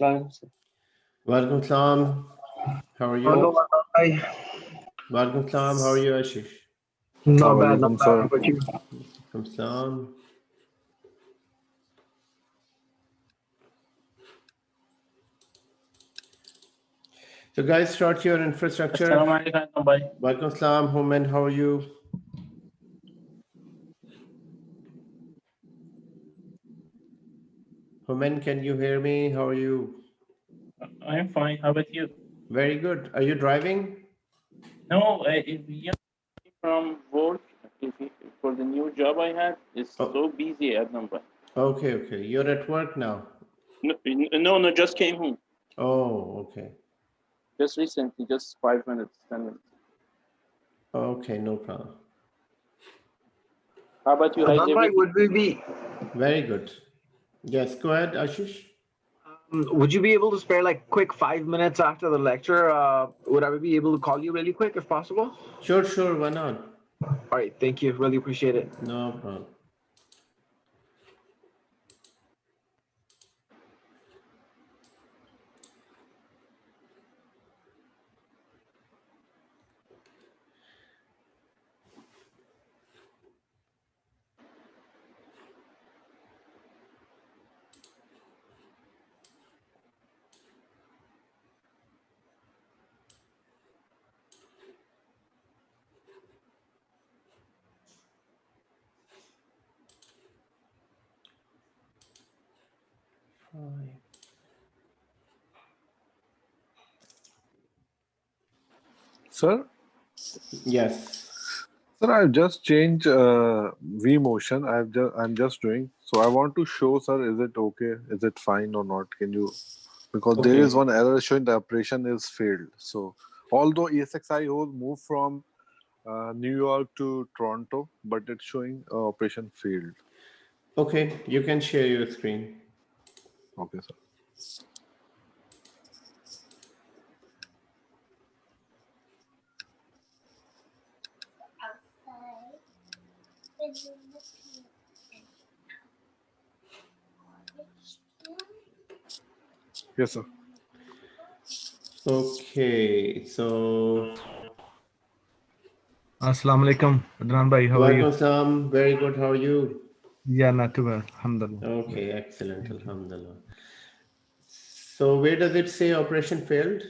Welcome, Salam. How are you? Hello, hi. Welcome, Salam. How are you, Ashish? Not bad, not bad. How about you? Welcome, Salam. So, guys, start your infrastructure. Welcome, Salam. Homan, how are you? Homan, can you hear me? How are you? I'm fine. How about you? Very good. Are you driving? No, from work for the new job I had. It's so busy at number. Okay, okay. You're at work now? No, just came home. Oh, okay. Just recently, just 5 minutes, 10 minutes. Okay, no problem. How about you? Would we be? Very good. Yes, go ahead, Ashish. Would you be able to spare like quick 5 minutes after the lecture? Would I be able to call you really quick if possible? Sure, sure. Why not? All right, thank you. Really appreciate it. No problem. Sir? Yes. Sir, I've just changed Vmotion. I'm just doing. So I want to show, sir, is it okay? Is it fine or not? Can you? Because there is one error showing the operation is failed. So although ESXi host moved from New York to Toronto, but it's showing operation failed. Okay, you can share your screen. Okay, sir. Yes, sir. Okay, so. Assalamu alaikum, Adnan bhai. How are you? Welcome, very good. How are you? Yeah, not too bad. Alhamdulillah. Okay, excellent. Alhamdulillah. So where does it say operation failed?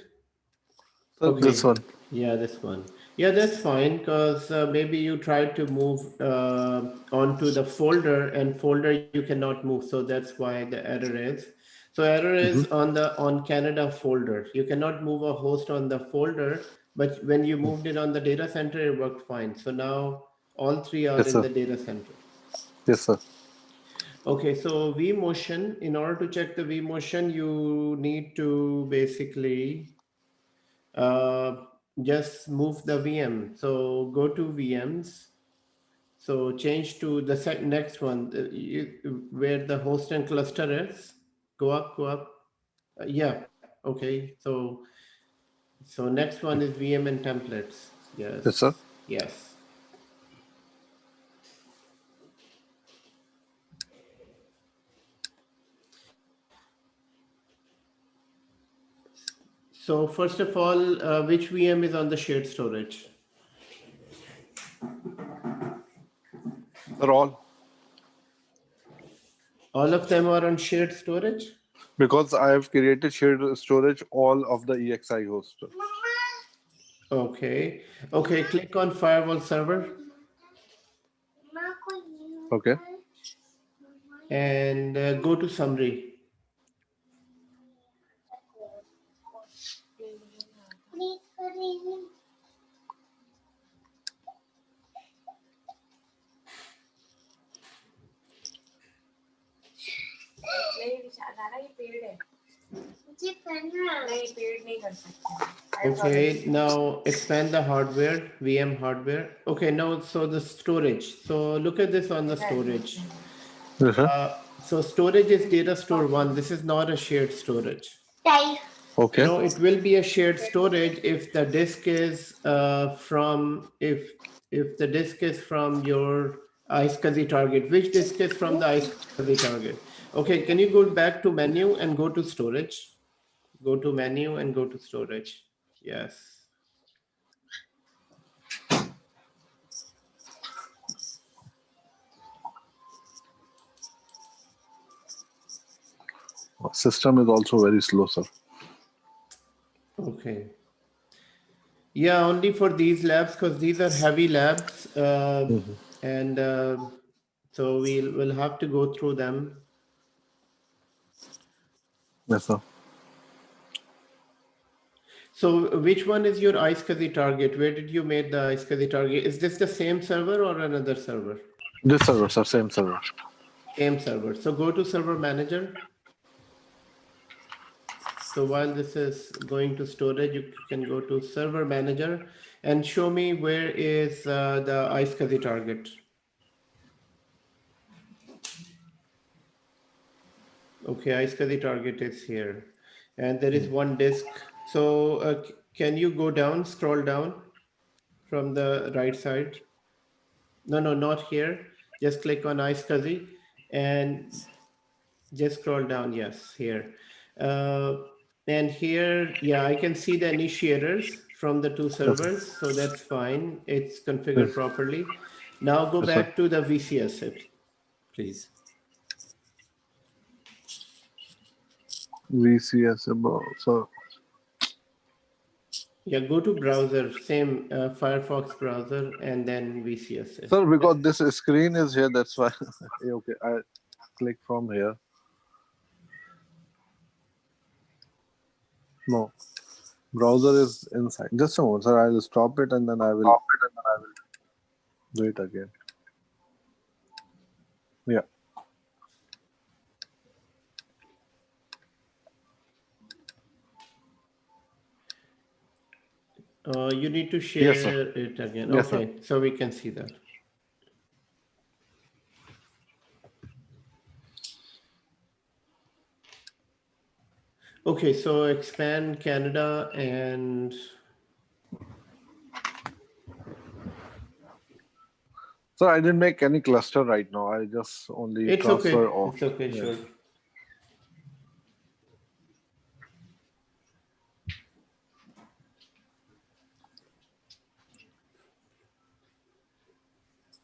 Okay. This one. Yeah, this one. Yeah, that's fine because maybe you tried to move onto the folder and folder you cannot move. So that's why the error is. So error is on Canada folder. You cannot move a host on the folder, but when you moved it on the data center, it worked fine. So now all three are in the data center. Yes, sir. Okay, so Vmotion, in order to check the Vmotion, you need to basically just move the VM. So go to VMs. So change to the next one, where the host and cluster is. Go up, go up. Yeah, okay. So next one is VM and templates. Yes. Yes, sir. Yes. So first of all, which VM is on the shared storage? They're all. All of them are on shared storage? Because I have created shared storage all of the EXI host. Okay. Okay, click on firewall server. Okay. And go to summary. Okay, now expand the hardware, VM hardware. Okay, now so the storage. So look at this on the storage. So storage is data store 1. This is not a shared storage. Okay. No, it will be a shared storage if the disk is from if the disk is from your iSCSI target. Which disk is from the iSCSI target? Okay, can you go back to menu and go to storage? Go to menu and go to storage. Yes. System is also very slow, sir. Okay. Yeah, only for these labs because these are heavy labs, and so we'll have to go through them. Yes, sir. So which one is your iSCSI target? Where did you make the iSCSI target? Is this the same server or another server? This server, sir, same server. Same server. So go to server manager. So while this is going to storage, you can go to server manager and show me where is the iSCSI target. Okay, iSCSI target is here. And there is one disk. So can you go down, scroll down from the right side? No, not here. Just click on iSCSI and just scroll down. Yes, here. And here, yeah, I can see the initiators from the two servers. So that's fine. It's configured properly. Now go Yes, sir. back to the VCS, please. VCS, so Yeah, go to browser, same Firefox browser, and then VCS. sir, because this screen is here, that's why. Yeah, okay, I click from here. No, browser is inside. Just a moment, sir. I'll stop it and then I will do it again. Yeah. You need to share Yes, sir. it again. Yes, Okay, so we can see that. Okay, so expand Canada and Sir, I didn't make any cluster right now. I just only it's transfer okay. off. It's okay, Yeah. sure.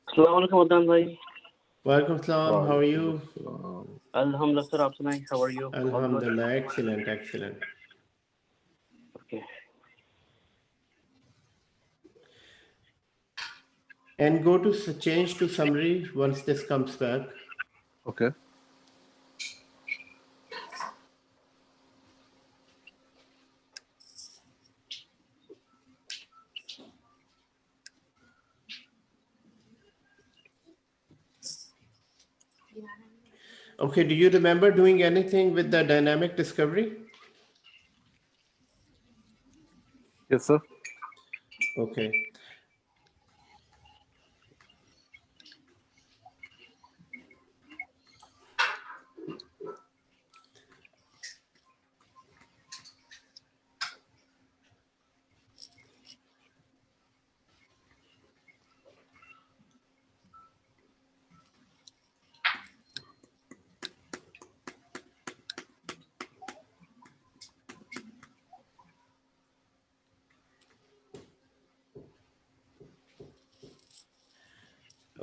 अस्सलाम वालेकुम अदनान भाई Welcome, Salam. How are you? अल्हम्दुलिल्लाह sir आप सुनाएं how are you all good Alhamdulillah. Excellent, excellent. okay And go to change to summary once this comes back. Okay. Okay, do you remember doing anything with the dynamic discovery? Yes, sir. Okay.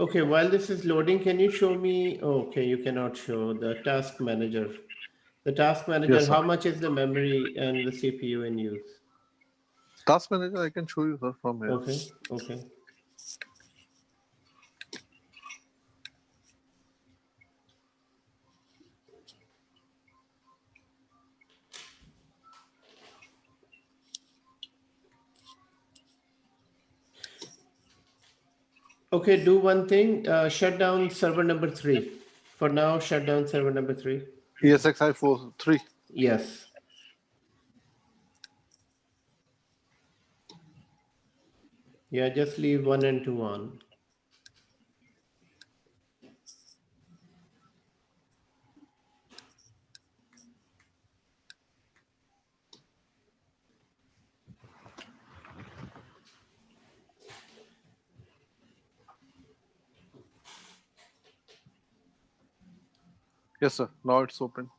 Okay, while this is loading, can you show me? Okay, you cannot show the task manager. The task manager, Yes, sir. how much is the memory and the CPU in use? Task manager, I can show you, sir, from here. Okay, okay. Okay, do one thing, shut down server number 3. For now, shut down server number 3. ESXi43. Yes. Yeah, just leave 1 and 2 on. Yes, sir. Now it's open.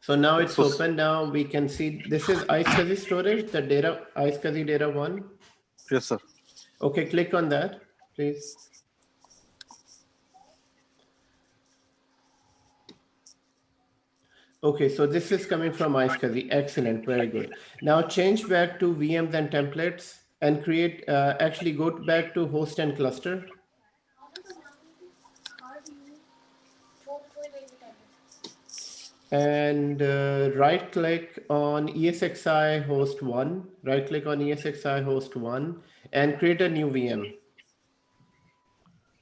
So now it's So- open. Now we can see this is iSCSI storage, the data iSCSI data 1. Yes, sir. Okay, click on that, please. Okay, so this is coming from iSCSI. Excellent, very good. Now change back to VMs and templates and create, actually go back to host and cluster. And right click on ESXi host 1, right click on ESXi host 1 and create a new VM.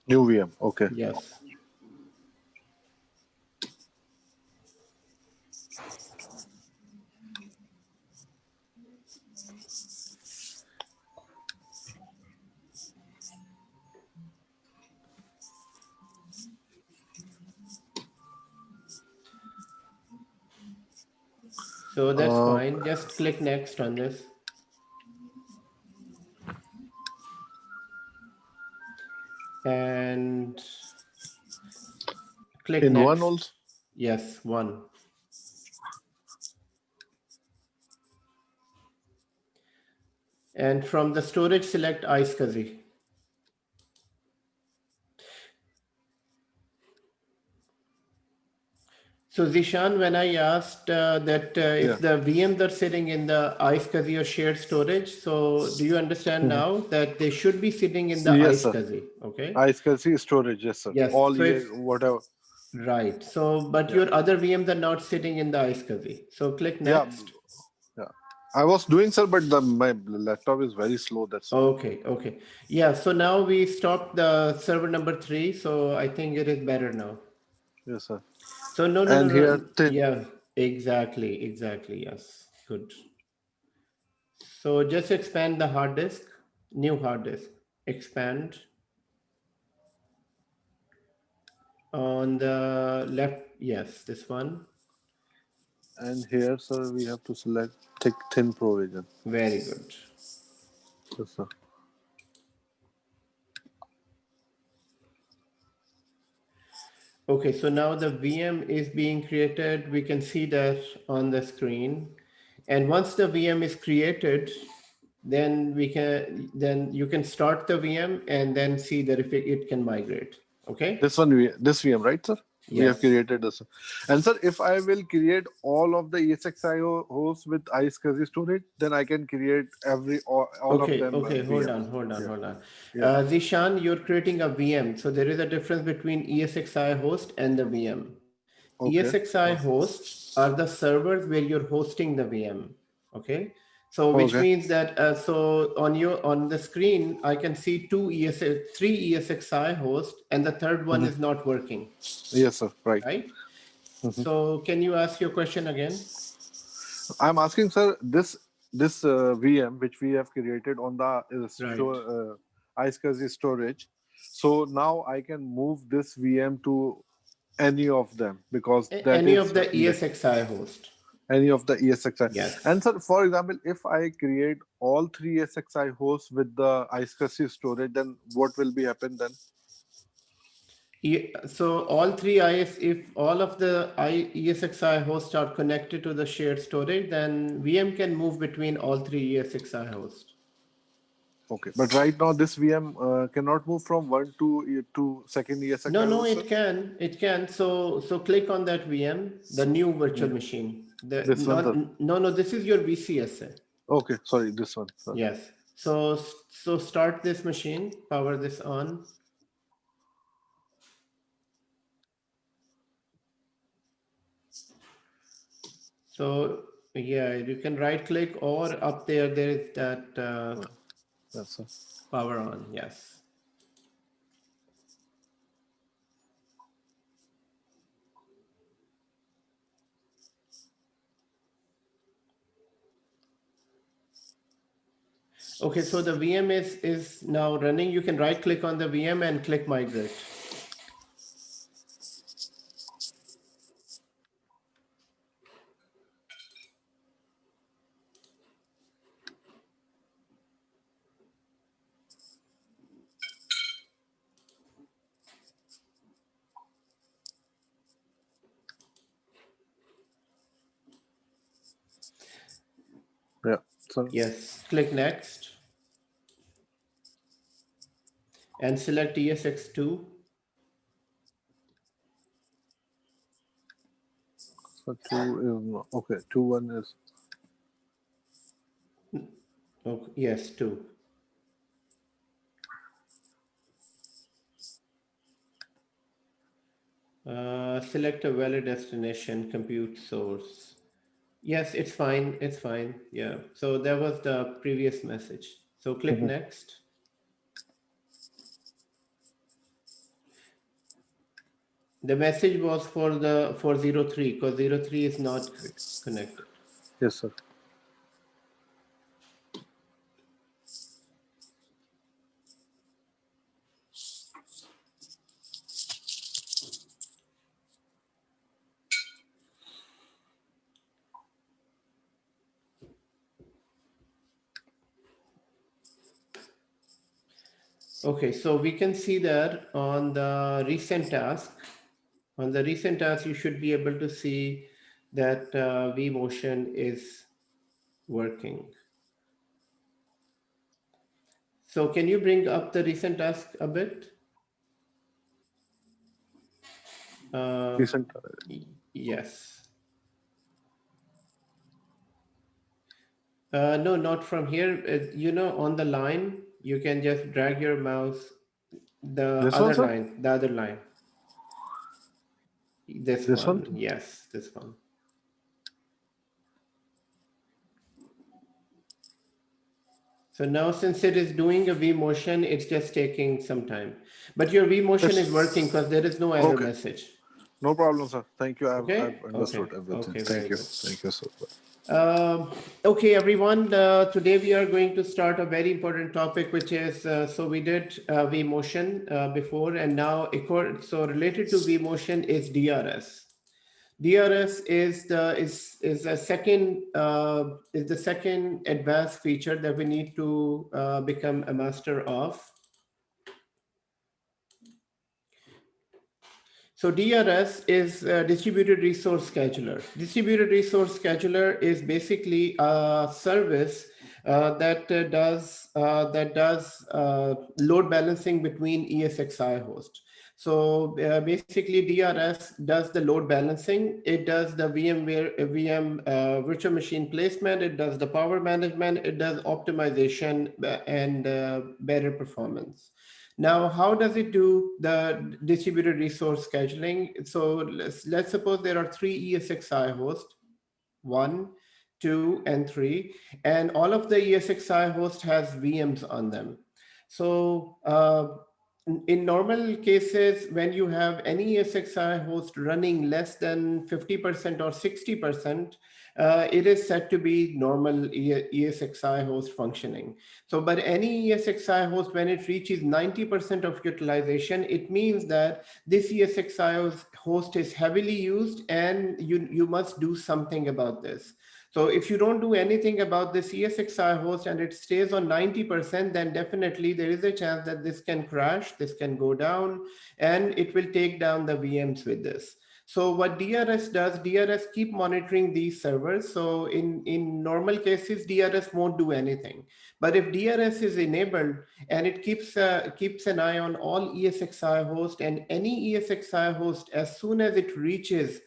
New VM. Okay. Yes. So that's fine. Just click next on this. And click In next. one also. Yes, 1. And from the storage, select iSCSI. So Zishan, when I asked that if the VMs are sitting in the iSCSI or shared storage, so do you understand now that they should be sitting in the Yes, sir. iSCSI? Okay. iSCSI storage. Yes, sir. Yes. All So year, if, whatever. right. So, but your other VMs are not sitting in the iSCSI. So click next. Yeah. I was doing, sir, but my laptop is very slow. That's why. Okay. Okay. Yeah. So now we stopped the server number 3. So I think it is better now. Yes, sir. So no. And here, Yeah, exactly. Yes. Good. So just expand the hard disk, new hard disk, expand on the left. Yes, this one. And here, sir, we have to select thin provision. Very good. Yes, sir. Okay, so now the VM is being created. We can see that on the screen. And once the VM is created, then you can start the VM and then see that if it can migrate. Okay. This VM, right, sir? We have Yes. created this. And sir, if I will create all of the ESXi hosts with iSCSI storage, then I can create all Okay, of them. okay, hold VMs. on. Yeah. Zishan, you're creating a VM. So there is a difference between ESXi host and the VM. Okay. ESXi hosts are the servers where you're hosting the VM. Okay. So which Okay. means that so on the screen I can see three ESXi hosts and the third one is not working. Yes, sir. Right. Right. So can you ask your question again? I'm asking, sir, this VM which we have created on the iSCSI storage. So now I can move this VM to any of them because that Any is of the ESXi host. any of the ESXi. Yes. And sir, for example, if I create all 3 ESXi hosts with the iSCSI storage, then what will be happen then? So all three if all of the ESXi hosts are connected to the shared storage, then VM can move between all three ESXi hosts. Okay, but right now this VM cannot move from one to second ESXi. No, host, it can. It can. So click on that VM, the new virtual machine. This one, No, this is your VCSA. Okay, sorry, this one. Sorry. Yes. So start this machine, power this on. So yeah, you can right click or up there is that Yes, sir. power on. Yes. Okay, so the VM is now running. You can right click on the VM and click migrate. sir. Yes, click next and select ESX2. So 2 is not, okay. 2 1 is Oh, yes, 2. Select a valid destination, compute source. Yes, it's fine. It's fine. Yeah. So that was the previous message. So click next. The message was for the 403 because 03 is not connected. yes, sir. Okay, so we can see that on the recent task. On the recent task, you should be able to see that Vmotion is working. So can you bring up the recent task a bit? Recent. Yes. No, not from here. You know, on the line, you can just drag your mouse, the This other one, sir? line, the other line. This one, yes, this one. So now since it is doing a Vmotion, it's just taking some time. But your Vmotion is working because there is no error message. No problem, sir. Thank you. I've Okay? understood everything. Okay, Thank very you. good. Thank you, sir. Okay, everyone. Today we are going to start a very important topic, which is so we did Vmotion before, and now so related to Vmotion is DRS. DRS is the second advanced feature that we need to become a master of. So DRS is a distributed resource scheduler. Distributed resource scheduler is basically a service that does load balancing between ESXi hosts. So basically, DRS does the load balancing. It does the VM virtual machine placement. It does the power management. It does optimization and better performance. Now, how does it do the distributed resource scheduling? So let's suppose there are 3 ESXi hosts, 1, 2, and 3, and all of the ESXi hosts has VMs on them. So in normal cases, when you have any ESXi host running less than 50% or 60%, it is said to be normal ESXi host functioning. So, but any ESXi host, when it reaches 90% of utilization, it means that this ESXi host is heavily used and you must do something about this. So if you don't do anything about this ESXi host and it stays on 90%, then definitely there is a chance that this can crash, this can go down, and it will take down the VMs with this. So what DRS does, DRS keep monitoring these servers. So in normal cases, DRS won't do anything. But if DRS is enabled and it keeps an eye on all ESXi hosts, and any ESXi host, as soon as it reaches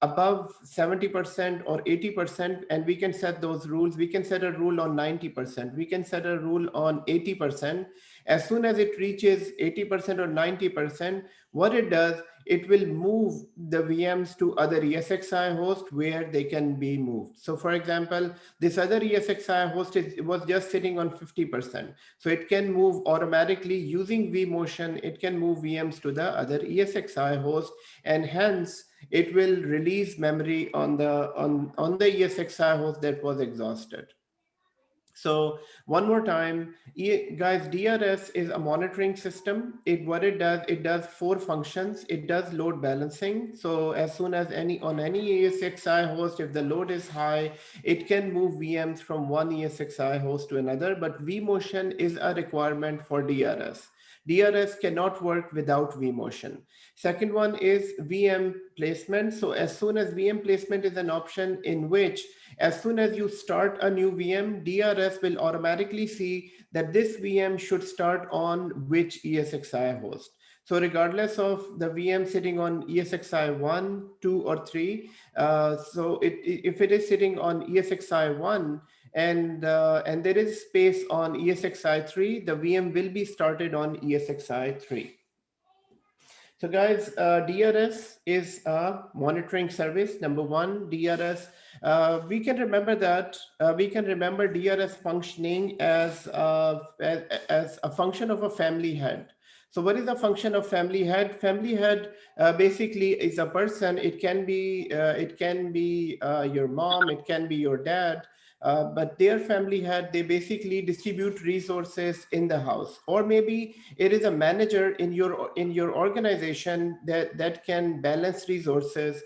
above 70% or 80%, and we can set those rules. We can set a rule on 90%. We can set a rule on 80%. As soon as it reaches 80% or 90%, what it does, it will move the VMs to other ESXi hosts where they can be moved. So for example, this other ESXi host was just sitting on 50%. So it can move automatically using Vmotion. It can move VMs to the other ESXi host, and hence it will release memory on the ESXi host that was exhausted. So one more time, guys, DRS is a monitoring system. What it does 4 functions. It does load balancing. So as soon as on any ESXi host, if the load is high, it can move VMs from one ESXi host to another, but Vmotion is a requirement for DRS. DRS cannot work without Vmotion. Second one is VM placement. So as soon as VM placement is an option in which as soon as you start a new VM, DRS will automatically see that this VM should start on which ESXi host. So regardless of the VM sitting on ESXi 1, 2, or 3, if it is sitting on ESXi 1 and there is space on ESXi 3, the VM will be started on ESXi 3. So guys, DRS is a monitoring service. Number one, DRS, we can remember that, we can remember DRS functioning as a function of a family head. So what is the function of family head? Family head basically is a person. It can be your mom, it can be your dad, but their family head, they basically distribute resources in the house, or maybe it is a manager in your organization that can balance resources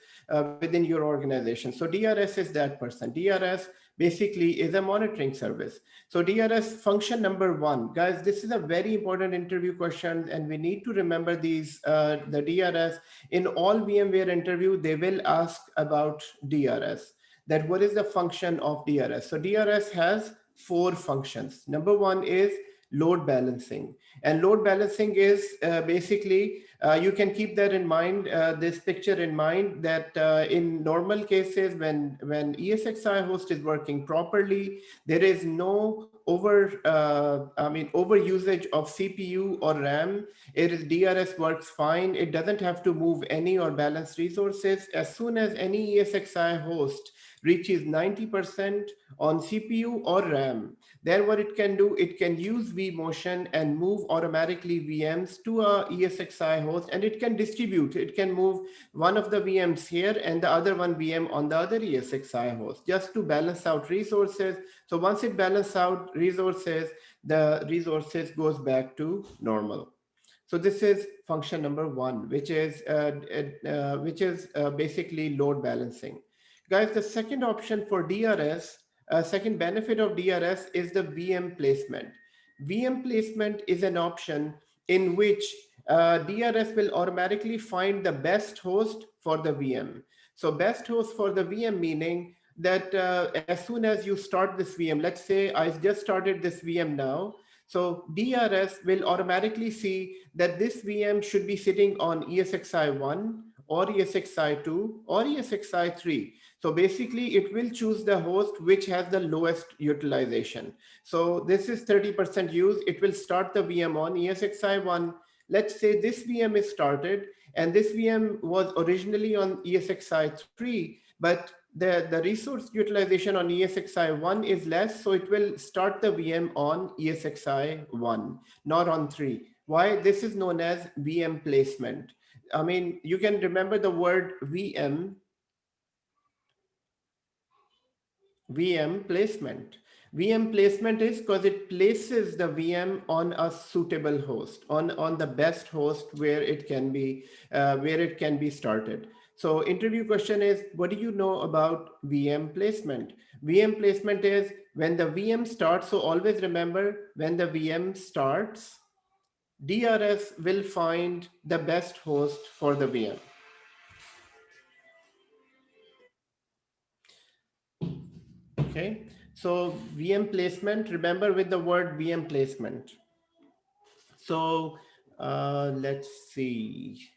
within your organization. So DRS is that person. DRS basically is a monitoring service. So DRS function number one, guys, this is a very important interview question, and we need to remember these, the DRS. In all VMware interview, they will ask about DRS, that what is the function of DRS. So DRS has 4 functions. Number one is load balancing. And load balancing is basically, you can keep that in mind, this picture in mind, that in normal cases, when ESXi host is working properly, there is no over usage of CPU or RAM. DRS works fine. It doesn't have to move any or balance resources. As soon as any ESXi host reaches 90% on CPU or RAM, then what it can do, it can use Vmotion and move automatically VMs to a ESXi host, and it can distribute. It can move one of the VMs here and the other one VM on the other ESXi host, just to balance out resources. So once it balances out resources, the resources goes back to normal. So this is function number one, which is basically load balancing. Guys, the second option for DRS, second benefit of DRS is the VM placement. VM placement is an option in which DRS will automatically find the best host for the VM. So best host for the VM meaning that as soon as you start this VM, let's say I just started this VM now, so DRS will automatically see that this VM should be sitting on ESXi 1 or ESXi 2 or ESXi 3. So basically it will choose the host which has the lowest utilization. So this is 30% use. It will start the VM on ESXi 1. Let's say this VM is started and this VM was originally on ESXi 3, but the resource utilization on ESXi 1 is less, so it will start the VM on ESXi 1, not on 3. Why? This is known as VM placement. I mean, you can remember the word VM placement. VM placement is because it places the VM on a suitable host, on the best host where it can be started. So interview question is, what do you know about VM placement? VM placement is when the VM starts. So always remember, when the VM starts, DRS will find the best host for the VM. Okay, so VM placement, remember with the word VM placement. So let's see.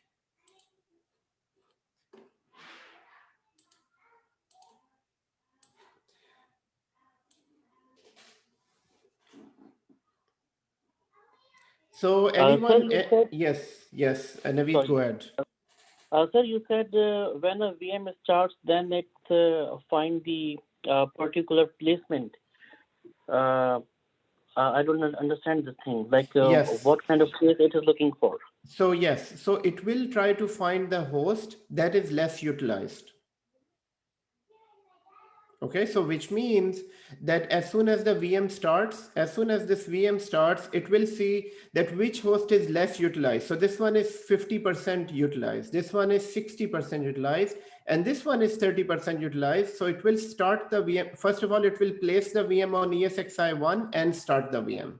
So anyone, sir, yes, Naveed, go ahead. Sir, you said when a VM starts, then it find the particular placement. I don't understand this thing. Like Yes. what kind of place it is looking for? So yes, so it will try to find the host that is less utilized. Okay, so which means that as soon as the VM starts, as soon as this VM starts, it will see that which host is less utilized. So this one is 50% utilized, this one is 60% utilized, and this one is 30% utilized. So it will start the VM. First of all, it will place the VM on ESXi 1 and start the VM.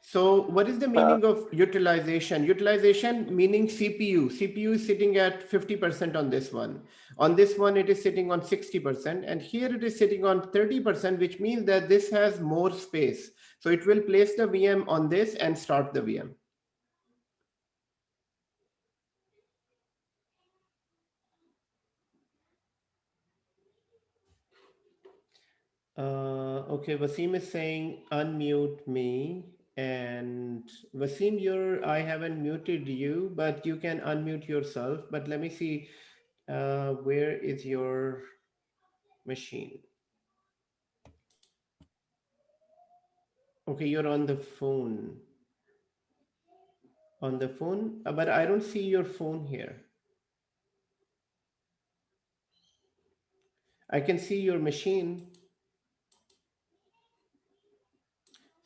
So what is the meaning of utilization? Utilization meaning CPU. CPU is sitting at 50% on this one. On this one, it is sitting on 60%. And here it is sitting on 30%, which means that this has more space. So it will place the VM on this and start the VM. Okay, Wasim is saying unmute me, and Wasim, I haven't muted you, but you can unmute yourself. But let me see, where is your machine? Okay, you're on the phone. On the phone, but I don't see your phone here. I can see your machine.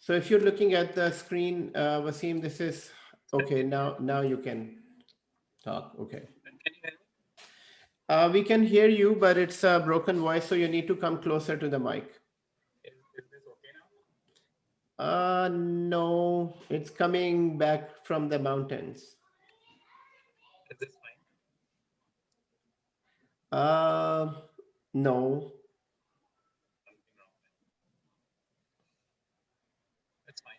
So if you're looking at the screen, Wasim, this is okay. Now you can talk. Okay. We can hear you, but it's a broken voice, so you need to come closer to the mic. Is this okay now? No, it's coming back from the mountains. Is this fine? No. Something wrong. It's fine.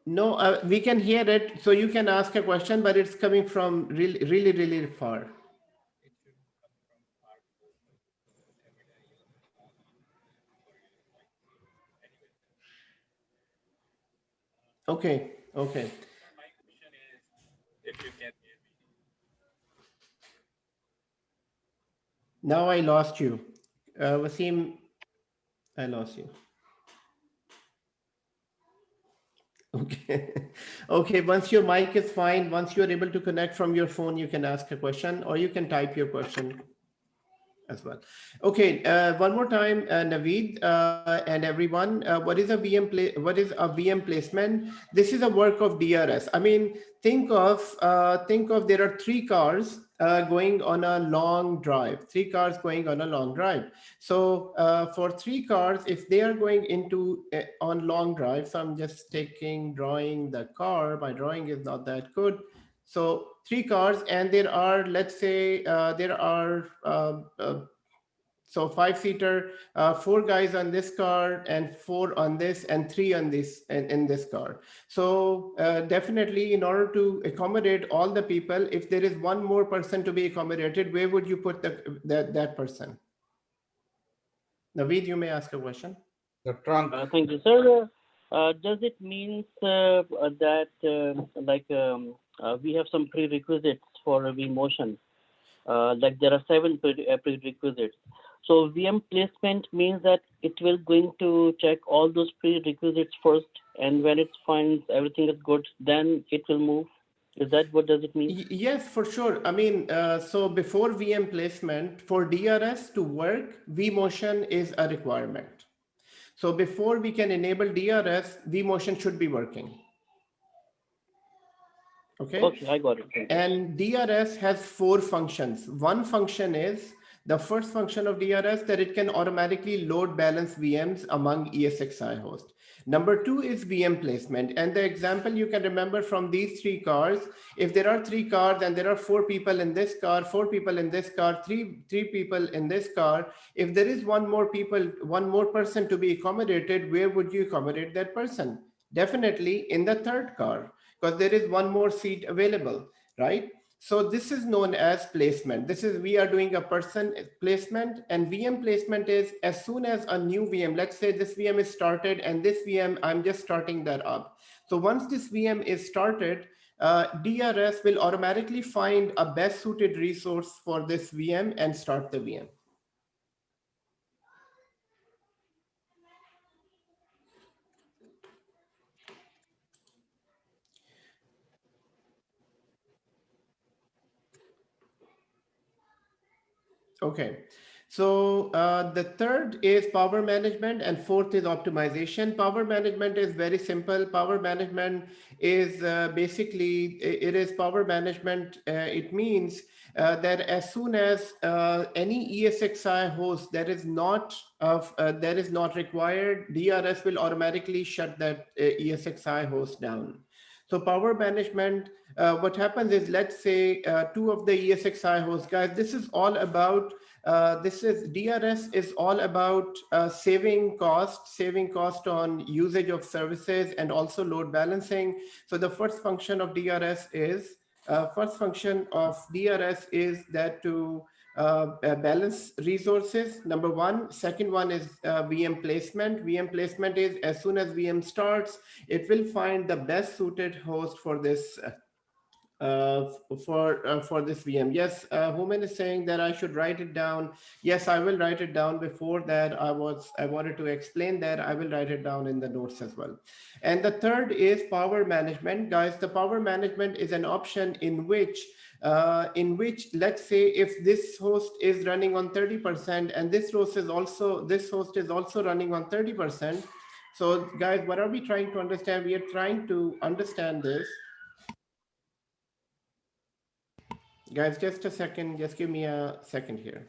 No, we can hear it, so you can ask a question, but it's coming from really, really, really far. It should come from far. Okay, okay. My question is, if you can hear me. Now I lost you. Wasim, I lost you. Okay. Okay, once your mic is fine, once you're able to connect from your phone, you can ask a question or you can type your question as well. Okay, one more time, Naveed and everyone, what is a VM placement? This is a work of DRS. I mean, think of there are three cars going on a long drive. Three cars going on a long drive. So for three cars, if they are going into on long drive, so I'm just drawing the car. My drawing is not that good. So three cars, and there are, let's say, so 5-seater, 4 guys on this car and 4 on this and 3 on this in this car. So definitely, in order to accommodate all the people, if there is one more person to be accommodated, where would you put that person? Naveed, you may ask a question. The trunk. Thank you, sir. Does it mean that we have some prerequisites for Vmotion? Like there are 7 prerequisites. So VM placement means that it will going to check all those prerequisites first, and when it finds everything is good, then it will move. Is that what does it mean? Yes, for sure. I mean, so before VM placement, for DRS to work, Vmotion is a requirement. So before we can enable DRS, Vmotion should be working. Okay. Okay, I got it. And DRS has 4 functions. One function is, the first function of DRS, that it can automatically load balance VMs among ESXi hosts. Number 2 is VM placement. And the example you can remember from these 3 cars, if there are 3 cars and there are 4 people in this car, 4 people in this car, three people in this car, if there is one more person to be accommodated, where would you accommodate that person? Definitely in the third car, because there is one more seat available, right? So this is known as placement. We are doing a person placement, and VM placement is as soon as a new VM, let's say this VM is started and this VM, I'm just starting that up. So once this VM is started, DRS will automatically find a best suited resource for this VM and start the VM. Okay, So the third is power management and fourth is optimization. Power management is very simple. Power management is basically, it is power management. It means that as soon as any ESXi host that is not required, DRS will automatically shut that ESXi host down. So power management, what happens is, let's say two of the ESXi hosts, guys, this is all about DRS is all about saving cost on usage of services and also load balancing. So the first function of DRS is that to balance resources, number one. Second one is VM placement. VM placement is as soon as VM starts, it will find the best suited host for this for this VM. Yes, Human is saying that I should write it down. Yes, I will write it down. Before that, I wanted to explain that. I will write it down in the notes as well. And the third is power management, guys. The power management is an option in which let's say if this host is running on 30% and this host is also running on 30%. So guys, what are we trying to understand? We are trying to understand this. Guys, just a second. Just give me a second here.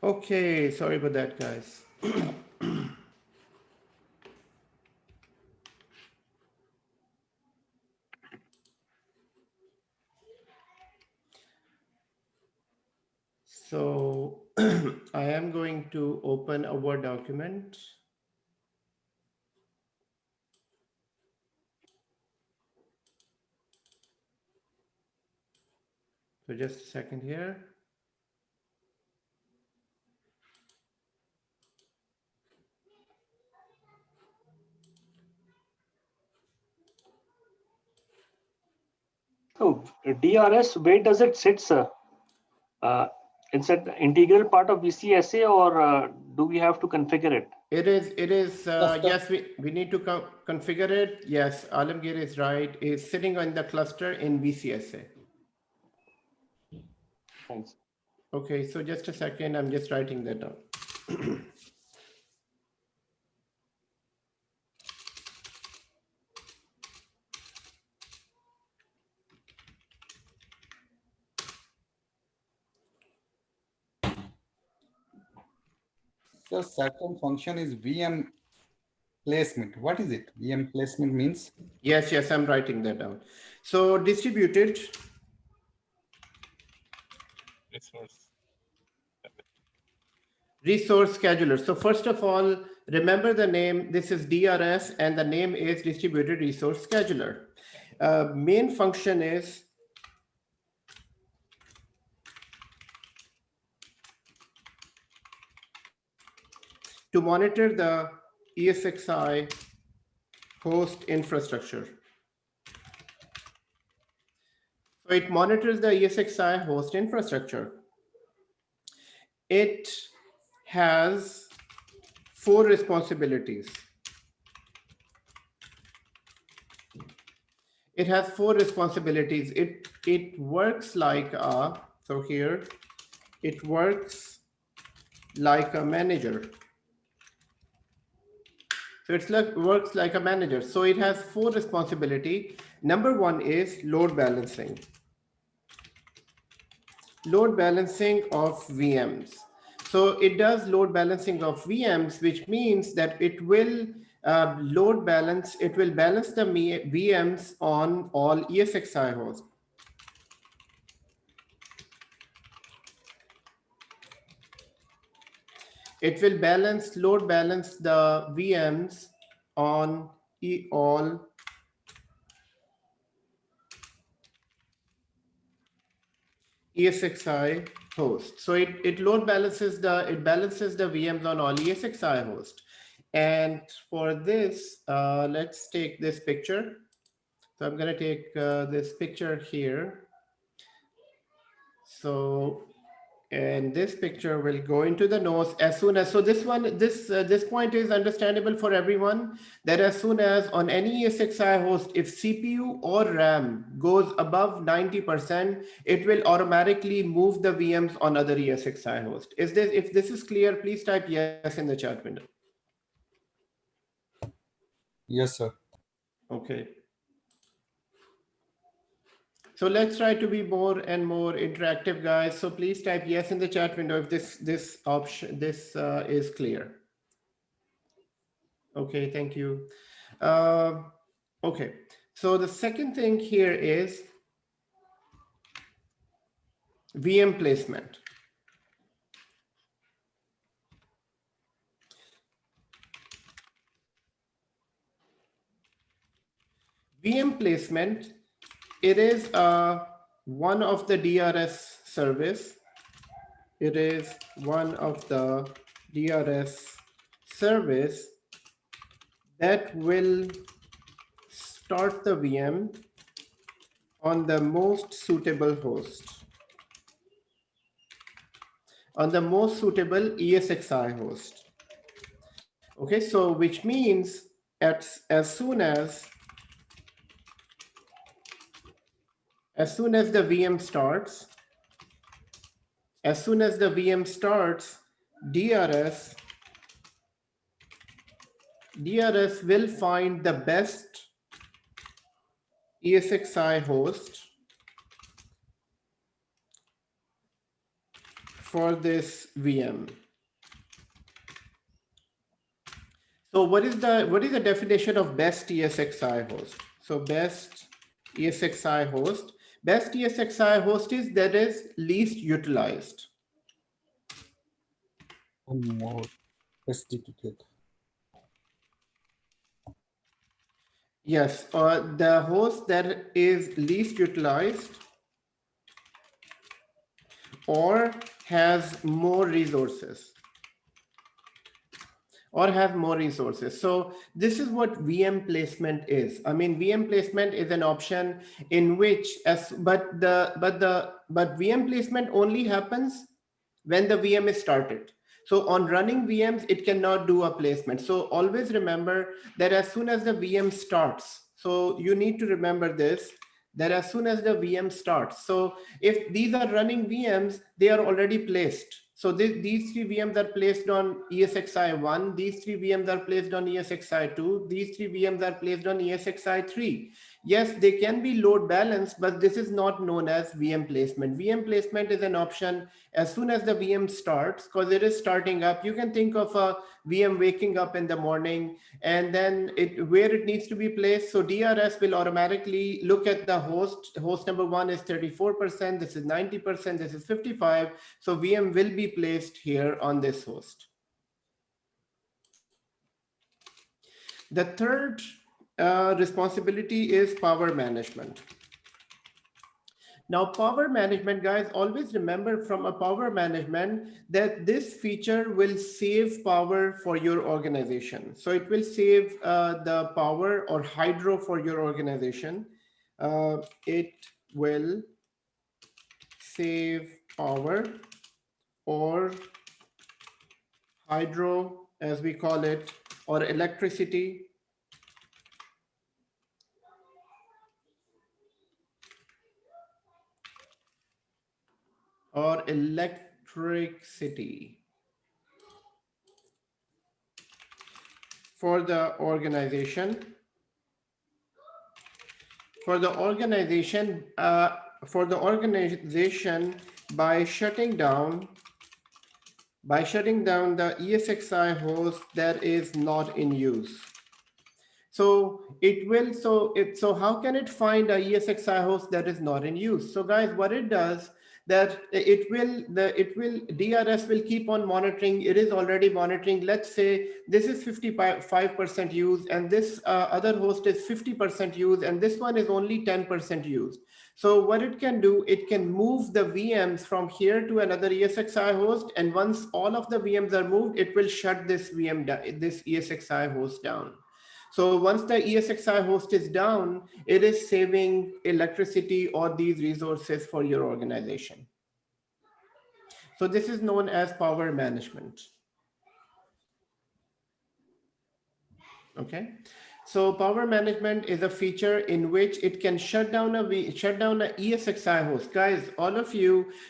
Okay, sorry about that, guys. So I am going to open a Word document. So just a second here. So DRS, where does it sit, sir? It's an integral part of VCSA, or do we have to configure it? It is, yes, we need to configure it. Yes, Alamgir is right. It's sitting on the cluster in VCSA. Thanks. Okay, so just a second, I'm just writing that down. So second function is VM placement. What is it? VM placement means? Yes, I'm writing that down. So distributed resource scheduler. So first of all, remember the name. This is DRS and the name is distributed resource scheduler. Main function is to monitor the ESXi host infrastructure. So it monitors the ESXi host infrastructure. It has 4 responsibilities. It has 4 responsibilities. It works like a, so here, it works like a manager. So it's like works like a manager. So it has 4 responsibility. Number 1 is load balancing. Load balancing of VMs. So it does load balancing of VMs, which means that it will load balance, it will balance the VMs on all ESXi hosts. It will load balance the VMs on all ESXi hosts. So it balances the VMs on all ESXi hosts. And for this, let's take this picture. So I'm going to take this picture here. So, and this picture will go into the nodes as soon as, so this point is understandable for everyone, that as soon as on any ESXi host, if CPU or RAM goes above 90%, it will automatically move the VMs on other ESXi host. If this is clear, please type yes in the chat window. Yes, sir. Okay. So let's try to be more and more interactive, guys. So please type yes in the chat window if this option is clear. Okay, thank you. Okay, so the second thing here is VM placement. VM placement, it is one of the DRS service. It is one of the DRS service that will start the VM on the most suitable host, on the most suitable ESXi host. Okay, so which means as soon as the VM starts, DRS will find the best ESXi host for this VM. So what is the definition of best ESXi host? So best ESXi host. Best ESXi host is that is least utilized. One more. SDK. Yes, the host that is least utilized or has more resources. So this is what VM placement is. I mean, VM placement is an option in which but VM placement only happens when the VM is started. So on running VMs, it cannot do a placement. So always remember that as soon as the VM starts, so you need to remember this, that as soon as the VM starts. So if these are running VMs, they are already placed. So these 3 VMs are placed on ESXi1, these 3 VMs are placed on ESXi2, these 3 VMs are placed on ESXi3. Yes, they can be load balanced, but this is not known as VM placement. VM placement is an option as soon as the VM starts, because it is starting up. You can think of a VM waking up in the morning and then where it needs to be placed. So DRS will automatically look at the host. Host number 1 is 34%, this is 90%, this is 55. So VM will be placed here on this host. The third responsibility is power management. Now, power management, guys, always remember from a power management that this feature will save power for your organization. So it will save the power or hydro for your organization. It will save power or hydro, as we call it, or electricity or electricity for the organization. For the organization, by shutting down the ESXi host that is not in use. So how can it find a ESXi host that is not in use? So guys, what it does, that DRS will keep on monitoring. It is already monitoring. Let's say this is 55% used, and this other host is 50% used, and this one is only 10% used. So what it can do, it can move the VMs from here to another ESXi host, and once all of the VMs are moved, it will shut this ESXi host down. So once the ESXi host is down, it is saving electricity or these resources for your organization. So this is known as power management. Okay. So power management is a feature in which it can shut down a ESXi host. Guys,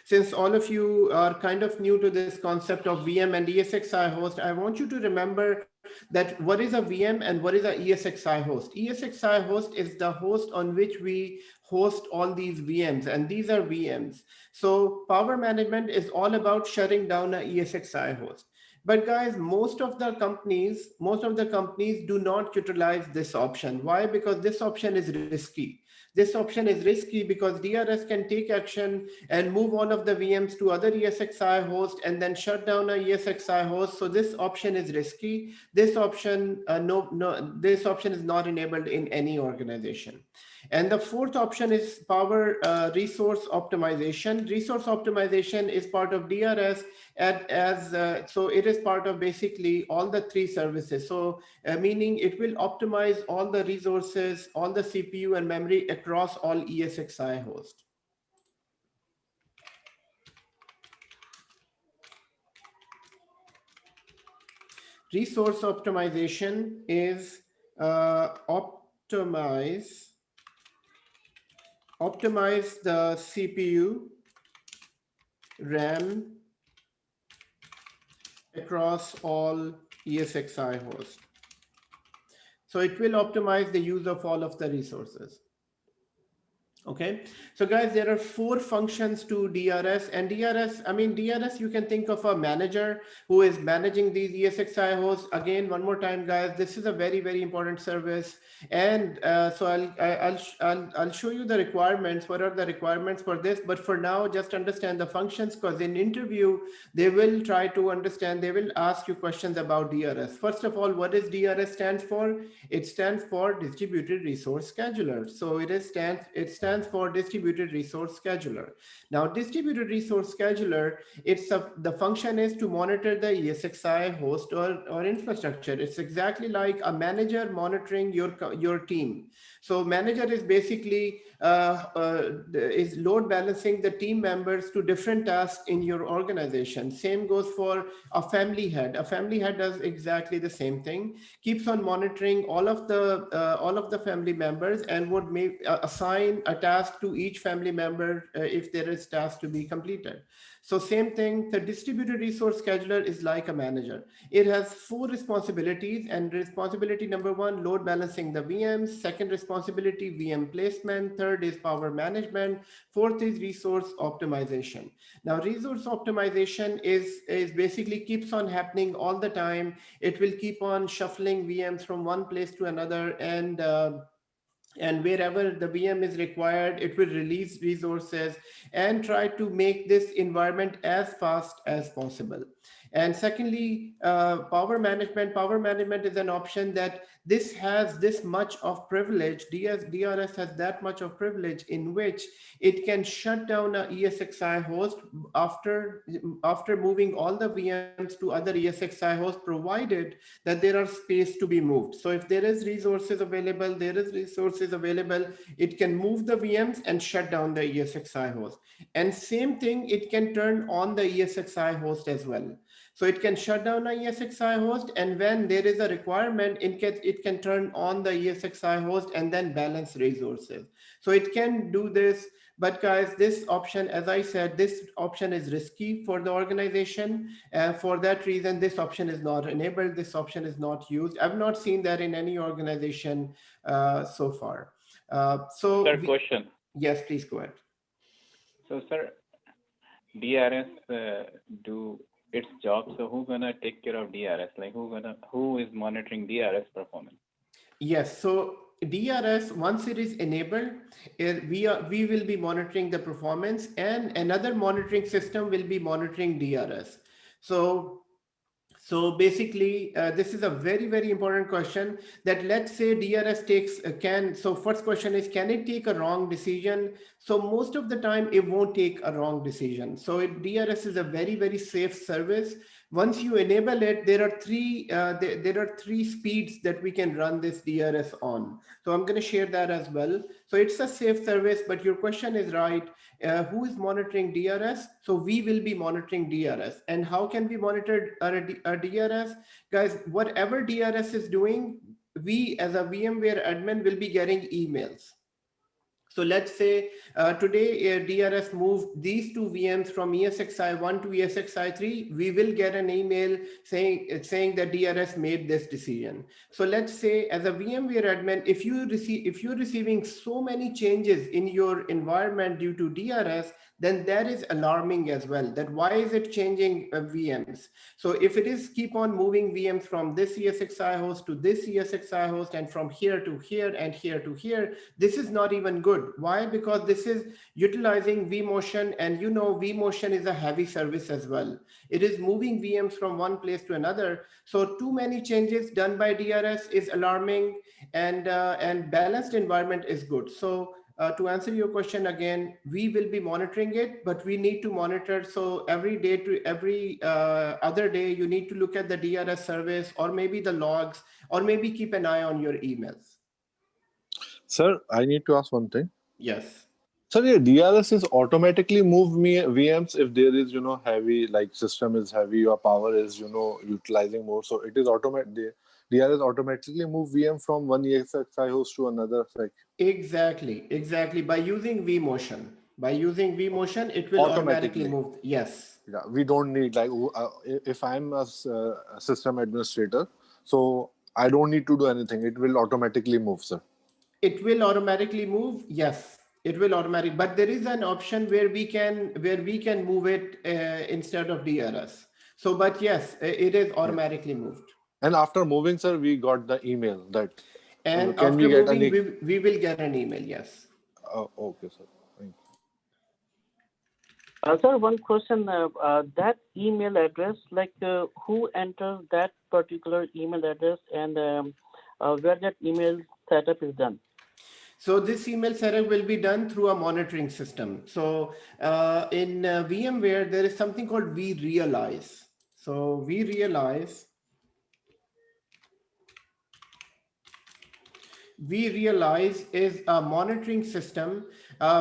since all of you are kind of new to this concept of VM and ESXi host, I want you to remember that what is a VM and what is a ESXi host. ESXi host is the host on which we host all these VMs, and these are VMs. So power management is all about shutting down a ESXi host. But guys, most of the companies do not utilize this option. Why? Because this option is risky. This option is risky because DRS can take action and move all of the VMs to other ESXi hosts and then shut down a ESXi host. So this option is risky. This option, this option is not enabled in any organization. And the fourth option is power resource optimization. Resource optimization is part of DRS so it is part of basically all the three services. So meaning it will optimize all the resources, all the CPU and memory across all ESXi hosts. Resource optimization is optimize the CPU, RAM across all ESXi hosts. So it will optimize the use of all of the resources. Okay, so guys, there are 4 functions to DRS, and DRS, you can think of a manager who is managing these ESXi hosts. Again, one more time, guys, this is a very, very important service. And so I'll show you the requirements. What are the requirements for this? But for now, just understand the functions, because in interview, they will try to understand, they will ask you questions about DRS. First of all, what does DRS stands for? It stands for Distributed Resource Scheduler. So it stands for Distributed Resource Scheduler. Now, Distributed Resource Scheduler, the function is to monitor the ESXi host or infrastructure. It's exactly like a manager monitoring your team. So manager is basically is load balancing the team members to different tasks in your organization. Same goes for a family head. A family head does exactly the same thing, keeps on monitoring all of the family members and would assign a task to each family member if there is task to be completed. So same thing, the Distributed Resource Scheduler is like a manager. It has 4 responsibilities, and responsibility number 1, load balancing the VMs. Second responsibility, VM placement. Third is power management. Fourth is resource optimization. Now, resource optimization is basically keeps on happening all the time. It will keep on shuffling VMs from one place to another, and wherever the VM is required, it will release resources and try to make this environment as fast as possible. And secondly, power management. Power management is an option that this has this much of privilege. DRS has that much of privilege in which it can shut down a ESXi host after moving all the VMs to other ESXi hosts, provided that there are space to be moved. So if there is resources available, it can move the VMs and shut down the ESXi host. And same thing, it can turn on the ESXi host as well. So it can shut down a ESXi host, and when there is a requirement, it can turn on the ESXi host and then balance resources. So it can do this But guys, this option, as I said, this option is risky for the organization. And for that reason, this option is not enabled. This option is not used. I've not seen that in any organization so far. Sir, question. Yes, please go ahead. So, sir, DRS do its job. So, who's gonna take care of DRS? Like, who is monitoring DRS performance? Yes. So DRS, once it is enabled, we will be monitoring the performance, and another monitoring system will be monitoring DRS. So basically, this is a very, very important question that, let's say DRS takes so first question is, can it take a wrong decision? So most of the time it won't take a wrong decision. So DRS is a very, very safe service. Once you enable it, there are three speeds that we can run this DRS on. So I'm going to share that as well. So it's a safe service, but your question is right. Who is monitoring DRS? So we will be monitoring DRS. And how can we monitor a DRS? Guys, whatever DRS is doing, we as a VMware admin will be getting emails. So let's say today DRS moved these two VMs from ESXi1 to ESXi3. We will get an email saying that DRS made this decision. So let's say, as a VMware admin, if you're receiving so many changes in your environment due to DRS, then that is alarming as well. That why is it changing VMs? So if it is keep on moving VMs from this ESXi host to this ESXi host, and from here to here and here to here, this is not even good. Why? Because this is utilizing Vmotion, and you know Vmotion is a heavy service as well. It is moving VMs from one place to another. So too many changes done by DRS is alarming, and balanced environment is good. So to answer your question again, we will be monitoring it, but we need to monitor. So every day to every other day, you need to look at the DRS service, or maybe the logs, or maybe keep an eye on your emails. Sir, I need to ask one thing. Yes. Sir, yeah, DRS is automatically move me VMs if there is, heavy, like system is heavy or power is, utilizing more. So it is automatic. DRS automatically move VM from one ESXi host to another. Like Exactly. By using Vmotion. It will automatically move. Yes. Yeah, we don't need, like, if I'm a system administrator, so I don't need to do anything. It will automatically move, sir. It will automatically move. Yes, it will automatically. But there is an option where we can move it instead of DRS. So, but yes, it is automatically moved. And after moving, sir, we got the email that. And after moving, we will get an email. Yes. Oh, okay, sir. Thank you. Sir, one question. That email address, like who enters that particular email address, and where that email setup is done? So this email setup will be done through a monitoring system. So in VMware, there is something called vRealize. So vRealize is a monitoring system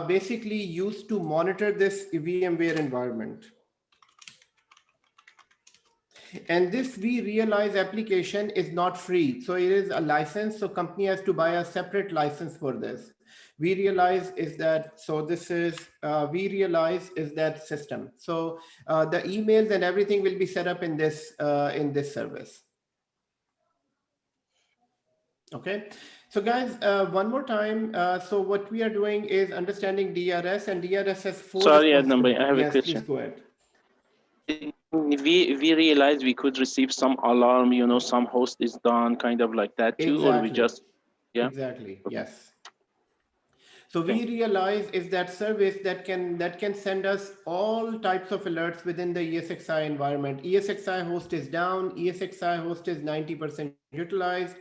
basically used to monitor this VMware environment. And this vRealize application is not free. So it is a license. So company has to buy a separate license for this. vRealize is that. So this is vRealize is that system. So the emails and everything will be set up in this service. Okay. So guys, one more time. So what we are doing is understanding DRS, and DRS has four. Sorry, Adnan, I have a question. Please go ahead. We realized we could receive some alarm, some host is done, kind of like that too, exactly. Or we just, yeah. Exactly. Yes. So vRealize is that service that can send us all types of alerts within the ESXi environment. ESXi host is down. ESXi host is 90% utilized.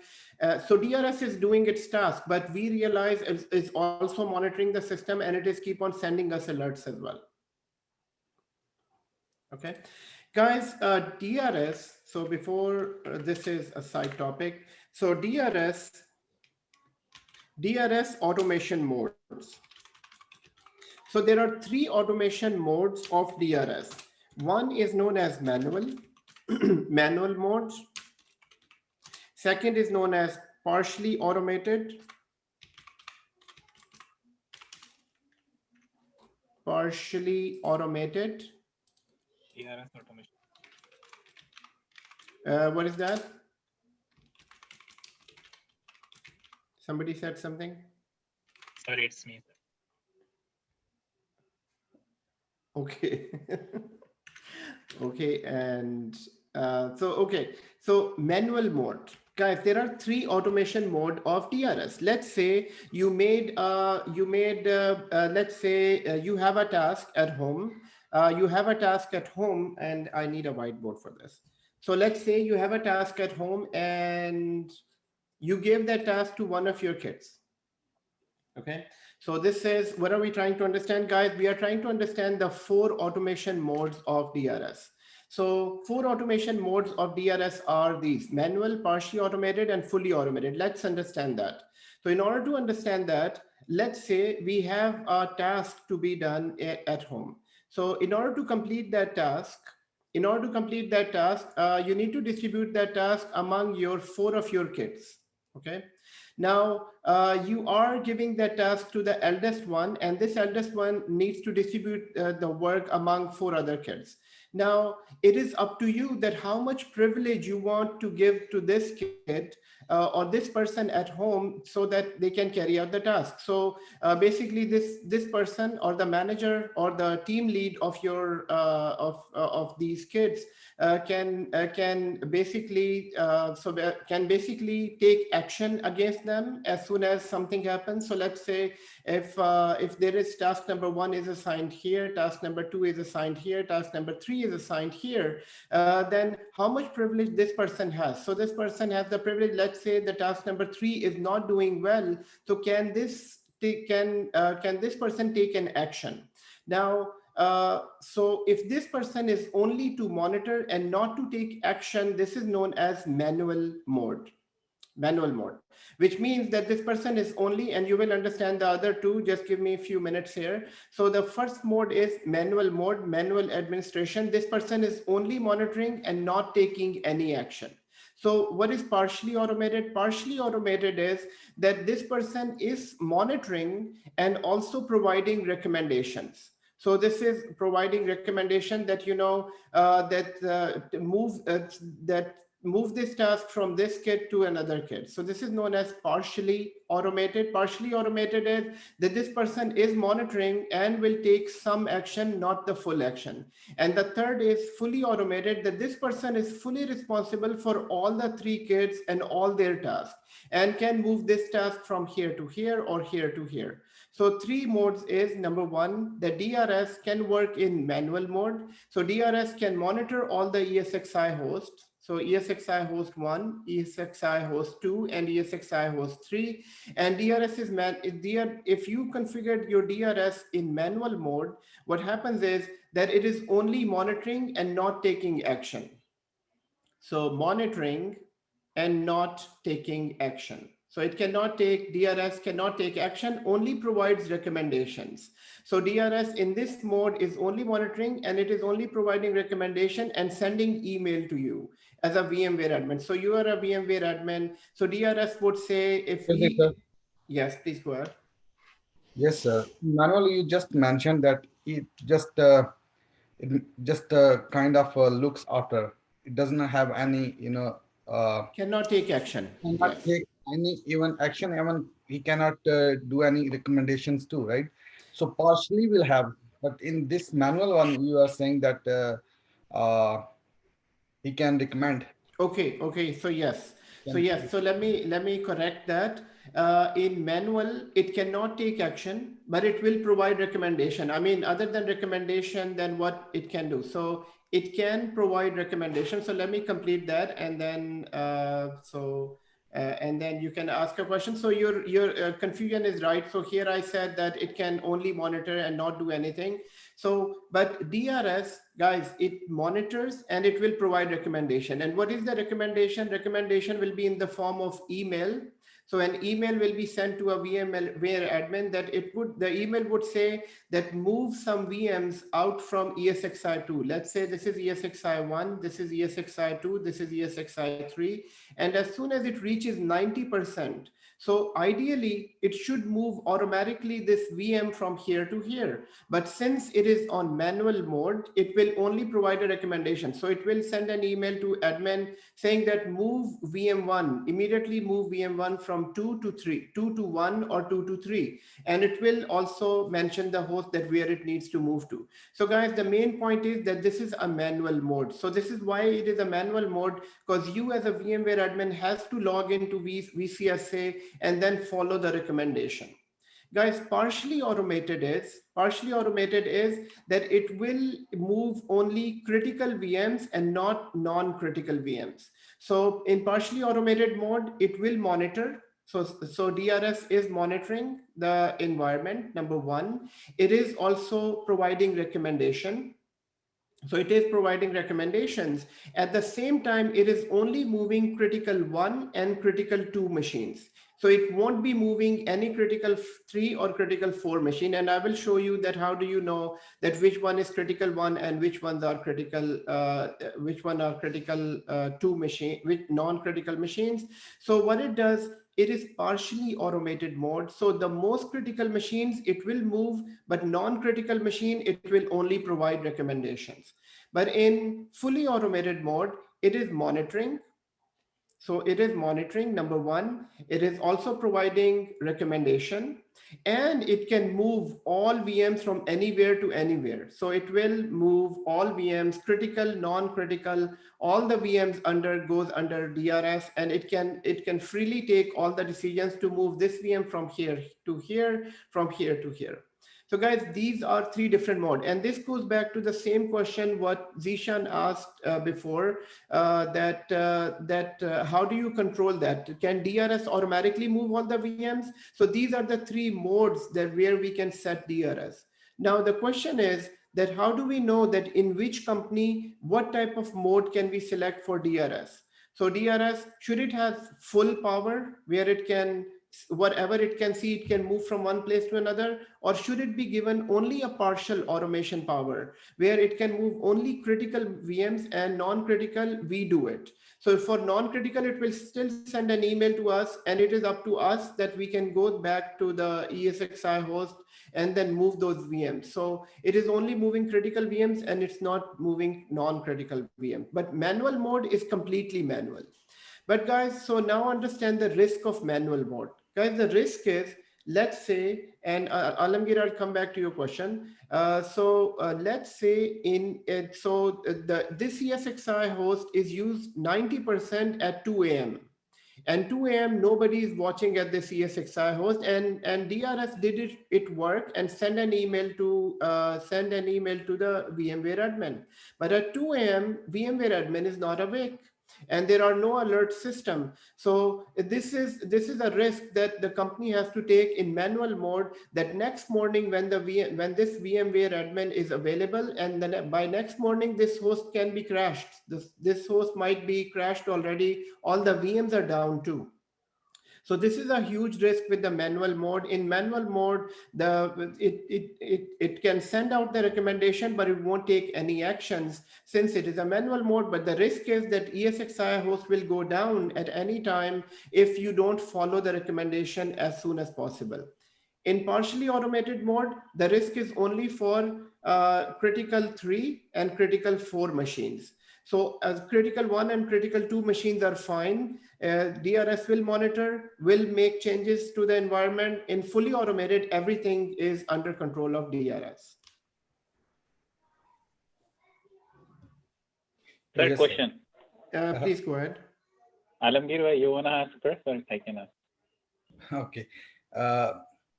So DRS is doing its task, but vRealize is also monitoring the system, and it is keep on sending us alerts as well. Okay, guys, DRS. So before this is a side topic. So DRS automation modes. So there are three automation modes of DRS. One is known as manual modes. Second is known as partially automated. partially automated. DRS automation. What is that? Somebody said something? Sorry, it's me. Okay. Okay, and so manual mode. Guys, there are 3 automation mode of DRS. Let's say you made let's say you have a task at home. And I need a whiteboard for this. So let's say you have a task at home and you give that task to one of your kids. Okay, so this is, what are we trying to understand, guys? We are trying to understand the 4 automation modes of DRS. So 4 automation modes of DRS are these: manual, partially automated, and fully automated. Let's understand that. So in order to understand that, let's say we have a task to be done at home. So in order to complete that task, you need to distribute that task among your 4 of your kids. Okay. Now, you are giving that task to the eldest one, and this eldest one needs to distribute the work among 4 other kids. Now, it is up to you that how much privilege you want to give to this kid or this person at home so that they can carry out the task. So basically, this person or the manager or the team lead of your of these kids can basically take action against them as soon as something happens. So let's say if there is task number 1 is assigned here, task number 2 is assigned here, task number 3 is assigned here, then how much privilege this person has. So this person has the privilege. Let's say the task number 3 is not doing well. So can this person take an action? Now, so if this person is only to monitor and not to take action, this is known as manual mode, which means that this person is only, and you will understand the other 2, just give me a few minutes here. So the first mode is manual mode, manual administration. This person is only monitoring and not taking any action. So what is partially automated? Partially automated is that this person is monitoring and also providing recommendations. So this is providing recommendation that, move this task from this kid to another kid. So this is known as partially automated. Partially automated is that this person is monitoring and will take some action, not the full action. And the third is fully automated, that this person is fully responsible for all the 3 kids and all their tasks and can move this task from here to here or here to here. So 3 modes is, number 1, the DRS can work in manual mode. So DRS can monitor all the ESXi hosts. So ESXi host 1, ESXi host 2, and ESXi host 3. And DRS is if you configured your DRS in manual mode, what happens is that it is only monitoring and not taking action. So monitoring and not taking action. So it cannot take, DRS cannot take action, only provides recommendations. So DRS in this mode is only monitoring, and it is only providing recommendation and sending email to you as a VMware admin. So you are a VMware admin. So DRS would say if yes, please go ahead. Yes, sir. Manuel, you just mentioned that it just kind of looks after. It doesn't have any, cannot take action. Cannot take any even action. Even he cannot do any recommendations too, right? So partially will have, but in this manual one, you are saying that he can recommend. Okay. So yes. So let me correct that. In manual, it cannot take action, but it will provide recommendation. I mean, other than recommendation, then what it can do. So it can provide recommendation. So let me complete that, and then and then you can ask a question. So your confusion is right. So here I said that it can only monitor and not do anything. So, but DRS, guys, it monitors and it will provide recommendation. And what is the recommendation? Recommendation will be in the form of email. So an email will be sent to a VMware admin that the email would say that move some VMs out from ESXi2. Let's say this is ESXi1, this is ESXi2, this is ESXi3. And as soon as it reaches 90%, so ideally it should move automatically this VM from here to here. But since it is on manual mode, it will only provide a recommendation. So it will send an email to admin saying that move VM1, immediately move VM1 from 2 to 3, 2 to 1 or 2 to 3. And it will also mention the host that where it needs to move to. So guys, the main point is that this is a manual mode. So this is why it is a manual mode, because you as a VMware admin has to log into VCSA and then follow the recommendation. Guys, partially automated is that it will move only critical VMs and not non-critical VMs. So in partially automated mode, it will monitor. So DRS is monitoring the environment, number one. It is also providing recommendation. So it is providing recommendations. At the same time, it is only moving critical 1 and critical 2 machines. So it won't be moving any critical 3 or critical 4 machine. And I will show you that how do you know that which one is critical 1 and which ones are critical, 2 machine, which non-critical machines. So what it does, it is partially automated mode. So the most critical machines, it will move, but non-critical machine, it will only provide recommendations. But in fully automated mode, it is monitoring. So it is monitoring, number one. It is also providing recommendation, and it can move all VMs from anywhere to anywhere. So it will move all VMs, critical, non-critical, all the VMs goes under DRS, and it can freely take all the decisions to move this VM from here to here, from here to here. So guys, these are 3 different modes. And this goes back to the same question what Zishan asked before, how do you control that? Can DRS automatically move all the VMs? So these are the 3 modes that where we can set DRS. Now the question is that how do we know that in which company, what type of mode can we select for DRS? So DRS, should it have full power where it can, whatever it can see, it can move from one place to another, or should it be given only a partial automation power where it can move only critical VMs and non-critical, we do it. So for non-critical, it will still send an email to us, and it is up to us that we can go back to the ESXi host and then move those VMs. So it is only moving critical VMs and it's not moving non-critical VMs, but manual mode is completely manual. But guys, so now understand the risk of manual mode. Guys, the risk is, let's say, and Alamgir, I'll come back to your question. Let's say this ESXi host is used 90% at 2 a.m. And 2 a.m. nobody is watching at this ESXi host, and DRS did it work and send an email to the VMware admin. But at 2 a.m. VMware admin is not awake, and there are no alert system. So this is a risk that the company has to take in manual mode, that next morning when this VMware admin is available, and then by next morning this host can be crashed. This host might be crashed already. All the VMs are down too. So this is a huge risk with the manual mode. In manual mode, it can send out the recommendation, but it won't take any actions since it is a manual mode. But the risk is that ESXi host will go down at any time if you don't follow the recommendation as soon as possible. In partially automated mode, the risk is only for critical 3 and critical 4 machines. So as critical 1 and critical 2 machines are fine. DRS will monitor, will make changes to the environment. In fully automated, everything is under control of DRS. Third Yes, question. Please go ahead. Alamgir, you want to ask first, or I can ask? Okay.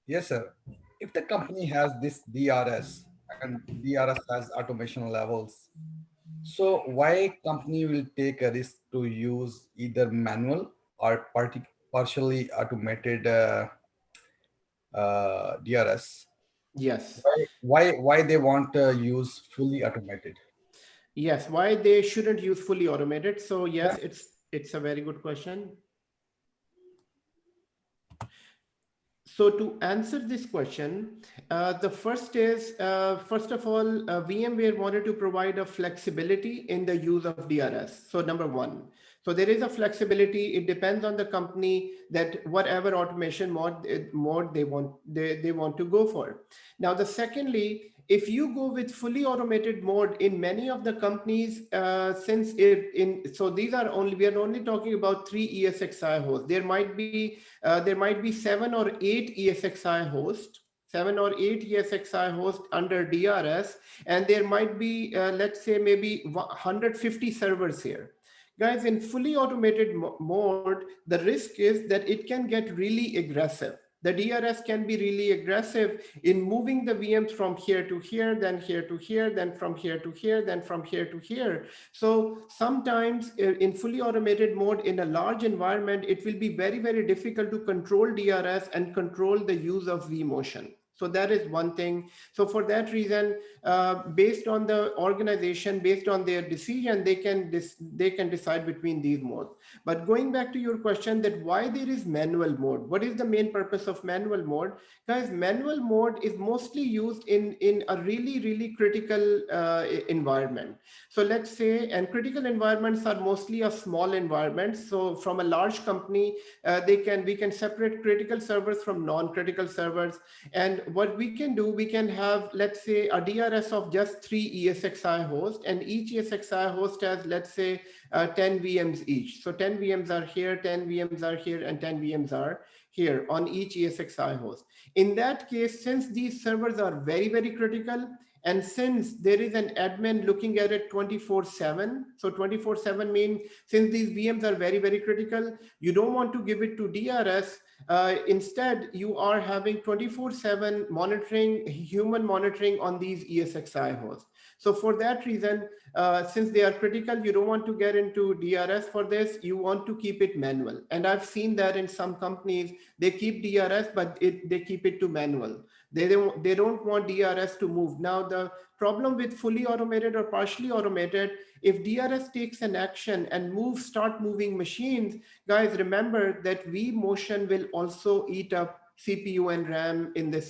Yes, sir. If the company has this DRS and DRS has automation levels, so why company will take a risk to use either manual or partially automated DRS? Yes. Why they want to use fully automated? Yes, why they shouldn't use fully automated. So yes, it's a very good question. So to answer this question, the first is, first of all, VMware wanted to provide a flexibility in the use of DRS. So number one, so there is a flexibility. It depends on the company that whatever automation mode they want to go for. Now, the secondly, if you go with fully automated mode in many of the companies, so these are only, we are only talking about 3 ESXi hosts. There might be 7 or 8 ESXi hosts, 7 or 8 ESXi hosts under DRS, and there might be, let's say, maybe 150 servers here. Guys, in fully automated mode, the risk is that it can get really aggressive. The DRS can be really aggressive in moving the VMs from here to here, then here to here, then from here to here, then from here to here. So sometimes in fully automated mode in a large environment, it will be very, very difficult to control DRS and control the use of Vmotion. So that is one thing. So for that reason, based on the organization, based on their decision, they can decide between these modes. But going back to your question that why there is manual mode, what is the main purpose of manual mode? Guys, manual mode is mostly used in a really, really critical environment. So let's say, and critical environments are mostly a small environment. So from a large company, we can separate critical servers from non-critical servers. And what we can do, we can have, let's say, a DRS of just 3 ESXi hosts, and each ESXi host has, let's say, 10 VMs each. So 10 VMs are here, 10 VMs are here, and 10 VMs are here on each ESXi host. In that case, since these servers are very, very critical, and since there is an admin looking at it 24/7, so 24/7 means since these VMs are very, very critical, you don't want to give it to DRS. Instead, you are having 24/7 monitoring, human monitoring on these ESXi hosts. So for that reason, since they are critical, you don't want to get into DRS for this. You want to keep it manual. And I've seen that in some companies, they keep DRS, but they keep it to manual. They don't want DRS to move. Now, the problem with fully automated or partially automated, if DRS takes an action and start moving machines, guys, remember that Vmotion will also eat up CPU and RAM in this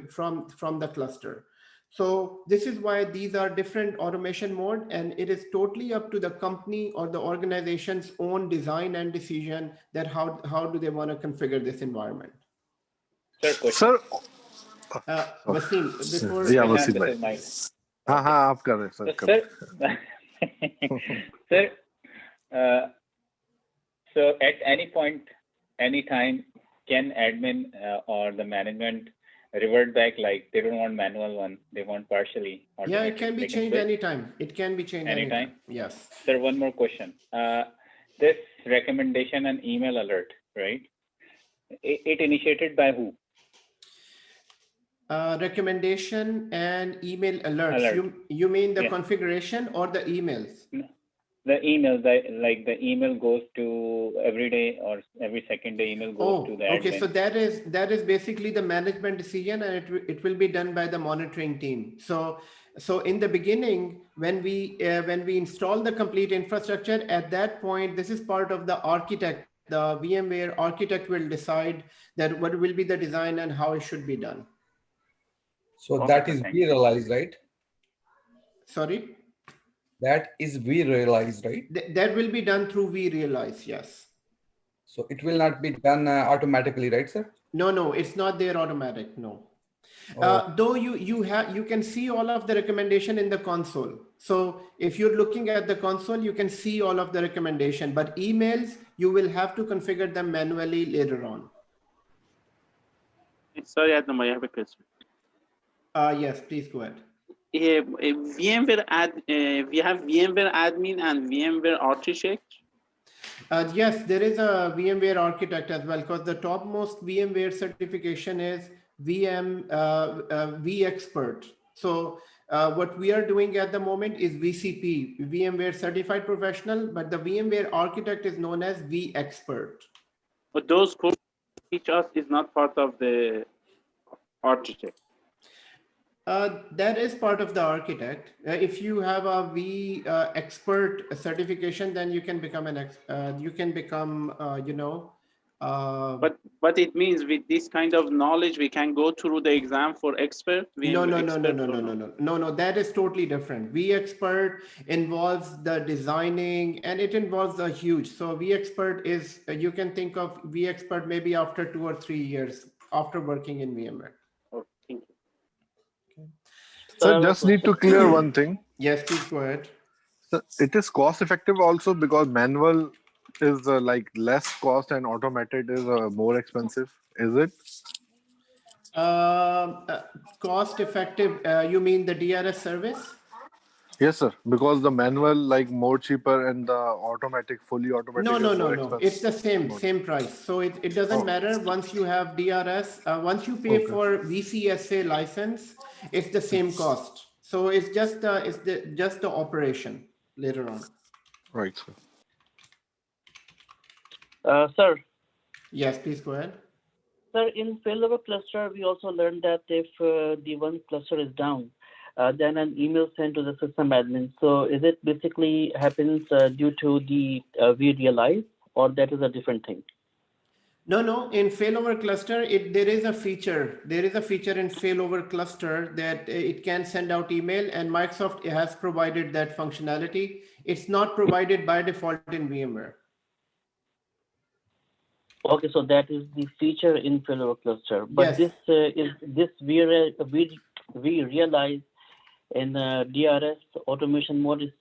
from the cluster. So this is why these are different automation mode, and it is totally up to the company or the organization's own design and decision that how do they want to configure this environment. Sir, Wasim, before Wasim bhai. हाँ आप कर रहे sir. Sir, so at any point, any time, can admin or the management revert back, like they don't want manual one, they want partially? Yeah, it can be changed anytime. It can be changed anytime. Yes. Sir, one more question. This recommendation and email alert, right? It initiated by who? Recommendation and email alerts. You mean the configuration or the emails? The emails, like the email goes to every day or every second day email goes to the admin. Okay, so that is basically the management decision, and it will be done by the monitoring team. So in the beginning, when we install the complete infrastructure, at that point, this is part of the architect. The VMware architect will decide that what will be the design and how it should be done. So that is vRealize, right? Sorry? That is vRealize, right? That will be done through vRealize, yes. So it will not be done automatically, right, sir? No, it's not there automatic, no. Though you can see all of the recommendation in the console. So if you're looking at the console, you can see all of the recommendation, but emails, you will have to configure them manually later on. Sorry, Adam, I have a question. Yes, please go ahead. VMware we have VMware admin and VMware architect. Yes, there is a VMware architect as well, because the topmost VMware certification is vExpert. So what we are doing at the moment is VCP, VMware Certified Professional, but the VMware architect is known as vExpert. But those courses teach us is not part of the architect. That is part of the architect. If you have a vExpert certification, then you can become But it means with this kind of knowledge, we can go through the exam for expert. No. That is totally different. Vexpert involves the designing, and it involves a huge. So Vexpert is, you can think of Vexpert maybe after 2 or 3 years after working in VMware. Oh, thank you. Okay. So just need to clear one thing. Yes, please go ahead. So it is cost effective also because manual is like less cost and automated is more expensive. Is it? Cost effective, you mean the DRS service? Yes, sir. Because the manual like more cheaper and the automatic, fully automatic is more expensive. It's the same price. So it doesn't matter once you have DRS. Once you pay for VCSA license, it's the same cost. So it's just the operation later on. Right, sir. Sir. Yes, please go ahead. Sir, in failover cluster, we also learned that if the one cluster is down, then an email sent to the system admin. So is it basically happens due to the vRealize, or that is a different thing? No. In failover cluster, there is a feature. There is a feature in failover cluster that it can send out email, and Microsoft has provided that functionality. It's not provided by default in VMware. Okay, so that is the feature in failover cluster. But yes. We realize in DRS automation mode is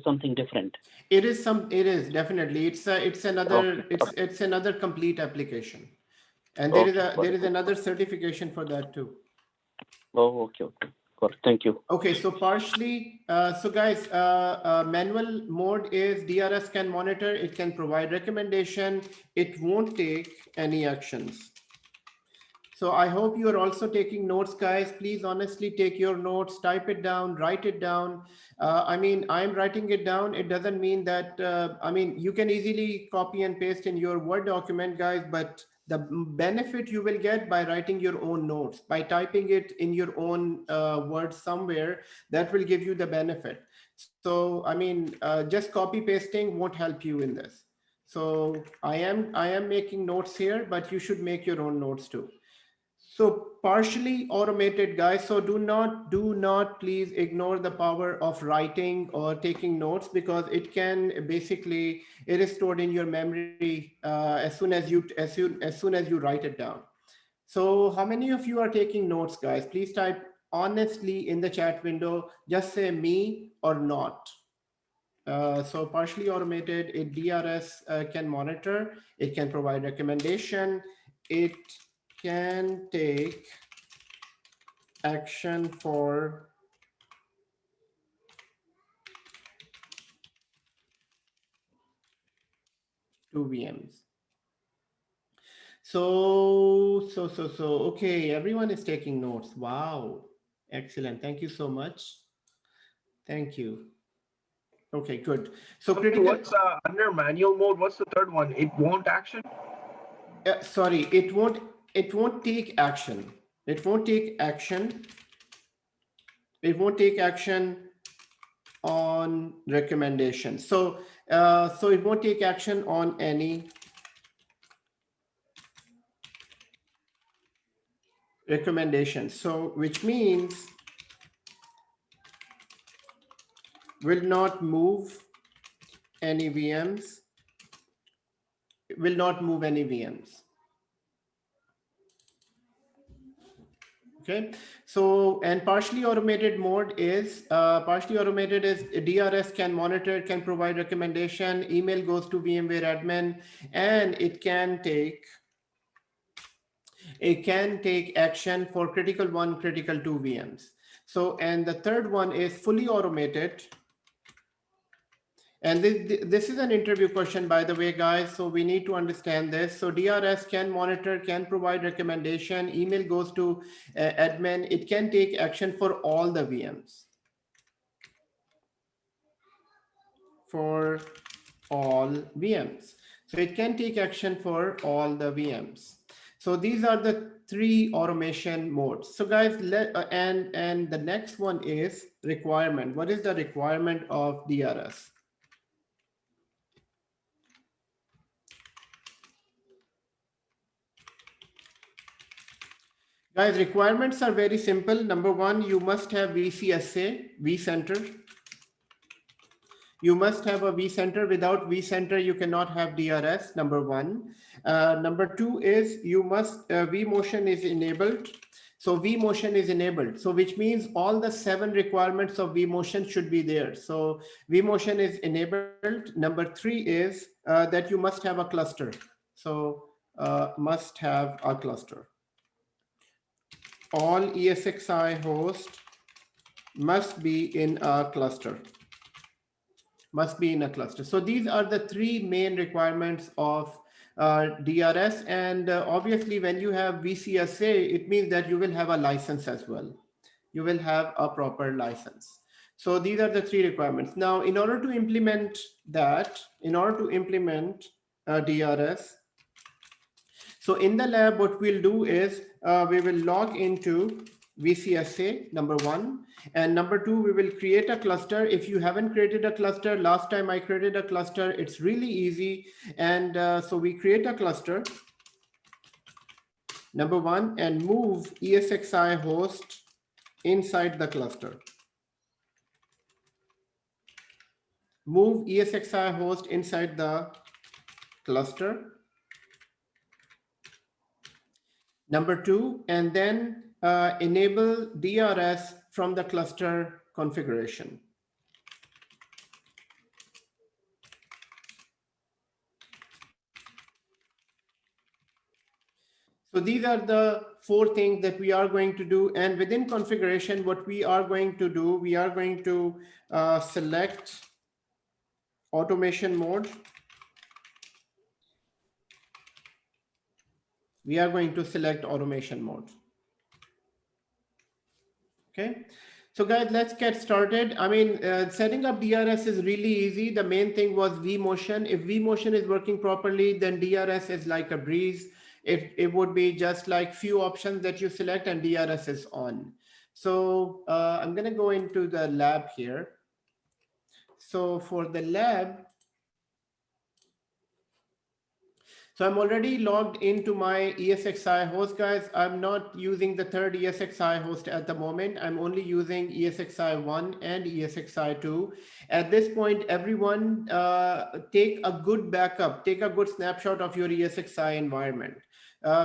something different. It is definitely. It's another complete application, and there is another certification for that too. Oh, okay. Got it. Thank you. Okay, so partially, so guys, manual mode is DRS can monitor, it can provide recommendation, it won't take any actions. So I hope you are also taking notes, guys. Please honestly take your notes, type it down, write it down. I'm writing it down. It doesn't mean that, you can easily copy and paste in your Word document, guys, but the benefit you will get by writing your own notes, by typing it in your own words somewhere, that will give you the benefit. So, just copy pasting won't help you in this. So I am making notes here, but you should make your own notes too. So partially automated, guys. So do not please ignore the power of writing or taking notes, because it can basically, it is stored in your memory as soon as you write it down. So how many of you are taking notes, guys? Please type honestly in the chat window. Just say me or not. So partially automated, it DRS can monitor, it can provide recommendation, it can take action for two VMs. So, okay, everyone is taking notes. Wow, excellent. Thank you so much. Thank you. Okay, good. So critical. What's under manual mode? What's the third one? It won't action? Sorry, it won't take action. It won't take action. It won't take action on recommendations. So it won't take action on any recommendations. So which means will not move any VMs. Will not move any VMs. Okay, so and partially automated mode is DRS can monitor, can provide recommendation, email goes to VMware admin, and it can take action for critical 1, critical 2 VMs. So, and the third one is fully automated. And this is an interview question, by the way, guys. So we need to understand this. So DRS can monitor, can provide recommendation, email goes to admin. It can take action for all the VMs. For all VMs. So it can take action for all the VMs. So these are the 3 automation modes. So guys, and the next one is requirement. What is the requirement of DRS? Guys, requirements are very simple. Number one, you must have VCSA, Vcenter. You must have a Vcenter. Without Vcenter, you cannot have DRS, number one. Number two is you must, Vmotion is enabled. So Vmotion is enabled. So which means all the 7 requirements of Vmotion should be there. So Vmotion is enabled. Number three is that you must have a cluster. So must have a cluster. All ESXi hosts must be in a cluster. Must be in a cluster. So these are the 3 main requirements of DRS. And obviously, when you have VCSA, it means that you will have a license as well. You will have a proper license. So these are the 3 requirements. Now, in order to implement that, in order to implement DRS, so in the lab, what we'll do is we will log into VCSA, number one. And number two, we will create a cluster. If you haven't created a cluster, last time I created a cluster, it's really easy. And so we create a cluster, number one, and move ESXi host inside the cluster. Move ESXi host inside the cluster. Number two, and then enable DRS from the cluster configuration. So these are the 4 things that we are going to do. And within configuration, what we are going to do, we are going to select automation mode. We are going to select automation mode. Okay. So guys, let's get started. I mean, setting up DRS is really easy. The main thing was Vmotion. If Vmotion is working properly, then DRS is like a breeze. It would be just like few options that you select and DRS is on. So I'm going to go into the lab here. So for the lab, so I'm already logged into my ESXi host, guys. I'm not using the 3rd ESXi host at the moment. I'm only using ESXi 1 and ESXi 2. At this point, everyone take a good backup, take a good snapshot of your ESXi environment.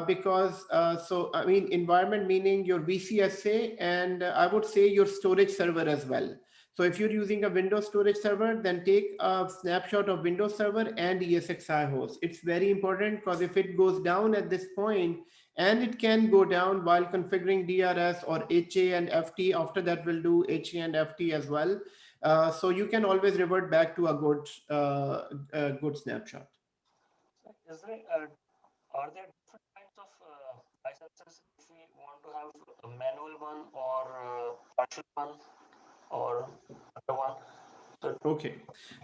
Because so I mean environment meaning your VCSA and I would say your storage server as well. So if you're using a Windows storage server, then take a snapshot of Windows server and ESXi host. It's very important because if it goes down at this point, and it can go down while configuring DRS or HA and FT, after that we'll do HA and FT as well. So you can always revert back to a good snapshot. Is there, are there different kinds of licenses if we want to have a manual one or partial one or other one? So, okay,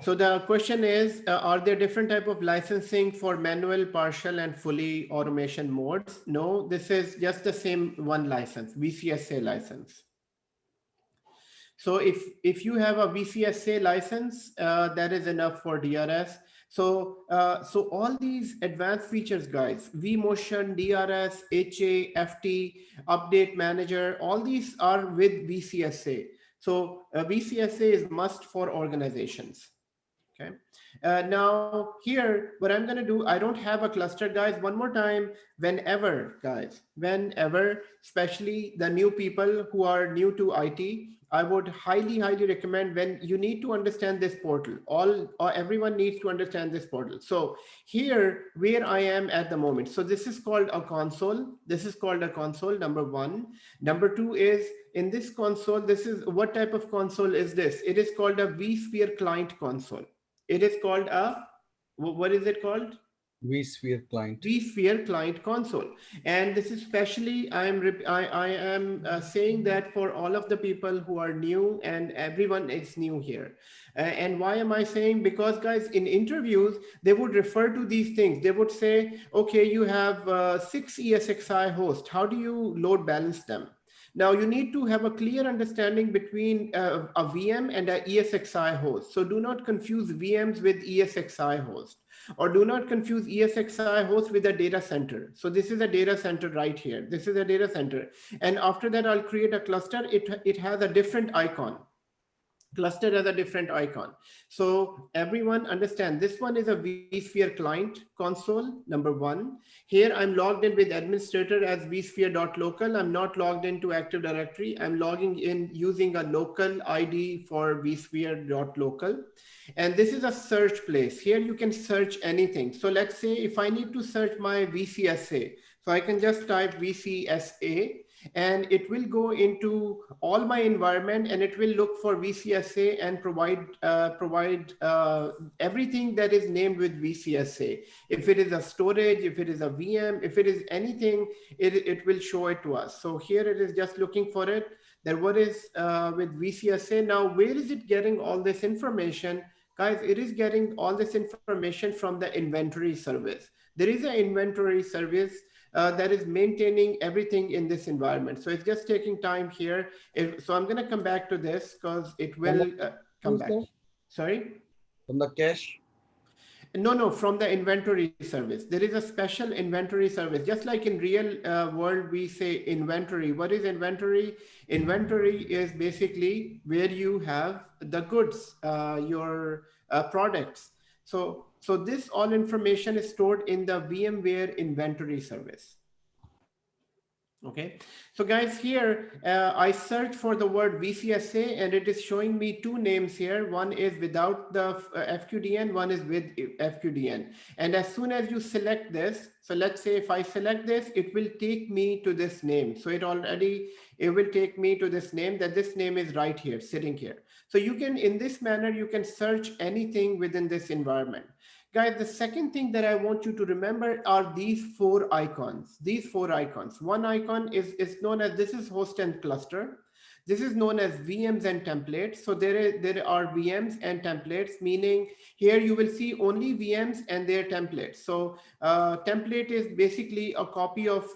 so the question is, are there different type of licensing for manual, partial, and fully automation modes? No, this is just the same one license, VCSA license. So if you have a VCSA license, that is enough for DRS. So so all these advanced features, guys, Vmotion, DRS, HA, FT, update manager, all these are with VCSA. So VCSA is must for organizations. Okay. Now here, what I'm going to do, I don't have a cluster, guys. One more time, whenever, guys, whenever, especially the new people who are new to IT, I would highly recommend when you need to understand this portal. Everyone needs to understand this portal. So here, where I am at the moment. So this is called a console. This is called a console, number one. Number two is in this console. This is what type of console is this? It is called a Vsphere Client console. It is called a, what is it called? Vsphere Client. Vsphere Client console. And this is especially, I am saying that for all of the people who are new, and everyone is new here. And why am I saying? Because guys, in interviews, they would refer to these things. They would say, okay, you have 6 ESXi hosts. How do you load balance them? Now you need to have a clear understanding between a VM and a ESXi host. So do not confuse VMs with ESXi host. Or do not confuse ESXi host with a data center. So this is a data center right here. This is a data center. And after that, I'll create a cluster. It has a different icon. Cluster as a different icon. So everyone understand this one is a vSphere client console, number one. Here I'm logged in with administrator as vsphere.local. I'm not logged into Active Directory. I'm logging in using a local ID for vsphere.local. And this is a search place. Here you can search anything. So let's say if I need to search my VCSA, so I can just type VCSA, and it will go into all my environment and it will look for VCSA and provide everything that is named with VCSA. If it is a storage, if it is a VM, if it is anything, it will show it to us. So here it is just looking for it. Then what is with VCSA? Now, where is it getting all this information? Guys, it is getting all this information from the inventory service. There is an inventory service that is maintaining everything in this environment. So it's just taking time here. So I'm going to come back to this because it will come back. Sorry? From the cache? No, from the inventory service. There is a special inventory service. Just like in real world, we say inventory. What is inventory? Inventory is basically where you have the goods, your products. So this all information is stored in the VMware inventory service. Okay, so guys, here I search for the word VCSA and it is showing me two names here. One is without the FQDN, one is with FQDN. And as soon as you select this, so let's say if I select this, it will take me to this name. So it will take me to this name, that this name is right here, sitting here. So you can, in this manner, you can search anything within this environment. Guys, the second thing that I want you to remember are these four icons. These four icons. One icon is known as, this is host and cluster. This is known as VMs and templates. So there are VMs and templates, meaning here you will see only VMs and their templates. So template is basically a copy of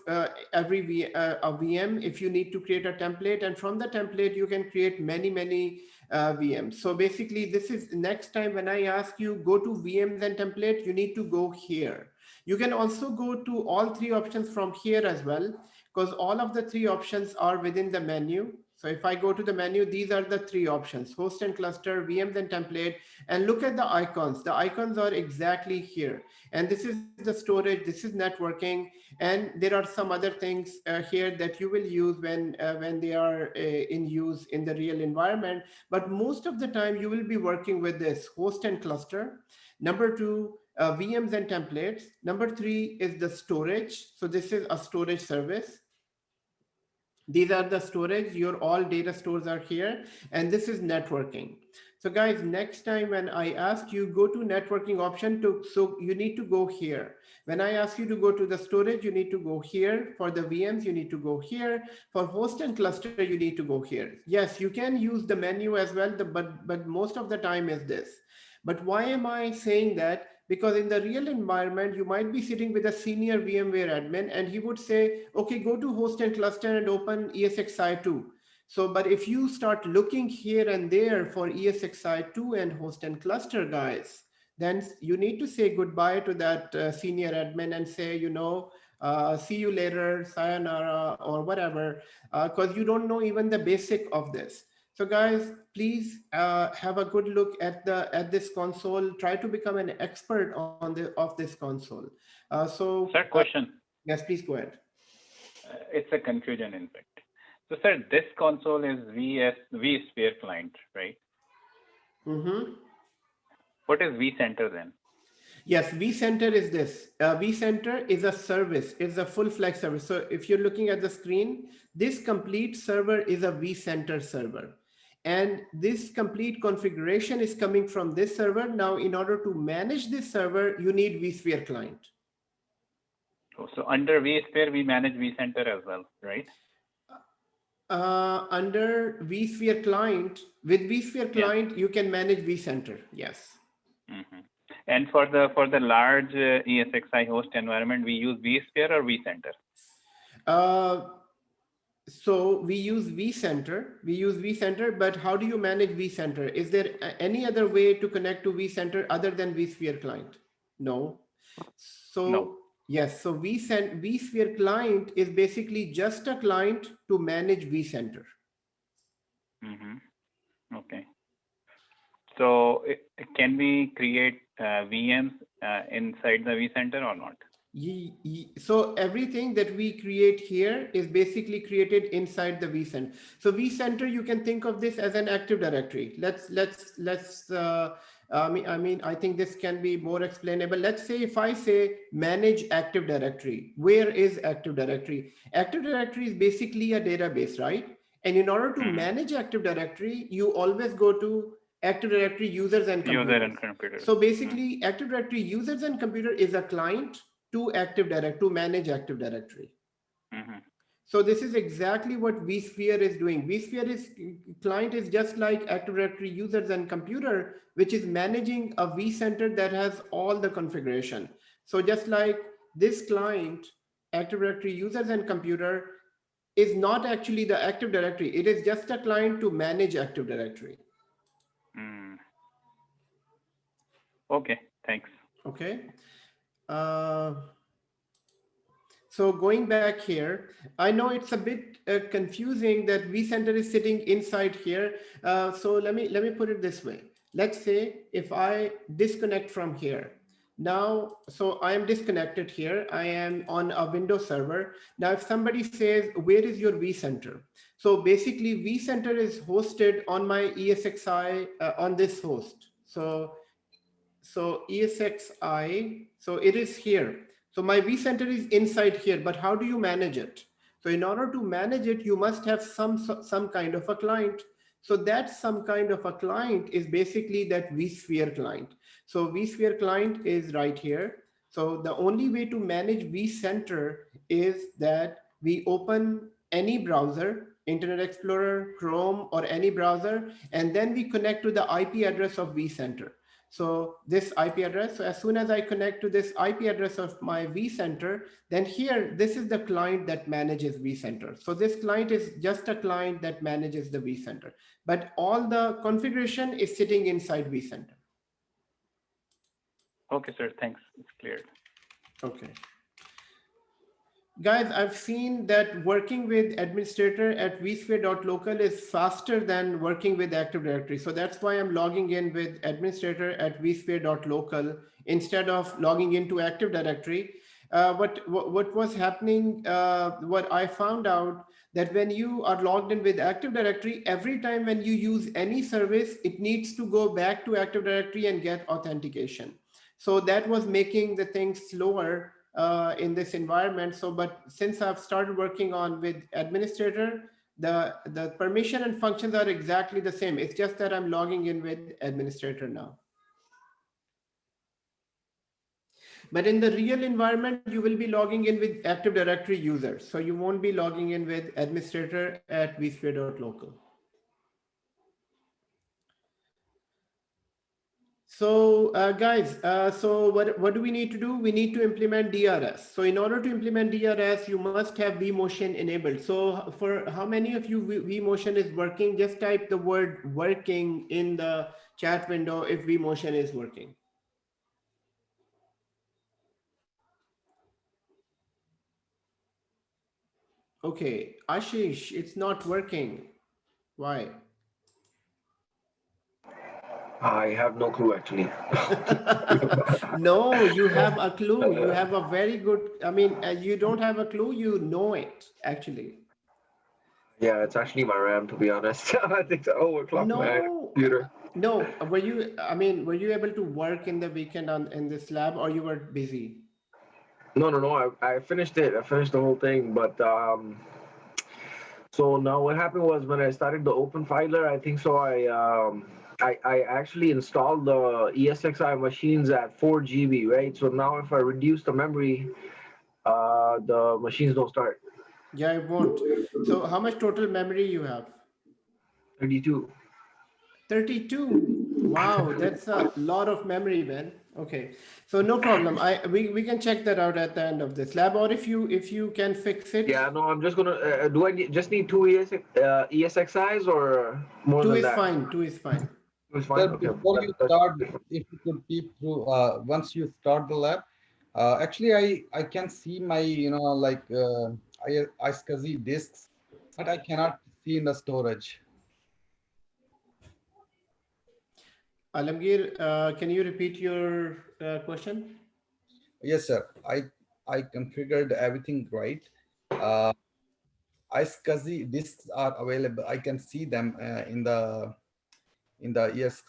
every VM if you need to create a template. And from the template, you can create many VMs. So basically, this is next time when I ask you go to VMs and template, you need to go here. You can also go to all three options from here as well, because all of the three options are within the menu. So if I go to the menu, these are the three options: host and cluster, VMs and template. And look at the icons. The icons are exactly here. And this is the storage, this is networking, and there are some other things here that you will use when they are in use in the real environment. But most of the time you will be working with this host and cluster. Number two, VMs and templates. Number three is the storage. So this is a storage service. These are the storage, your all data stores are here, and this is networking. So guys, next time when I ask you go to networking option, so you need to go here. When I ask you to go to the storage, you need to go here. For the VMs, you need to go here. For host and cluster, you need to go here. Yes, you can use the menu as well, but most of the time is this. But why am I saying that? Because in the real environment, you might be sitting with a senior VMware admin and he would say, okay, go to host and cluster and open ESXi2. So, but if you start looking here and there for ESXi2 and host and cluster guys, then you need to say goodbye to that senior admin and say, see you later, sayonara, or whatever, because you don't know even the basic of this. So guys, please have a good look at this console. Try to become an expert on this console. Sir, question. Yes, please go ahead. It's a confusion in fact. So sir, this console is Vsphere Client, right? Mm-hmm. What is Vcenter then? Yes, Vcenter is this. Vcenter is a service. It's a full-fledged service. So if you're looking at the screen, this complete server is a Vcenter server. And this complete configuration is coming from this server. Now, in order to manage this server, you need Vsphere Client. So under Vsphere, we manage Vcenter as well, right? Under Vsphere Client, with Vsphere Client, you can manage Vcenter, yes. Mm-hmm. And for the large ESXi host environment, we use Vsphere or Vcenter? So we use Vcenter, but how do you manage Vcenter? Is there any other way to connect to Vcenter other than Vsphere Client? No. So No. yes, so Vsphere Client is basically just a client to manage Vcenter. Okay. So can we create VMs inside the vCenter or not? So everything that we create here is basically created inside the vCenter. So vCenter, you can think of this as an Active Directory. I think this can be more explainable. Let's say if I say manage Active Directory, where is Active Directory? Active Directory is basically a database, right? And in order to manage Active Directory, you always go to Active Directory users and computers. So basically, Active Directory users and computer is a client to manage Active Directory. So this is exactly what Vsphere is doing. Client is just like Active Directory users and computer, which is managing a vCenter that has all the configuration. So just like this client, Active Directory users and computer, is not actually the Active Directory. It is just a client to manage Active Directory. Okay, thanks. Okay. So going back here, I know it's a bit confusing that vCenter is sitting inside here. So let me put it this way. Let's say if I disconnect from here. Now, so I am disconnected here. I am on a Windows server. Now, if somebody says, where is your vCenter? So basically vCenter is hosted on my ESXi on this host. So ESXi, so it is here. So my vCenter is inside here, but how do you manage it? So in order to manage it, you must have some kind of a client. So that some kind of a client is basically that Vsphere client. So Vsphere client is right here. So the only way to manage vCenter is that we open any browser, Internet Explorer, Chrome, or any browser, and then we connect to the IP address of vCenter. So this IP address, so as soon as I connect to this IP address of my vCenter, then here, this is the client that manages vCenter. So this client is just a client that manages the vCenter, but all the configuration is sitting inside vCenter. Okay, sir, thanks. It's clear. Okay. Guys, I've seen that working with administrator at vsphere.local is faster than working with Active Directory. So that's why I'm logging in with administrator at vsphere.local instead of logging into Active Directory. What was happening, what I found out that when you are logged in with Active Directory, every time when you use any service, it needs to go back to Active Directory and get authentication. So that was making the things slower in this environment. So, but since I've started working on with administrator, the permission and functions are exactly the same. It's just that I'm logging in with administrator now. But in the real environment, you will be logging in with Active Directory users. So you won't be logging in with administrator at vsphere.local. So guys, so what do we need to do? We need to implement DRS. So in order to implement DRS, you must have Vmotion enabled. So for how many of you Vmotion is working, just type the word working in the chat window if Vmotion is working. Okay, Ashish, it's not working. Why? I have no clue actually. No, you have a clue. You have a very good, I mean, you don't have a clue, you know it actually. Yeah, it's actually my RAM, to be honest. I think to overclock my computer. No, were you able to work in the weekend in this lab, or you were busy? No. I finished it. I finished the whole thing, but so now what happened was when I started the open filer, I think so I actually installed the ESXi machines at 4 GB, right? So now if I reduce the memory, the machines don't start. Yeah, it won't. So how much total memory you have? 32. 32. Wow, that's a lot of memory, man. Okay, so no problem. We can check that out at the end of this lab, or if you can fix it. Yeah, no, I'm just gonna. Do I just need two ESXis or more than that? 2 is fine. 2 is fine. It's fine. Sir, Okay. before you start, if you could peep through, once you start the lab, actually, I can see my, iSCSI disks, but I cannot see in the storage. Alamgir, can you repeat your question? Yes, sir. I configured everything right. iSCSI disks are available. I can see them in the VMs,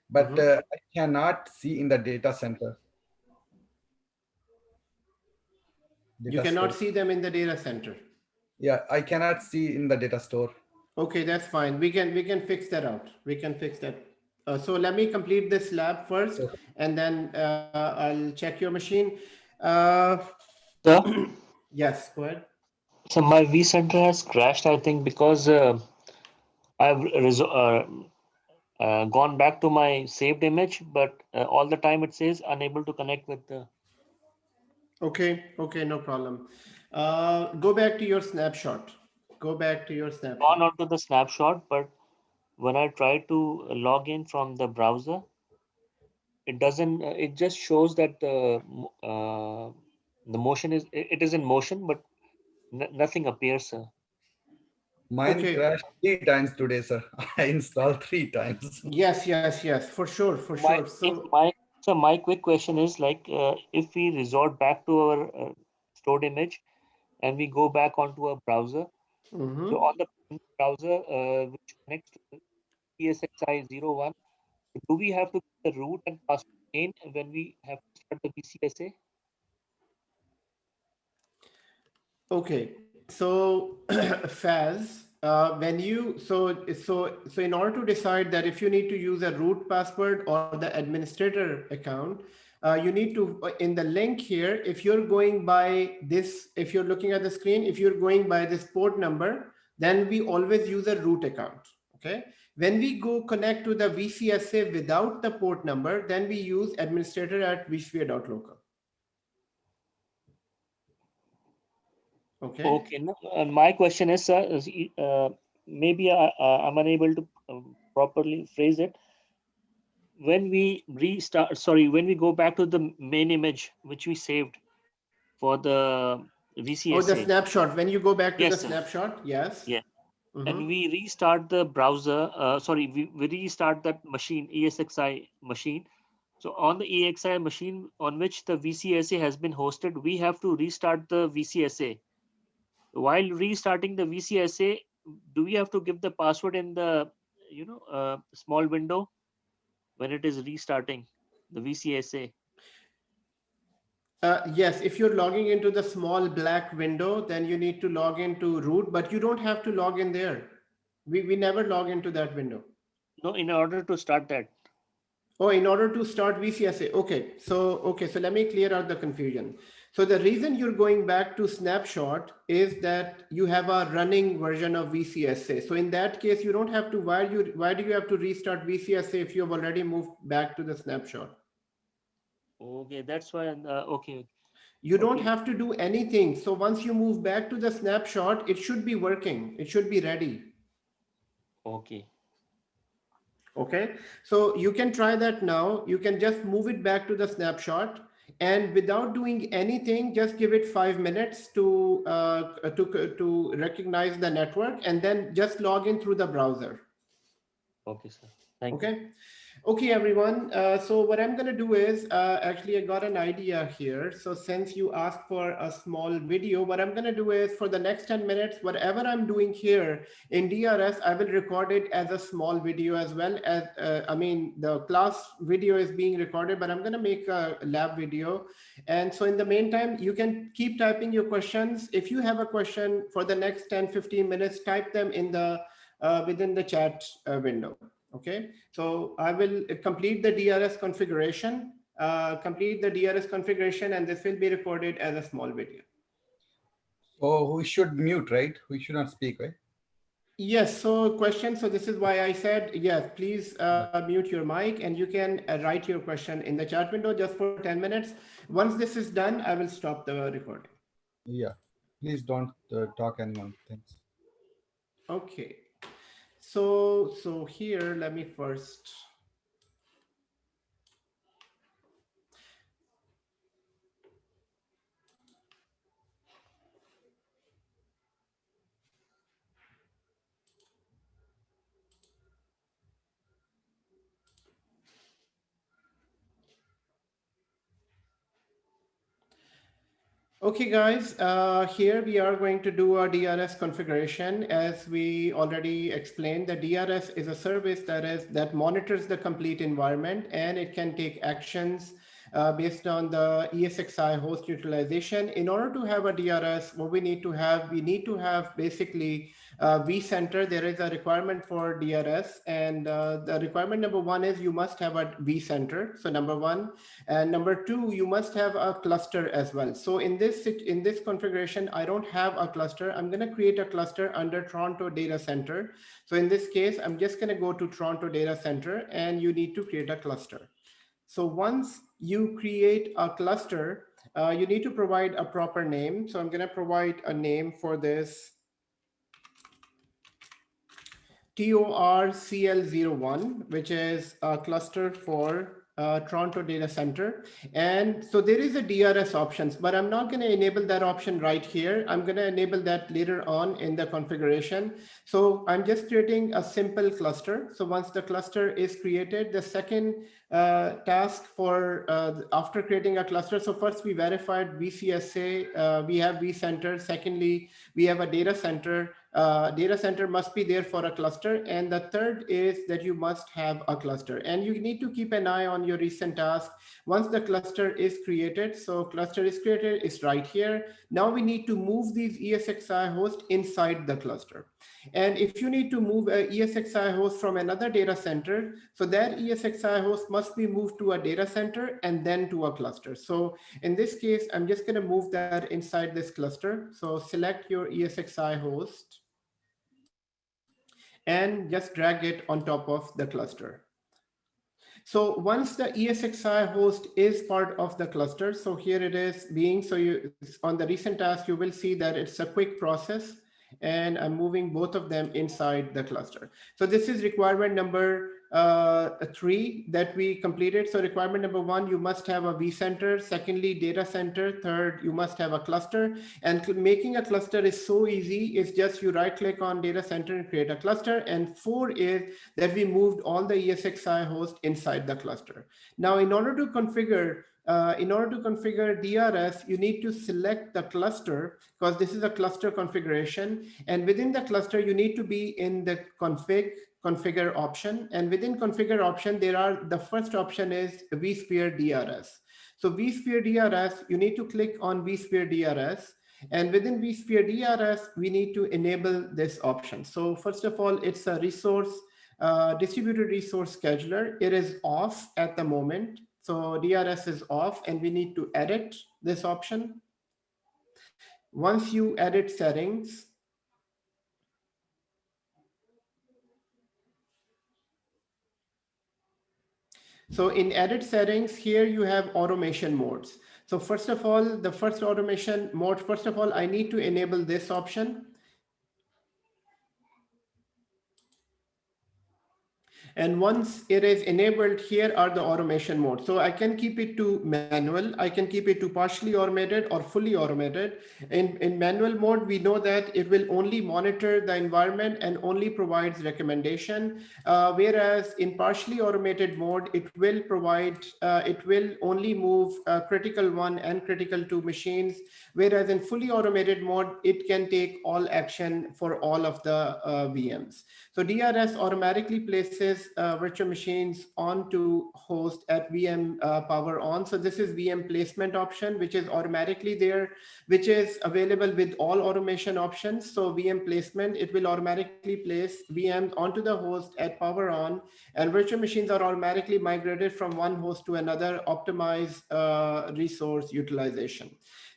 but I cannot see in the data center. You Data cannot store. see them in the data center. Yeah, I cannot see in the data store. Okay, that's fine. We can fix that out. We can fix that. So let me complete this lab first, Okay. and then I'll check your machine. Uh, Sir, yes, go ahead. so my vCenter has crashed, I think, because I've gone back to my saved image, but all the time it says unable to connect with the. Okay, no problem. Go back to your snapshot. Go back to your Gone snapshot. onto the snapshot, but when I try to log in from the browser, it doesn't. It just shows that the motion is it is in motion, but nothing appears, sir. Mine Okay. crashed 3 times today, sir. I installed 3 times. Yes, for sure, for sure. So, My quick question is like if we resort back to our stored image and we go back onto a browser, so on the browser which connects to the ESXi01, do we have to put the root and password again when we have to start the VCSA? okay. So, Faz, when you so in order to decide that if you need to use a root password or the administrator account, you need to in the link here. If you're going by this, if you're looking at the screen, if you're going by this port number, then we always use a root account. Okay. When we go connect to the VCSA without the port number, then we use administrator at vsphere.local. Okay. Okay. No, my question is, sir, maybe I'm unable to properly phrase it. When we restart, sorry, when we go back to the main image which we saved for the VCSA. Oh, the snapshot. When you go back to Yes, the sir. snapshot, yes. Yeah. And we restart the browser. Sorry, we restart that machine, ESXi machine. So on the EXI machine on which the VCSA has been hosted, we have to restart the VCSA. While restarting the VCSA, do we have to give the password in the small window when it is restarting the VCSA? Yes, if you're logging into the small black window, then you need to log into root, but you don't have to log in there. We never log into that window. No, in order to start that. Oh, in order to start VCSA. Okay, so let me clear out the confusion. So the reason you're going back to snapshot is that you have a running version of VCSA. So in that case, you don't have to, why do you have to restart VCSA if you've already moved back to the snapshot? Okay, that's why. Okay. You don't have to do anything. So once you move back to the snapshot, it should be working. It should be ready. Okay. Okay. So you can try that now. You can just move it back to the snapshot, and without doing anything, just give it 5 minutes to recognize the network, and then just log in through the browser. Okay, sir. Thank you. Okay. Okay, everyone. So what I'm going to do is, actually, I got an idea here. So since you asked for a small video, what I'm going to do is for the next 10 minutes, whatever I'm doing here in DRS, I will record it as a small video as well as, the class video is being recorded, but I'm going to make a lab video. And so in the meantime, you can keep typing your questions. If you have a question for the next 10, 15 minutes, type them in the within the chat window. Okay, so I will complete the DRS configuration, and this will be recorded as a small video. So we should mute, right? We should not speak, right? Yes, so question. So this is why I said, yes, please mute your mic, and you can write your question in the chat window just for 10 minutes. Once this is done, I will stop the recording. Yeah, please don't talk anyone. Thanks. Okay. So here, let me first. Okay, guys, here we are going to do a DRS configuration. As we already explained, the DRS is a service that monitors the complete environment, and it can take actions based on the ESXi host utilization. In order to have a DRS, what we need to have basically Vcenter. There is a requirement for DRS, and the requirement number one is you must have a Vcenter. So number one. And number two, you must have a cluster as well. So in this configuration, I don't have a cluster. I'm going to create a cluster under Toronto Data Center. So in this case, I'm just going to go to Toronto Data Center, and you need to create a cluster. So once you create a cluster, you need to provide a proper name. So I'm going to provide a name for this TORCL01, which is a cluster for Toronto Data Center. And so there is a DRS options, but I'm not going to enable that option right here. I'm going to enable that later on in the configuration. So I'm just creating a simple cluster. So once the cluster is created, the second task for after creating a cluster. So first we verified VCSA, we have vCenter. Secondly, we have a data center. Data center must be there for a cluster. And the third is that you must have a cluster. And you need to keep an eye on your recent task. Once the cluster is created, so cluster is created, it's right here. Now we need to move these ESXi hosts inside the cluster. And if you need to move a ESXi host from another data center, so that ESXi host must be moved to a data center and then to a cluster. So in this case, I'm just going to move that inside this cluster. So select your ESXi host and just drag it on top of the cluster. So once the ESXi host is part of the cluster, so here it is being, so you on the recent task, you will see that it's a quick process, and I'm moving both of them inside the cluster. So this is requirement number 3 that we completed. So requirement number 1, you must have a vCenter. Secondly, data center. Third, you must have a cluster. And making a cluster is so easy. It's just you right click on data center and create a cluster. And 4 is that we moved all the ESXi hosts inside the cluster. Now, in order to configure DRS, you need to select the cluster, because this is a cluster configuration. And within the cluster, you need to be in the configure option. And within configure option, the first option is Vsphere Drs. So Vsphere Drs, you need to click on Vsphere Drs. And within Vsphere Drs, we need to enable this option. So first of all, it's a distributed resource scheduler. It is off at the moment. So DRS is off, and we need to edit this option. Once you edit settings, so in edit settings, here you have automation modes. So first of all, the first automation mode, first of all, I need to enable this option. And once it is enabled, here are the automation modes. So I can keep it to manual. I can keep it to partially automated or fully automated. In manual mode, we know that it will only monitor the environment and only provides recommendation. Whereas in partially automated mode, it will only move critical 1 and critical 2 machines. Whereas in fully automated mode, it can take all action for all of the VMs. So DRS automatically places virtual machines onto host at VM power on. So this is VM placement option, which is automatically there, which is available with all automation options. So VM placement, it will automatically place VMs onto the host at power on, and virtual machines are automatically migrated from one host to another, optimize resource utilization.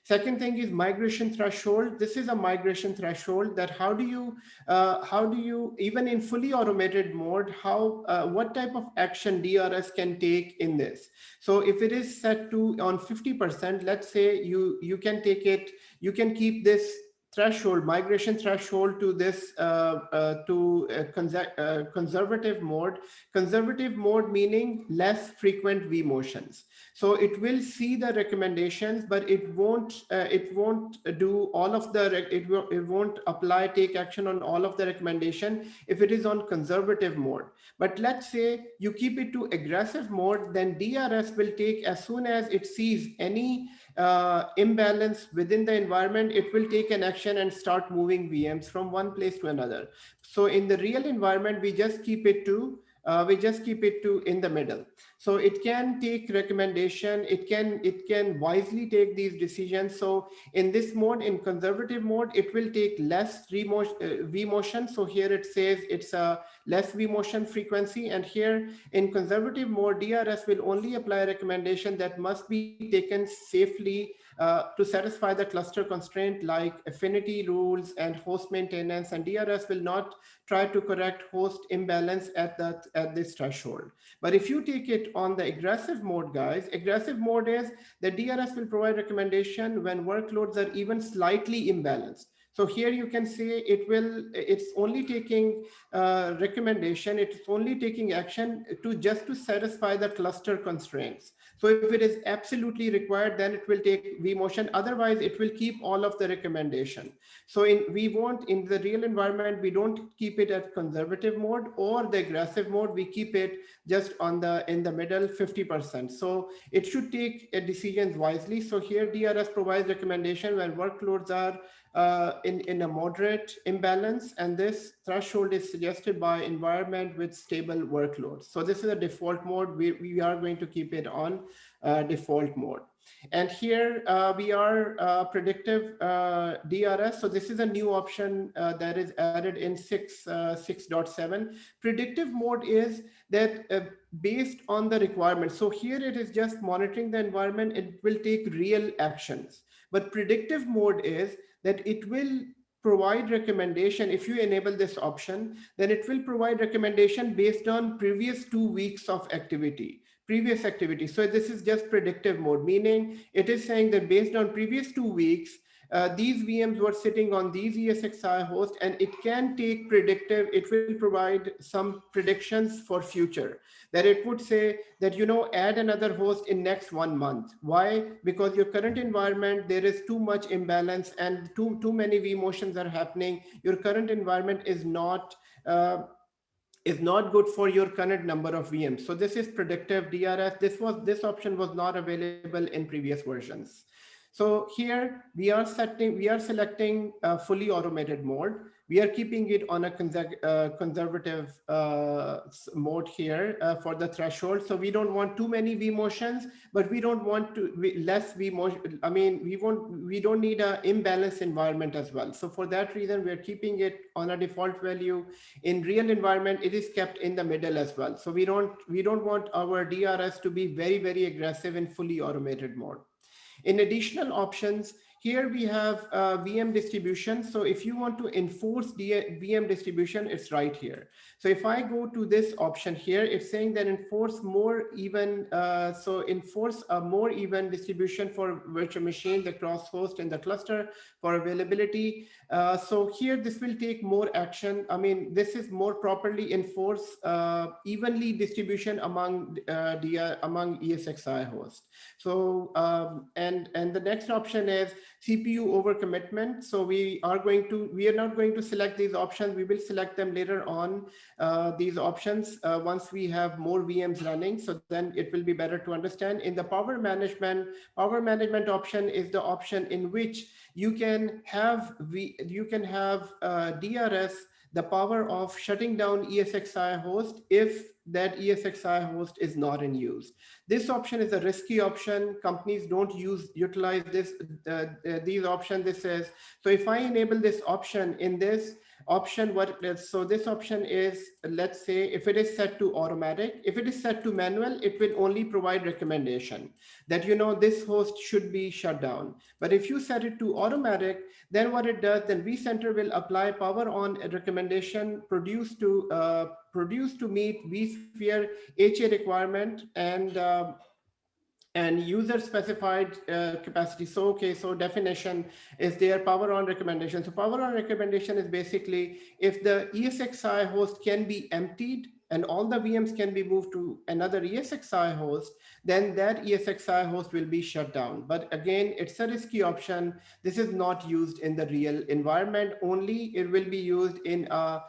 Second thing is migration threshold. This is a migration threshold that how do you even in fully automated mode, what type of action DRS can take in this. So if it is set to on 50%, let's say you can take it, you can keep this threshold, migration threshold to this conservative mode. Conservative mode meaning less frequent vMotions. So it will see the recommendations, but it won't do all of the it won't apply, take action on all of the recommendation if it is on conservative mode. But let's say you keep it to aggressive mode, then DRS will take, as soon as it sees any imbalance within the environment, it will take an action and start moving VMs from one place to another. So in the real environment, we just keep it to in the middle. So it can take recommendation, it can wisely take these decisions. So in this mode, in conservative mode, it will take less vMotion. So here it says it's a less vMotion frequency, and here in conservative mode, DRS will only apply a recommendation that must be taken safely to satisfy the cluster constraint like affinity rules and host maintenance, and DRS will not try to correct host imbalance at this threshold. But if you take it on the aggressive mode, guys, aggressive mode is the DRS will provide recommendation when workloads are even slightly imbalanced. So here you can say it's only taking recommendation, it's only taking action to satisfy the cluster constraints. So if it is absolutely required, then it will take vMotion. Otherwise, it will keep all of the recommendation. So in the real environment, we don't keep it at conservative mode or the aggressive mode. We keep it just in the middle, 50%. So it should take decisions wisely. So here DRS provides recommendation when workloads are in a moderate imbalance, and this threshold is suggested by environment with stable workloads. So this is a default mode. We are going to keep it on default mode. And here we are predictive DRS. So this is a new option that is added in 6.7. Predictive mode is that based on the requirement. So here it is just monitoring the environment. It will take real actions. But predictive mode is that it will provide recommendation. If you enable this option, then it will provide recommendation based on previous 2 weeks of previous activity. So this is just predictive mode, meaning it is saying that based on previous 2 weeks, these VMs were sitting on these ESXi hosts, and it can take predictive, it will provide some predictions for future, that it would say that, add another host in next 1 month. Why? Because your current environment, there is too much imbalance and too many vMotions are happening. Your current environment is not good for your current number of VMs. So this is predictive DRS. This option was not available in previous versions. So here we are selecting fully automated mode. We are keeping it on a conservative mode here for the threshold. So we don't want too many vMotions, but we don't want less vMotion. I mean, we don't need an imbalanced environment as well. So for that reason, we're keeping it on a default value. In real environment, it is kept in the middle as well. So we don't want our DRS to be very, very aggressive in fully automated mode. In additional options, here we have VM distribution. So if you want to enforce VM distribution, it's right here. So if I go to this option here, it's saying that enforce more even. So enforce a more even distribution for virtual machines across host in the cluster for availability. So here this will take more action. I mean, this is more properly enforce evenly distribution among ESXi hosts. So and the next option is CPU overcommitment. So we are not going to select these options. We will select them later on, these options, once we have more VMs running. So then it will be better to understand. In the power management option is the option in which you can have DRS, the power of shutting down ESXi host if that ESXi host is not in use. This option is a risky option. Companies don't utilize these options. This says, so if I enable this option in this option, so this option is, let's say, if it is set to automatic. If it is set to manual, it will only provide recommendation that, this host should be shut down. But if you set it to automatic, then what it does, then Vcenter will apply power on a recommendation produced to meet vSphere HA requirement, and and user specified capacity. So, okay, so definition is there, power on recommendation. So power on recommendation is basically if the ESXi host can be emptied and all the VMs can be moved to another ESXi host, then that ESXi host will be shut down. But again, it's a risky option. This is not used in the real environment. Only it will be used in a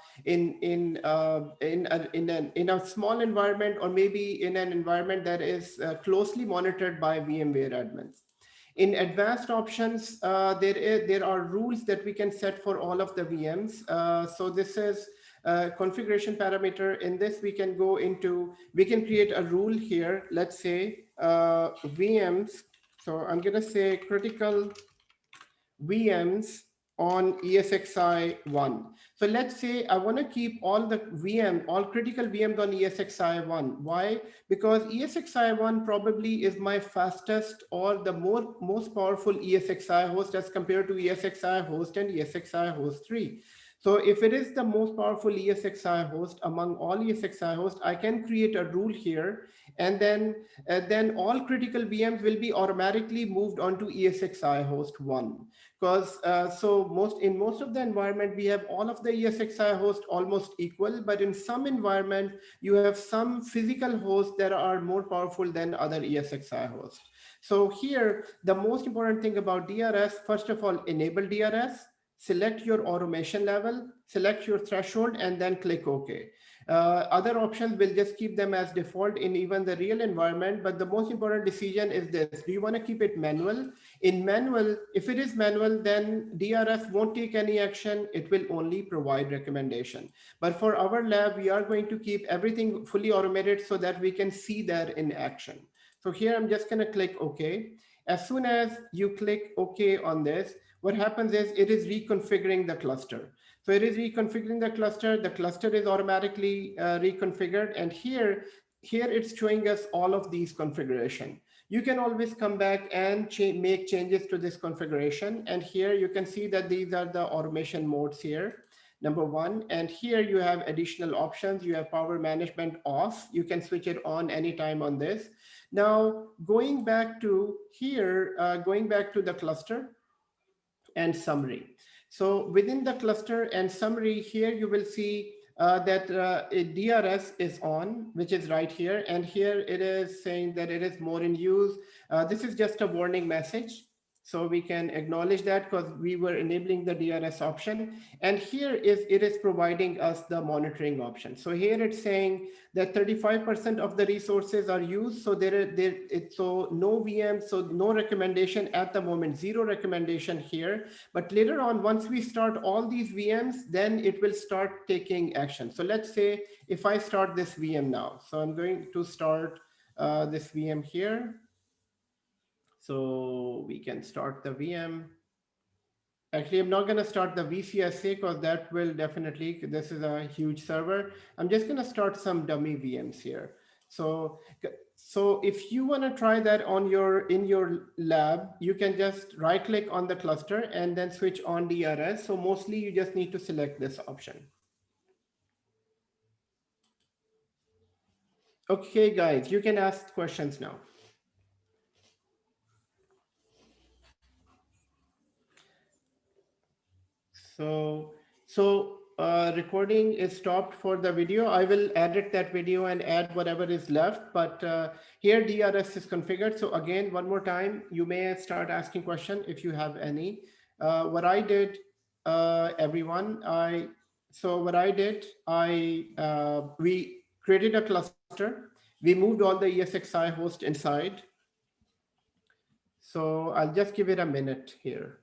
small environment, or maybe in an environment that is closely monitored by VMware admins. In advanced options, there are rules that we can set for all of the VMs. So this is configuration parameter. In this, we can go into, we can create a rule here. Let's say VMs. So I'm going to say critical VMs on ESXi1. So let's say I want to keep all critical VMs on ESXi1. Why? Because ESXi1 probably is my fastest or the most powerful ESXi host as compared to ESXi host and ESXi host 3. So if it is the most powerful ESXi host among all ESXi hosts, I can create a rule here, and then all critical VMs will be automatically moved onto ESXi host 1. Because in most of the environment, we have all of the ESXi hosts almost equal, but in some environment, you have some physical hosts that are more powerful than other ESXi hosts. So here, the most important thing about DRS, first of all, enable DRS, select your automation level, select your threshold, and then click OK. Other options will just keep them as default in even the real environment, but the most important decision is this. Do you want to keep it manual? In manual, if it is manual, then DRS won't take any action. It will only provide recommendation. But for our lab, we are going to keep everything fully automated so that we can see that in action. So here, I'm just going to click OK. As soon as you click OK on this, what happens is it is reconfiguring the cluster. So it is reconfiguring the cluster is automatically reconfigured, and here it's showing us all of these configuration. You can always come back and make changes to this configuration, and here you can see that these are the automation modes here, number 1, and here you have additional options. You have power management off. You can switch it on anytime on this. Now going back to here, going back to the cluster and summary. So within the cluster and summary here, you will see that a DRS is on, which is right here. And here it is saying that it is more in use. This is just a warning message. So we can acknowledge that because we were enabling the DRS option. And here it is providing us the monitoring option. So here it's saying that 35% of the resources are used. So so no VM, so no recommendation at the moment, 0 recommendation here. But later on, once we start all these VMs, then it will start taking action. So let's say if I start this VM now, so I'm going to start this VM here. So we can start the VM. Actually, I'm not going to start the VCSA because that will definitely, this is a huge server. I'm just going to start some dummy VMs here. So if you want to try that in your lab, you can just right click on the cluster and then switch on DRS. So mostly you just need to select this option. Okay, guys, you can ask questions now. So recording is stopped for the video. I will edit that video and add whatever is left, but here DRS is configured. So again, one more time, you may start asking questions if you have any. What I did, everyone, we created a cluster. We moved all the ESXi host inside. So I'll just give it a minute here.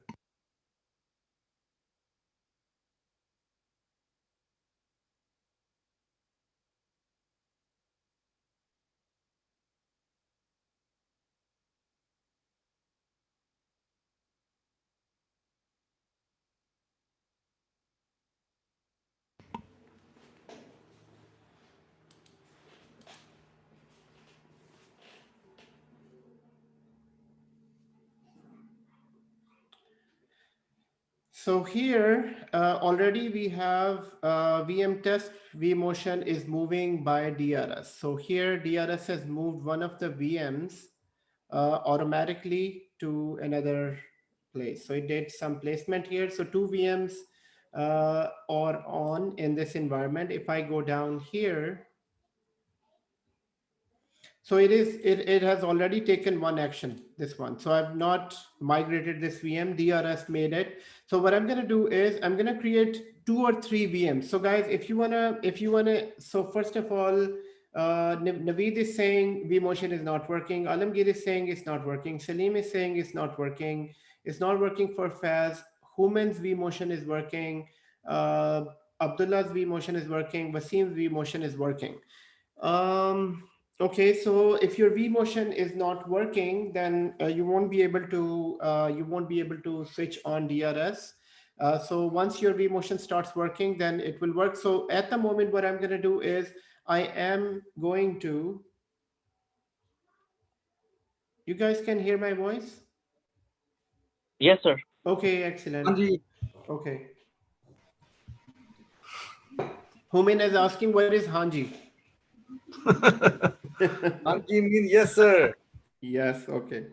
So here already we have VM test Vmotion is moving by DRS. So here DRS has moved one of the VMs automatically to another place. So it did some placement here. So 2 VMs are on in this environment. If I go down here, so it has already taken one action, this one. So I've not migrated this VM, DRS made it. So what I'm going to do is I'm going to create 2 or 3 VMs. So guys, if you want to, so first of all, Naveed is saying Vmotion is not working. Alamgir is saying it's not working. Salim is saying it's not working. It's not working for Faz. Human's Vmotion is working. Abdullah's Vmotion is working. Wasim's Vmotion is working. Okay, so if your Vmotion is not working, then you won't be able to switch on DRS. So once your Vmotion starts working, then it will work. So at the moment, what I'm going to do is I am going to. You guys can hear my voice? Yes, sir. Okay, excellent. Hanji. Okay. Humin is asking, what is Hanji? Hanji means yes, sir. Yes, okay.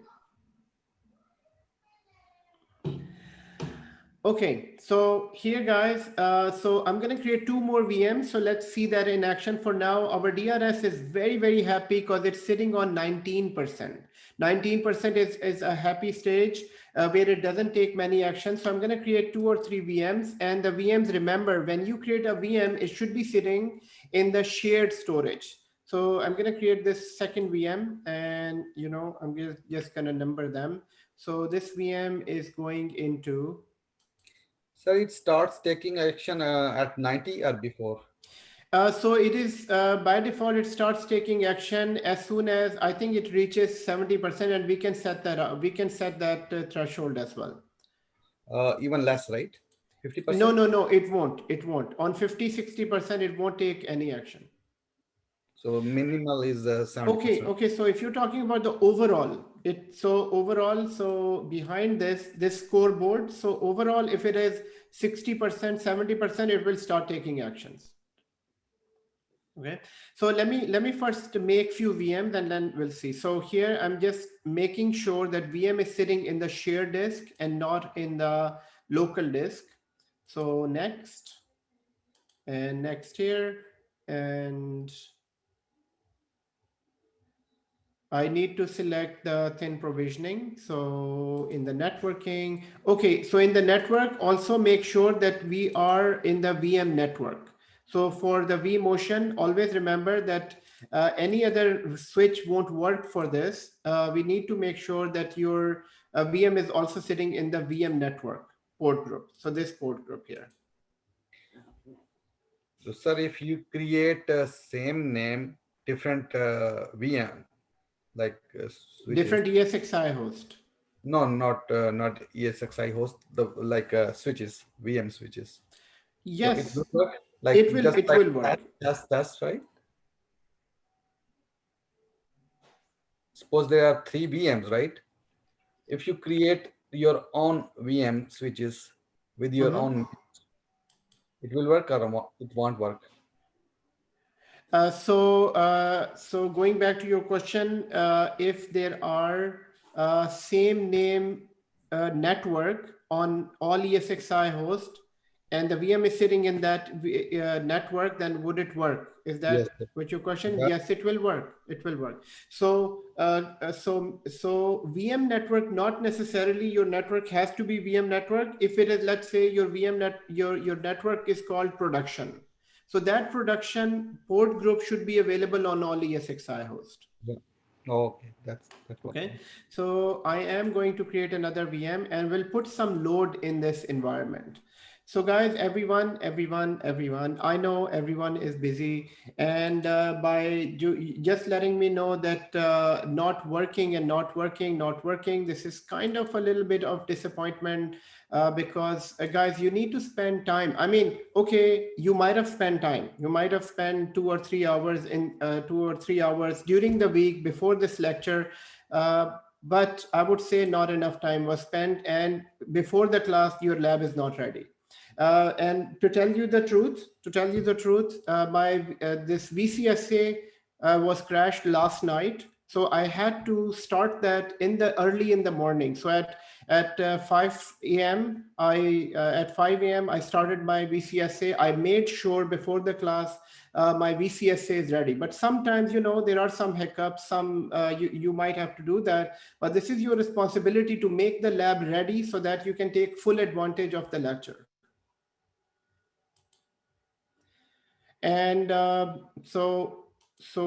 Okay, so here guys, so I'm going to create 2 more VMs. So let's see that in action. For now, our DRS is very, very happy because it's sitting on 19%. 19% is a happy stage where it doesn't take many actions. So I'm going to create 2 or 3 VMs. And the VMs, remember, when you create a VM, it should be sitting in the shared storage. So I'm going to create this second VM and, I'm just going to number them. So this VM is going into. So it starts taking action at 90 or before? So it is by default, it starts taking action as soon as I think it reaches 70%, and we can set that up. We can set that threshold as well. Even less, right? 50%? No, it won't. It won't. On 50, 60%, it won't take any action. So minimal is 70%. Okay. So if you're talking about the overall, so behind this scoreboard, so overall, if it is 60%, 70%, it will start taking actions. Okay, so let me first make few VMs and then we'll see. So here I'm just making sure that VM is sitting in the shared disk and not in the local disk. So next, and next here, and I need to select the thin provisioning. So in the networking, okay, so in the network, also make sure that we are in the VM network. So for the Vmotion, always remember that any other switch won't work for this. We need to make sure that your VM is also sitting in the VM network port group. So this port group here. So sir, if you create same name, different VM, like different ESXi host. No, not ESXi host. The switches, VM switches. Yes, so it will work. That's right. Suppose there are 3 VMs, right? If you create your own VM switches with your own, it will work or it won't work. So going back to your question, if there are same name network on all ESXi hosts and the VM is sitting in that network, then would it work? Is that what your question? Yes, it will work. It will work. So so VM network, not necessarily your network has to be VM network. If it is, let's say your your network is called production. So that production port group should be available on all ESXi hosts. Yeah. Okay, that's okay. So I am going to create another VM and we'll put some load in this environment. So guys, everyone, I know everyone is busy, and by just letting me know that not working, this is kind of a little bit of disappointment because guys, you need to spend time. I mean, okay, you might have spent time. You might have spent 2 or 3 hours in 2 or 3 hours during the week before this lecture. But I would say not enough time was spent, and before the class, your lab is not ready. And to tell you the truth, my this VCSA was crashed last night. So I had to start that early in the morning. So at 5 a.m. At 5 a.m. I started my VCSA. I made sure before the class my VCSA is ready. But sometimes, there are some hiccups. You might have to do that. But this is your responsibility to make the lab ready so that you can take full advantage of the lecture. And so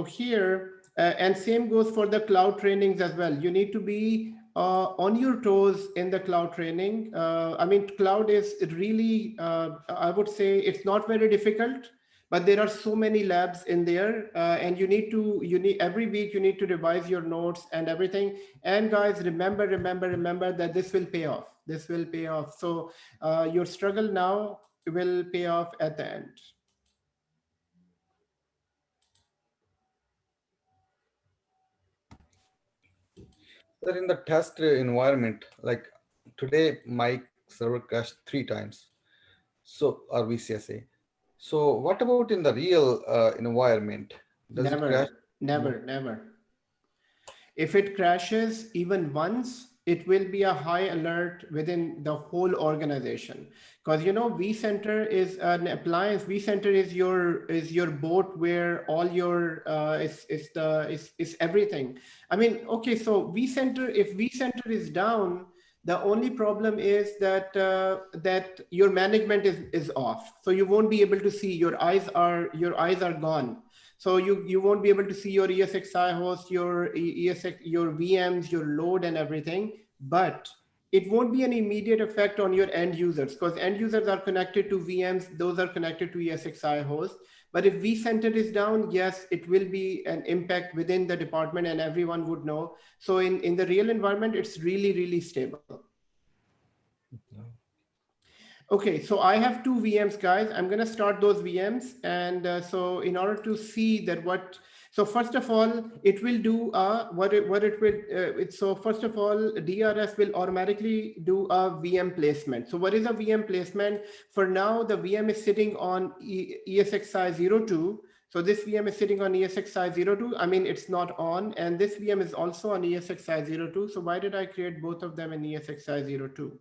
here, and same goes for the cloud trainings as well. You need to be on your toes in the cloud training. I mean, cloud is really, I would say it's not very difficult, but there are so many labs in there, and you need every week you need to revise your notes and everything. And guys, remember that this will pay off. This will pay off. So your struggle now will pay off at the end. Sir, in the test environment, like today, my server crashed 3 times. So, or VCSA. So, what about in the real environment? Does it crash? Never. If it crashes even once, it will be a high alert within the whole organization. Because Vcenter is an appliance. Vcenter is your boat where all your is everything. I mean, okay, so Vcenter, if Vcenter is down, the only problem is that that your management is off. So you won't be able to see. Your eyes are gone. So you won't be able to see your ESXi host, your VMs, your load and everything, but it won't be an immediate effect on your end users because end users are connected to VMs, those are connected to ESXi host. But if vCenter is down, yes, it will be an impact within the department and everyone would know. So in the real environment, it's really, really stable. Okay, so I have 2 VMs, guys. I'm going to start those VMs. And so in order to see that so first of all, it will do so first of all, DRS will automatically do a VM placement. So what is a VM placement? For now, the VM is sitting on ESXi02. So this VM is sitting on ESXi02. I mean, it's not on. And this VM is also on ESXi02. So why did I create both of them in ESXi02?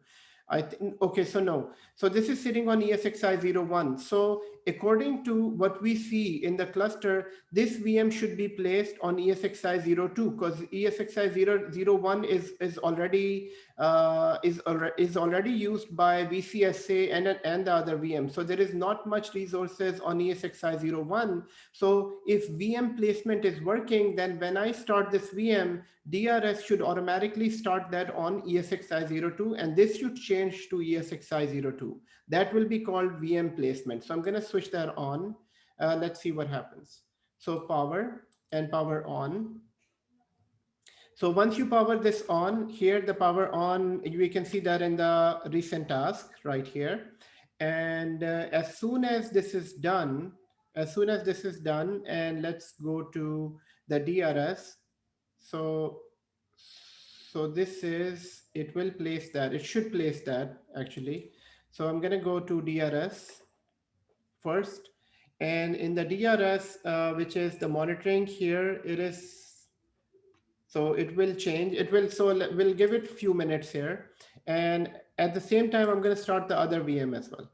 I think, okay, so no. So this is sitting on ESXi01. So according to what we see in the cluster, this VM should be placed on ESXi02 because ESXi01 is already used by VCSA and the other VM. So there is not much resources on ESXi01. So if VM placement is working, then when I start this VM, DRS should automatically start that on ESXi02, and this should change to ESXi02. That will be called VM placement. So I'm going to switch that on. Let's see what happens. So power and power on. So once you power this on, here the power on, we can see that in the recent task right here. And as soon as this is done, and let's go to the DRS. So this is, it will place that, it should place that actually. So I'm going to go to DRS first. And in the DRS, which is the monitoring here, it is, so it will change. We'll give it a few minutes here. And at the same time, I'm going to start the other VM as well.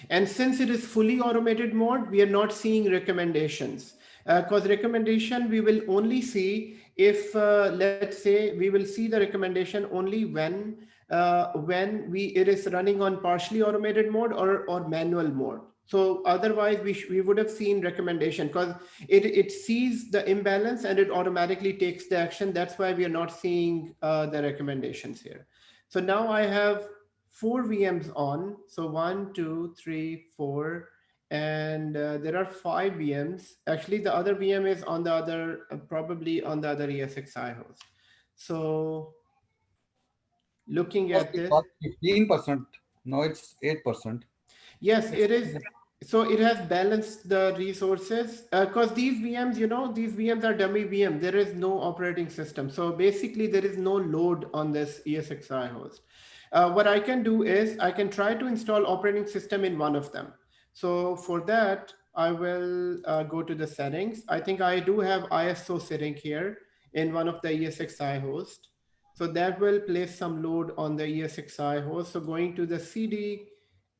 And since it is fully automated mode, we are not seeing recommendations. Because recommendation we will only see if, let's say, we will see the recommendation only when it is running on partially automated mode or manual mode. So otherwise we would have seen recommendation because it sees the imbalance and it automatically takes the action. That's why we are not seeing the recommendations here. So now I have 4 VMs on. So 1, 2, 3, 4. And there are 5 VMs. Actually, the other VM is on the other, probably on the other ESXi host. So looking at this, 15%. Now it's 8%. Yes, it is. So it has balanced the resources because these VMs, these VMs are dummy VM. There is no operating system. So basically there is no load on this ESXi host. What I can do is I can try to install operating system in one of them. So for that, I will go to the settings. I think I do have ISO sitting here in one of the ESXi host. So that will place some load on the ESXi host. So going to the CD,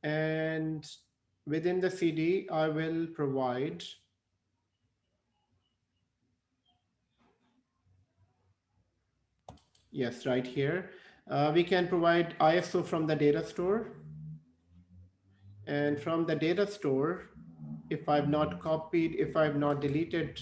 and within the CD, I will provide yes, right here. We can provide ISO from the data store. And from the data store, if I've not copied, if I've not deleted,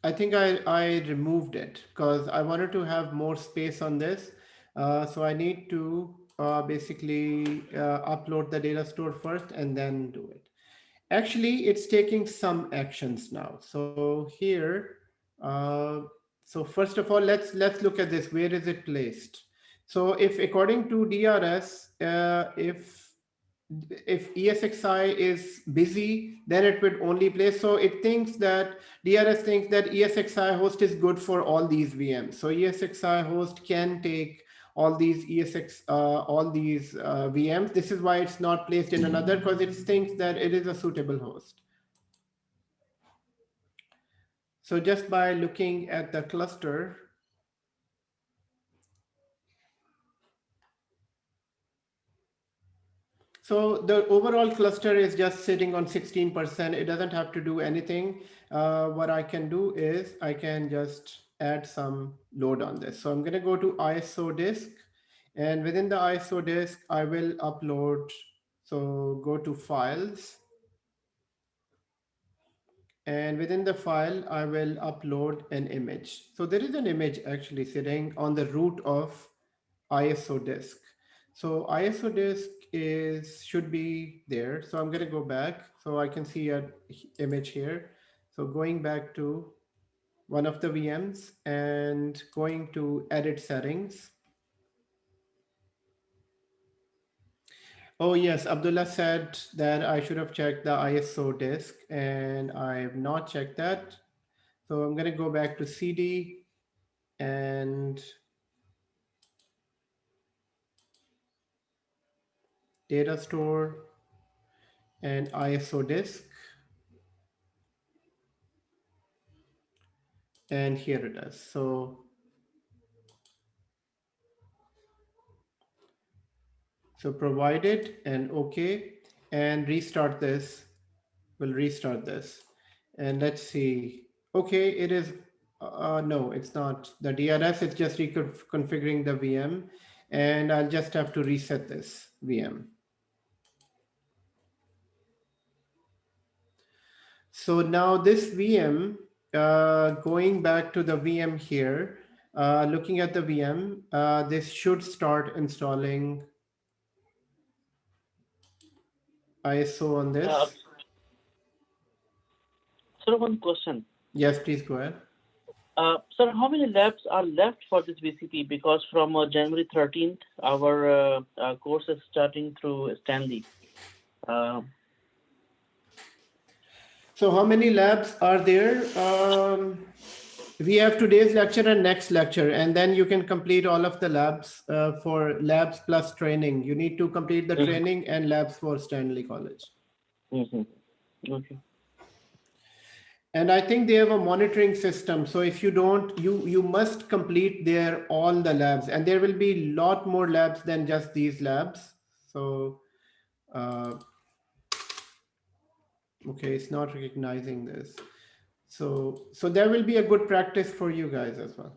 I think I removed it because I wanted to have more space on this. So I need to basically upload the data store first and then do it. Actually, it's taking some actions now. So here, so first of all, let's look at this. Where is it placed? So if according to DRS, if ESXi is busy, then it would only play. So it thinks that DRS thinks that ESXi host is good for all these VMs. So ESXi host can take all these VMs. This is why it's not placed in another, because it thinks that it is a suitable host. So just by looking at the cluster, so the overall cluster is just sitting on 16%. It doesn't have to do anything. What I can do is I can just add some load on this. So I'm going to go to ISO disk, and within the ISO disk, I will upload. So go to files, and within the file, I will upload an image. So there is an image actually sitting on the root of ISO disk. So ISO disk should be there. So I'm going to go back so I can see an image here. So going back to one of the VMs and going to edit settings. Oh yes, Abdullah said that I should have checked the ISO disk, and I have not checked that. So I'm going to go back to CD and data store and ISO disk. And here it is. So provide it and OK, and restart this. We'll restart this. And let's see. OK, it is. No, it's not the DRS. It's just reconfiguring the VM. And I'll just have to reset this VM. So now this VM, going back to the VM here, looking at the VM, this should start installing ISO on this. Sir, one question. Yes, please go ahead. Sir, how many labs are left for this VCP? Because from January 13th, our course is starting through Stanley. So how many labs are there? We have today's lecture and next lecture, and then you can complete all of the labs for labs plus training. You need to complete the training and labs for Stanley College. Okay. And I think they have a monitoring system. So if you don't, you must complete all the labs, and there will be a lot more labs than just these labs. So, okay, it's not recognizing this. So there will be a good practice for you guys as well.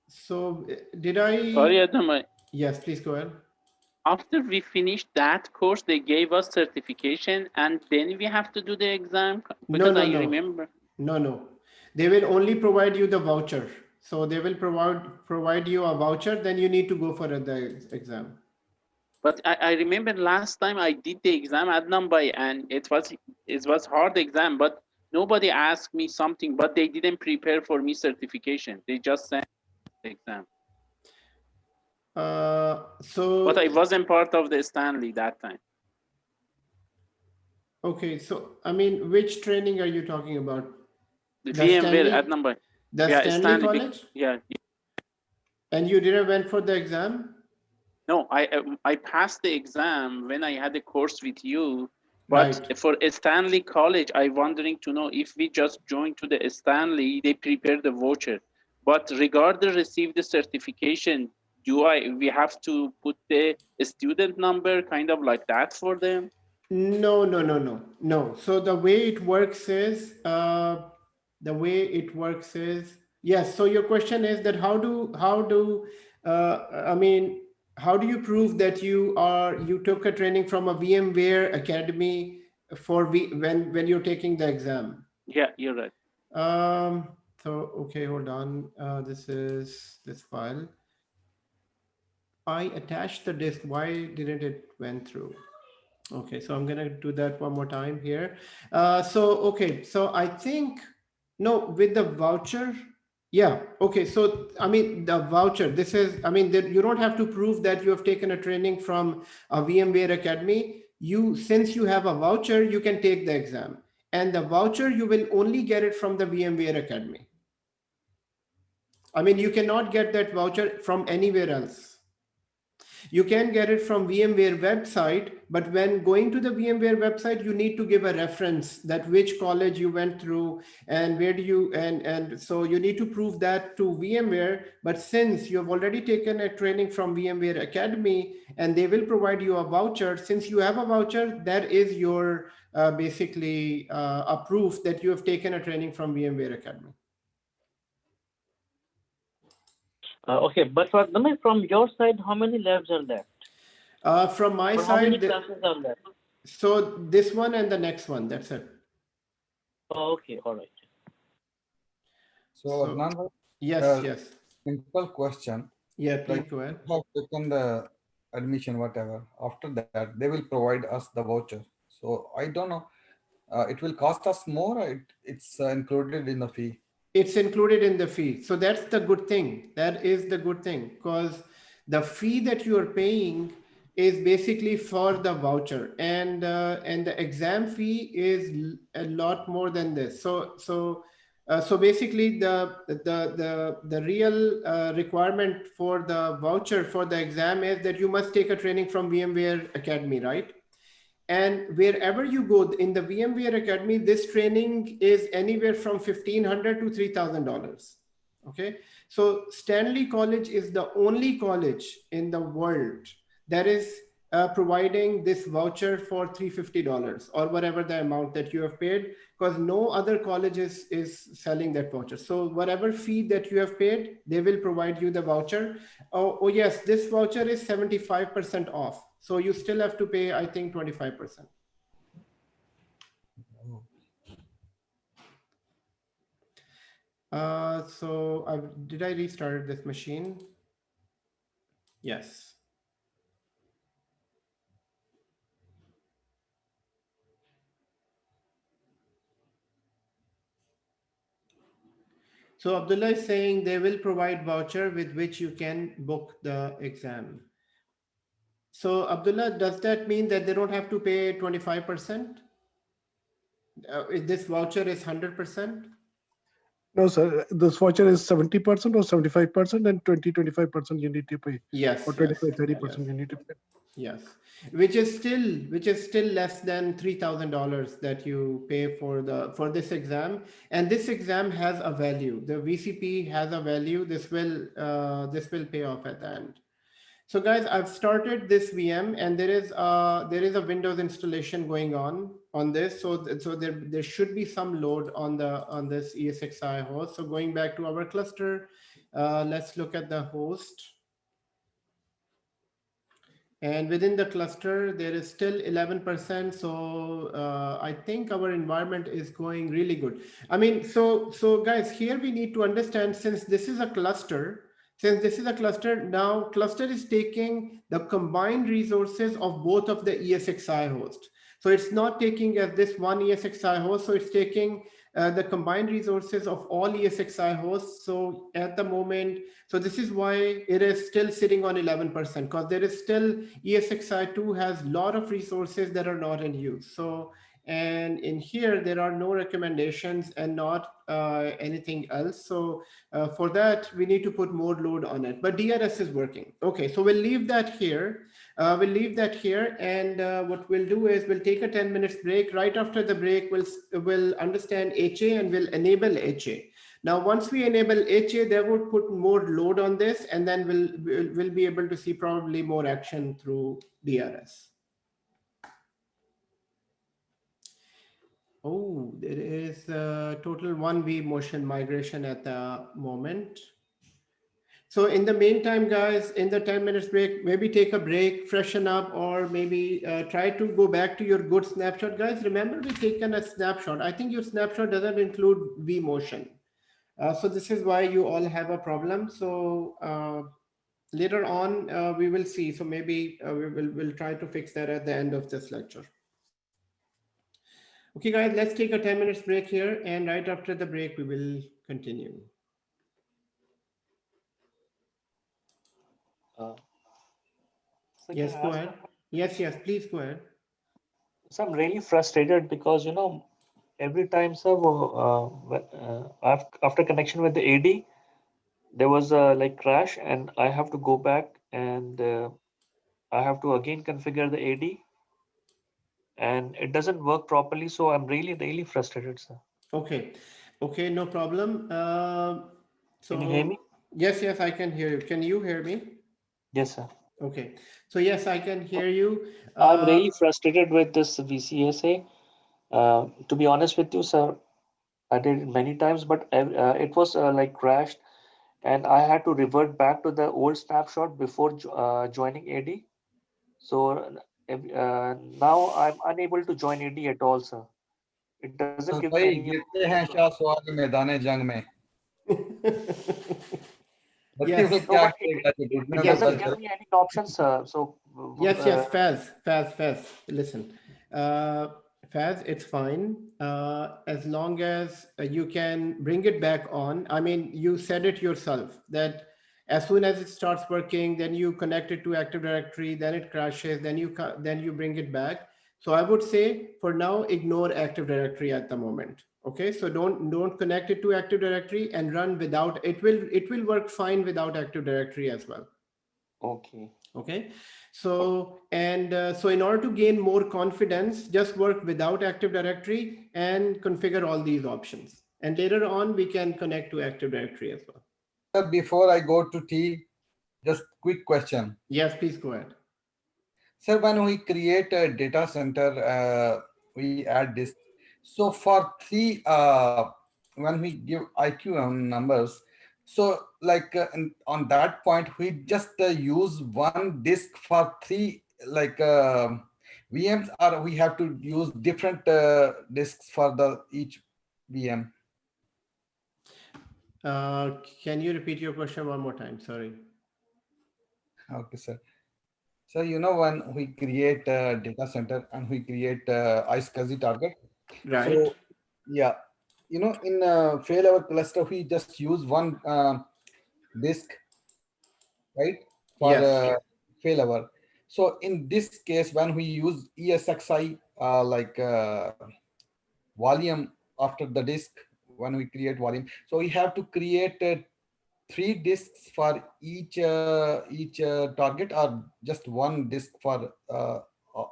So did I? Sorry, Adam. Yes, please go ahead. After we finished that course, they gave us certification, and then we have to do the exam? Because I remember. No. They will only provide you the voucher. So they will provide you a voucher, then you need to go for the exam. But I remember last time I did the exam at Mumbai, and it was hard exam, but nobody asked me something, but they didn't prepare for me certification. They just sent the exam. But I wasn't part of the Stanley that time. Okay, so I mean, which training are you talking about? The VMware at number. The Yeah, Stanley College? Yeah. And you didn't went for the exam? No, I passed the exam when I had a course with you. But Right. for a Stanley College, I'm wondering to know if we just join to the Stanley, they prepare the voucher. But regardless receive the certification, we have to put the student number kind of like that for them? No. So the way it works is, yes. So your question is that how do you prove that you took a training from a VMware Academy when you're taking the exam? Yeah, you're right. So okay, hold on. This is this file. I attached the disk. Why didn't it went through? Okay, so I'm gonna do that one more time here. Okay, so I think, no, with the voucher, yeah, okay, so I mean, the voucher, you don't have to prove that you have taken a training from a VMware Academy. Since you have a voucher, you can take the exam. And the voucher, you will only get it from the VMware Academy. I mean, you cannot get that voucher from anywhere else. You can get it from VMware website, but when going to the VMware website, you need to give a reference that which college you went through and where do you, and so you need to prove that to VMware. But since you have already taken a training from VMware Academy and they will provide you a voucher, since you have a voucher, that is your basically a proof that you have taken a training from VMware Academy. Okay, but from your side, how many labs are left? From my side, how many classes are left? So this one and the next one, that's it. Oh, okay, all right. So yes. Simple question. Yeah, please go ahead. Have taken the admission, whatever. After that, they will provide us the voucher. So I don't know. It will cost us more. Or it's included in the fee. It's included in the fee. So that's the good thing. That is the good thing, because the fee that you are paying is basically for the voucher, and the exam fee is a lot more than this. So basically the real requirement for the voucher for the exam is that you must take a training from VMware Academy, right? And wherever you go in the VMware Academy, this training is anywhere from $1,500 to $3,000. Okay, so Stanley College is the only college in the world that is providing this voucher for $350 or whatever the amount that you have paid, because no other college is selling that voucher. So whatever fee that you have paid, they will provide you the voucher. Oh yes, this voucher is 75% off. So you still have to pay, I think, 25%. Did I restart this machine? Yes. So Abdullah is saying they will provide voucher with which you can book the exam. So Abdullah, does that mean that they don't have to pay 25%? This voucher is 100%? No, sir. This voucher is 70% or 75%, and 25% you need to pay. Yes. Or 30% you need to pay. Yes, which is still less than $3,000 that you pay for this exam. And this exam has a value. The VCP has a value. This will pay off at the end. So guys, I've started this VM, and there is a Windows installation going on this. So there should be some load on this ESXi host. So going back to our cluster, let's look at the host. And within the cluster, there is still 11%. So I think our environment is going really good. I mean, so guys, here we need to understand, since this is a cluster, now cluster is taking the combined resources of both of the ESXi host. So it's not taking as this one ESXi host. So it's taking the combined resources of all ESXi hosts. So at the moment, so this is why it is still sitting on 11%, because there is still ESXi2 has a lot of resources that are not in use. So, and in here, there are no recommendations and not anything else. So for that, we need to put more load on it, but DRS is working. Okay, so we'll leave that here. And what we'll do is we'll take a 10 minutes break. Right after the break, we'll understand HA and we'll enable HA. Now, once we enable HA, that would put more load on this, and then we'll be able to see probably more action through DRS. Oh, there is a total 1 Vmotion migration at the moment. So in the meantime, guys, in the 10 minutes break, maybe take a break, freshen up, or maybe try to go back to your good snapshot. Guys, remember we've taken a snapshot. I think your snapshot doesn't include Vmotion. So this is why you all have a problem. So later on, we will see. So maybe we'll try to fix that at the end of this lecture. Okay, guys, let's take a 10 minutes break here. And right after the break, we will continue. So Yes, go ahead. Yes, please go ahead. So I'm really frustrated because, every time, sir, after connection with the AD, there was a crash, and I have to go back and I have to again configure the AD, and it doesn't work properly. So I'm really frustrated, sir. Okay, no problem. So can you hear me? Yes, I can hear you. Can you hear me? Yes, sir. Okay, so yes, I can hear you. I'm really frustrated with this VCSA. To be honest with you, sir, I did it many times, but it was crashed, and I had to revert back to the old snapshot before joining AD. So now I'm unable to join AD at all, sir. It doesn't give me any. Yes. It doesn't give me any options, sir. So yes, Faz, listen. Faz, it's fine as long as you can bring it back on. I mean, you said it yourself that as soon as it starts working, then you connect it to Active Directory, then it crashes, then you bring it back. So I would say for now, ignore Active Directory at the moment. Okay, so don't connect it to Active Directory and run without it. Will work fine without Active Directory as well. Okay. So so in order to gain more confidence, just work without Active Directory and configure all these options. And later on, we can connect to Active Directory as well. Before I go to T, just quick question. Yes, please go ahead. Sir, when we create a data center, we add this. So for 3, when we give IQ numbers, so on that point, we just use one disk for 3 VMs, or we have to use different disks for each VM? Can you repeat your question one more time? Sorry. Okay, sir. So, when we create a data center and we create iSCSI target. Right. So, yeah, in failover cluster, we just use one disk, right? For failover. So in this case, when we use ESXi volume after the disk, when we create volume, so we have to create 3 disks for each target, or just one disk for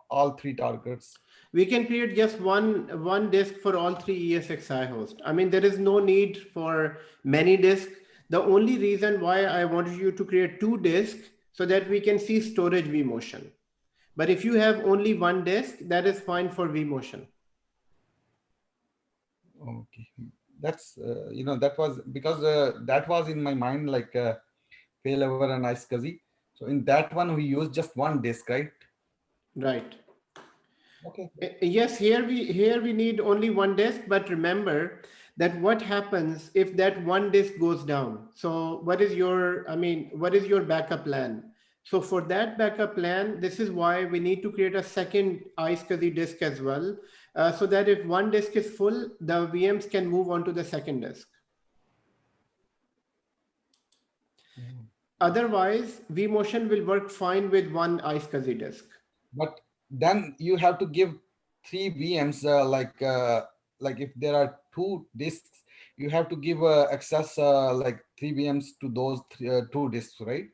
all 3 targets? We can create just one disk for all 3 ESXi hosts. I mean, there is no need for many disks. The only reason why I wanted you to create 2 disks so that we can see storage Vmotion. But if you have only one disk, that is fine for Vmotion. Okay, that's that was because that was in my mind, like failover and iSCSI. So in that one we use just one disk, right? Right. Okay. Yes, here we need only one disk, but remember that what happens if that one disk goes down? So what is your backup plan? So for that backup plan, this is why we need to create a second iSCSI disk as well, so that if one disk is full, the VMs can move on to the second disk. Otherwise, Vmotion will work fine with one iSCSI disk. But then you have to give 3 VMs, like if there are 2 disks, you have to give access like 3 VMs to those 2 disks, right?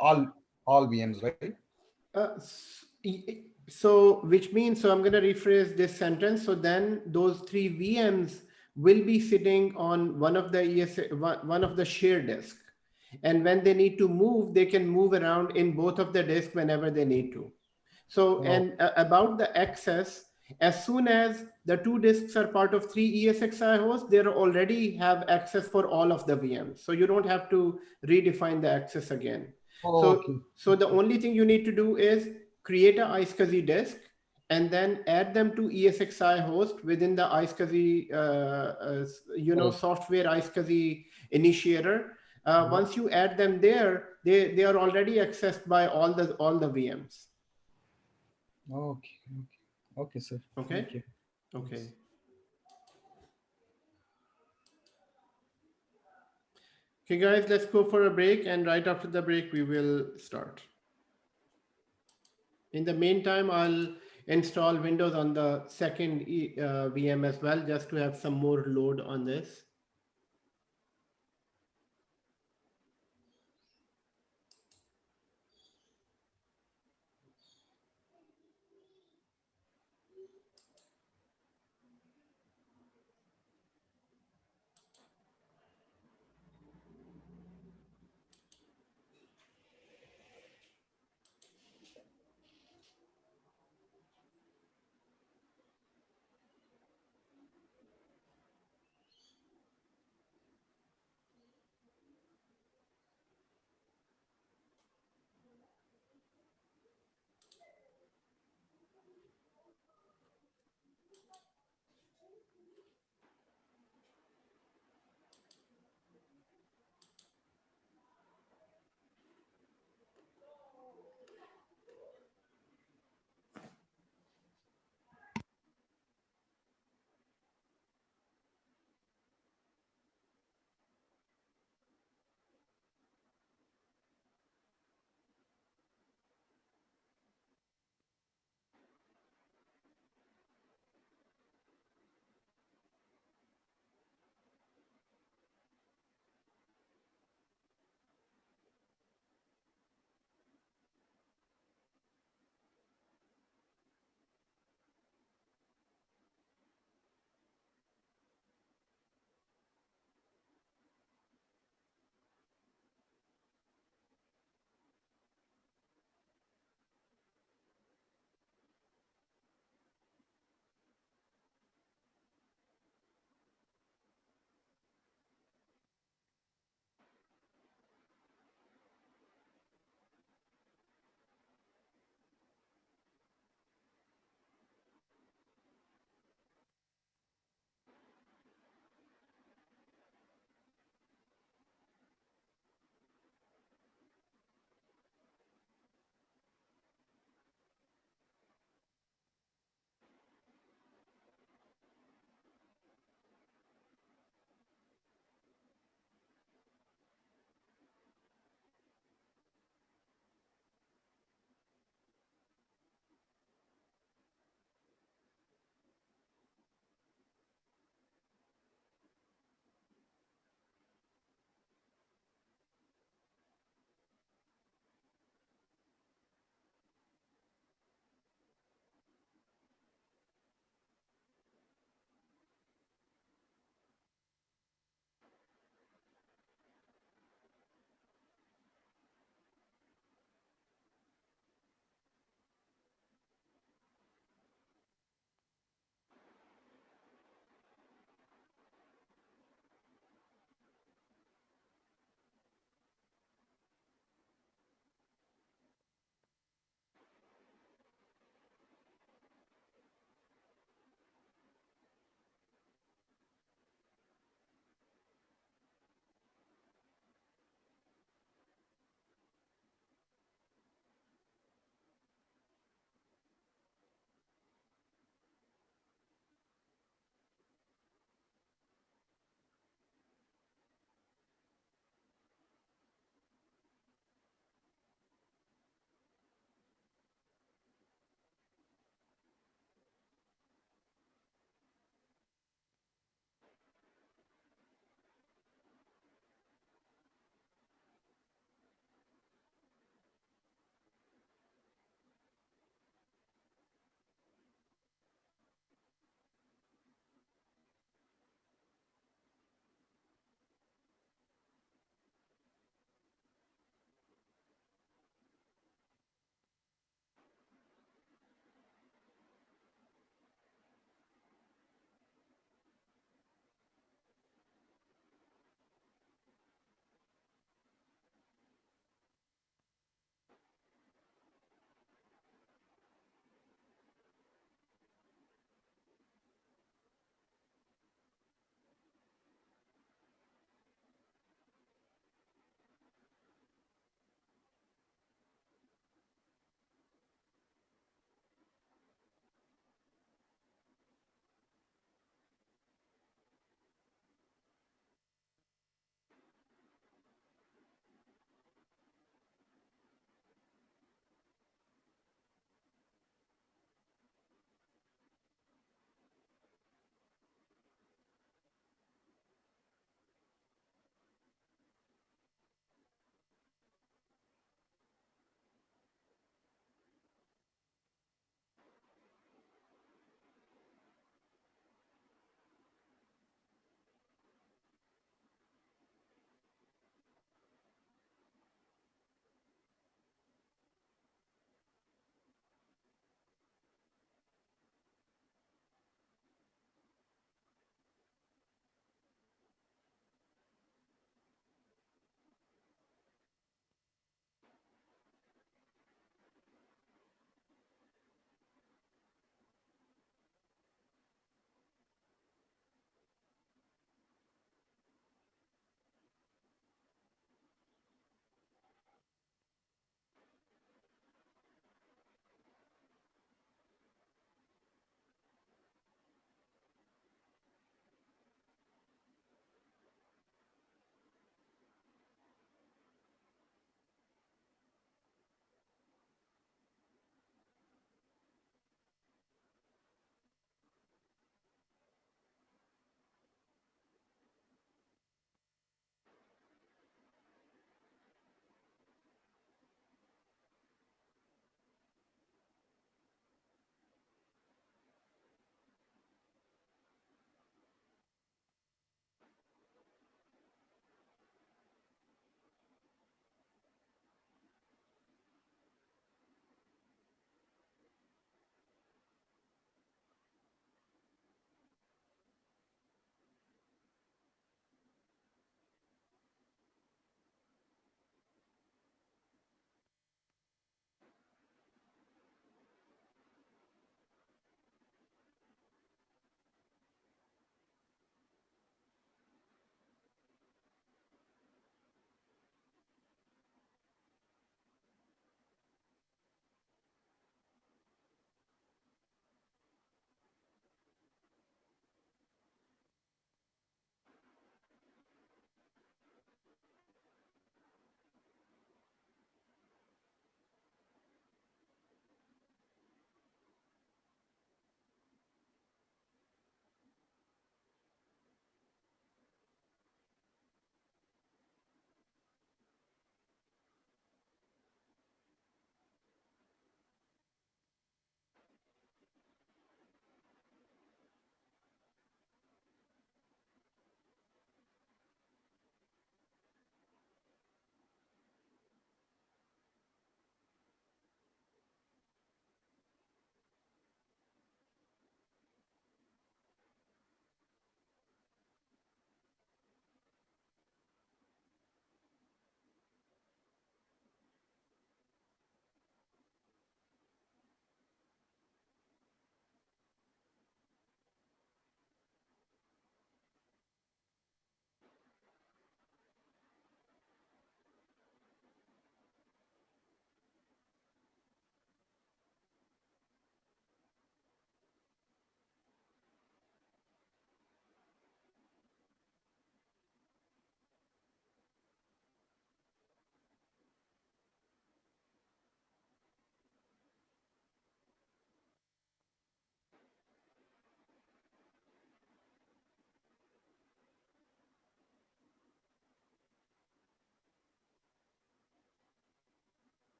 All VMs, right? So which means, so I'm going to rephrase this sentence. So then those 3 VMs will be sitting on one of the shared disk. And when they need to move, they can move around in both of the disks whenever they need to. So, and about the access, as soon as the 2 disks are part of 3 ESXi hosts, they already have access for all of the VMs. So you don't have to redefine the access again. So the only thing you need to do is create a iSCSI disk and then add them to ESXi host within the iSCSI, software iSCSI initiator. Once you add them there, they are already accessed by all the VMs. Okay, sir. Okay. Thank you. Okay. Okay, guys, let's go for a break, and right after the break, we will start. In the meantime, I'll install Windows on the second VM as well, just to have some more load on this.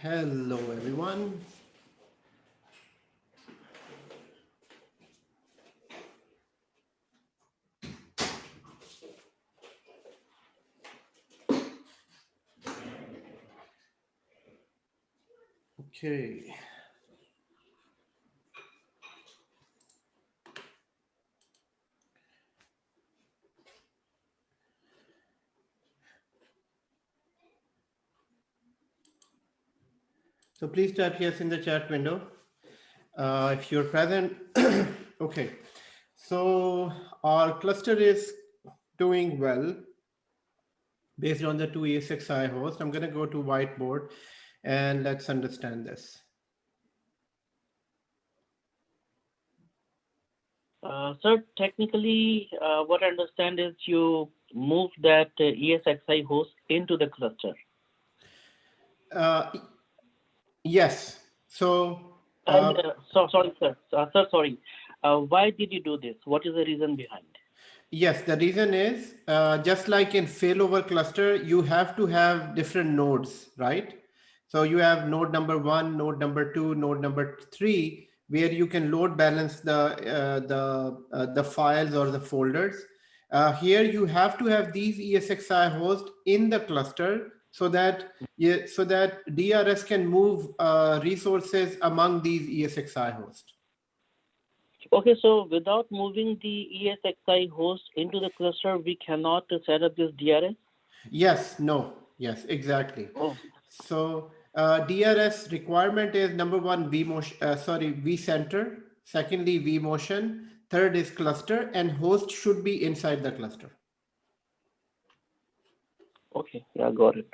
Hello, everyone. Okay. So please type yes in the chat window if you're present. Okay. So our cluster is doing well based on the two ESXi hosts. I'm going to go to whiteboard and let's understand this. Sir, technically, what I understand is you move that ESXi host into the cluster. Yes. So, sorry, sir. Sorry. Why did you do this? What is the reason behind? Yes, the reason is just like in failover cluster, you have to have different nodes, right? So you have node number 1, node number 2, node number 3, where you can load balance the files or the folders. Here you have to have these ESXi hosts in the cluster so that DRS can move resources among these ESXi hosts. Okay, so without moving the ESXi host into the cluster, we cannot set up this DRS? Yes, no, yes, exactly. Oh. So DRS requirement is number 1, Vcenter, secondly, Vmotion, third is cluster, and host should be inside the cluster. Okay, yeah, got it.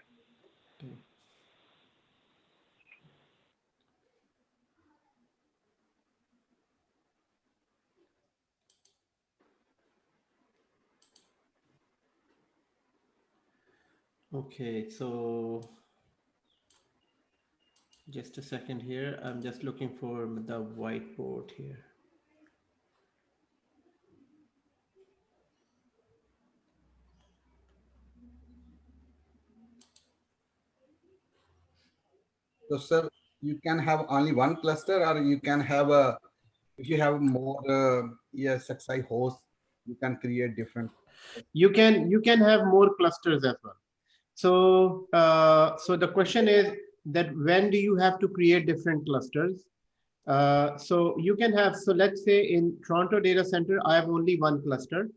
Okay. Okay, so just a second here. I'm just looking for the whiteboard here. So, sir, you can have only one cluster, or you can have a, if you have more ESXi hosts, you can create different. You can have more clusters as well. So, so the question is that when do you have to create different clusters? So you can have, so let's say in Toronto data center, I have only one cluster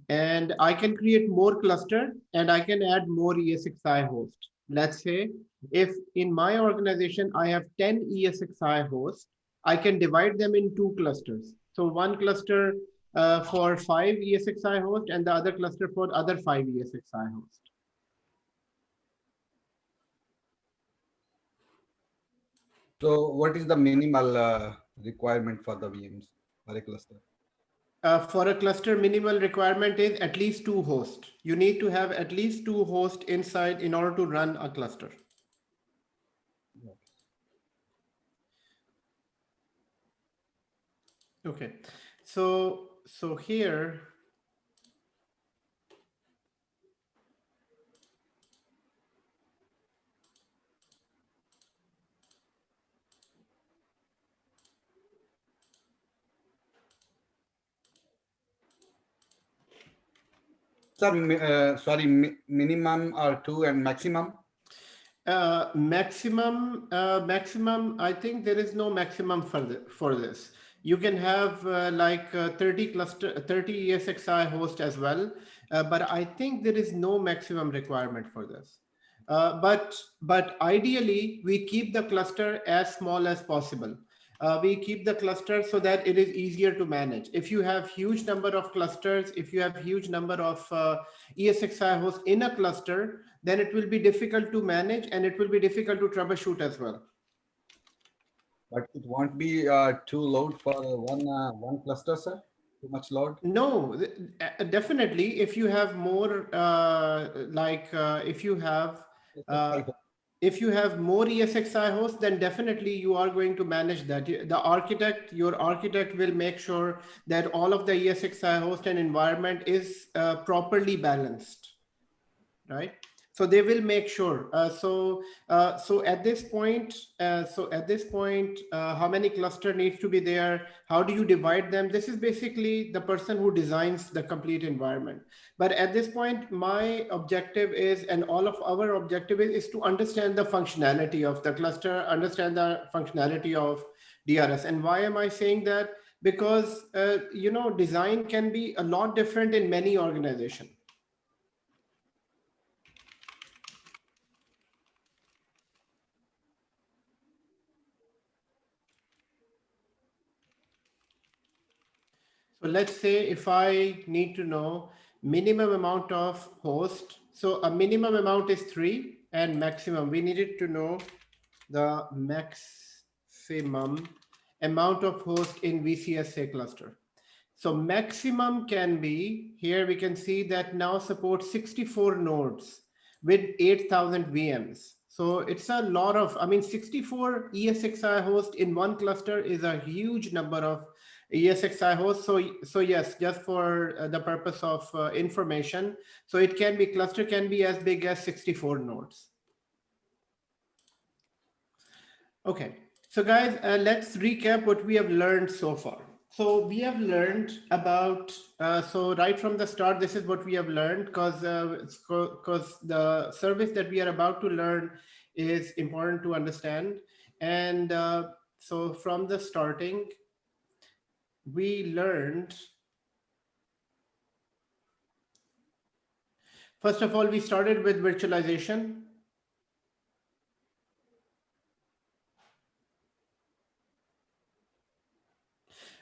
and I can create more cluster and I can add more ESXi host. Let's say if in my organization, I have 10 ESXi hosts, I can divide them in 2 clusters. So one cluster for 5 ESXi hosts and the other cluster for other 5 ESXi hosts. So what is the minimal requirement for the VMs for a cluster? For a cluster, minimal requirement is at least 2 hosts. You need to have at least 2 hosts inside in order to run a cluster. Okay, so here, Sir, sorry, minimum or 2 and maximum? maximum, I think there is no maximum for this. You can have 30 ESXi host as well, but I think there is no maximum requirement for this. But ideally, we keep the cluster as small as possible. We keep the cluster so that it is easier to manage. If you have huge number of clusters, if you have huge number of ESXi hosts in a cluster, then it will be difficult to manage and it will be difficult to troubleshoot as well. But it won't be too load for one cluster, sir? Too much load? No, definitely. If you have more, if you have more ESXi hosts, then definitely you are going to manage that. Your architect will make sure that all of the ESXi host and environment is properly balanced, right? So they will make sure. So at this point, how many cluster needs to be there? How do you divide them? This is basically the person who designs the complete environment. But at this point, my objective is, and all of our objective is to understand the functionality of the cluster, understand the functionality of DRS. And why am I saying that? Because design can be a lot different in many organizations. So let's say if I need to know minimum amount of host, so a minimum amount is 3 and maximum, we needed to know the maximum amount of host in VCSA cluster. So maximum can be, here we can see that now supports 64 nodes with 8,000 VMs. So it's a lot of, 64 ESXi hosts in one cluster is a huge number of ESXi hosts. So yes, just for the purpose of information. So it can be, cluster can be as big as 64 nodes. Okay, so guys, let's recap what we have learned so far. So we have learned about, so right from the start, this is what we have learned, because the service that we are about to learn is important to understand. And so from the starting, we learned, first of all, we started with virtualization.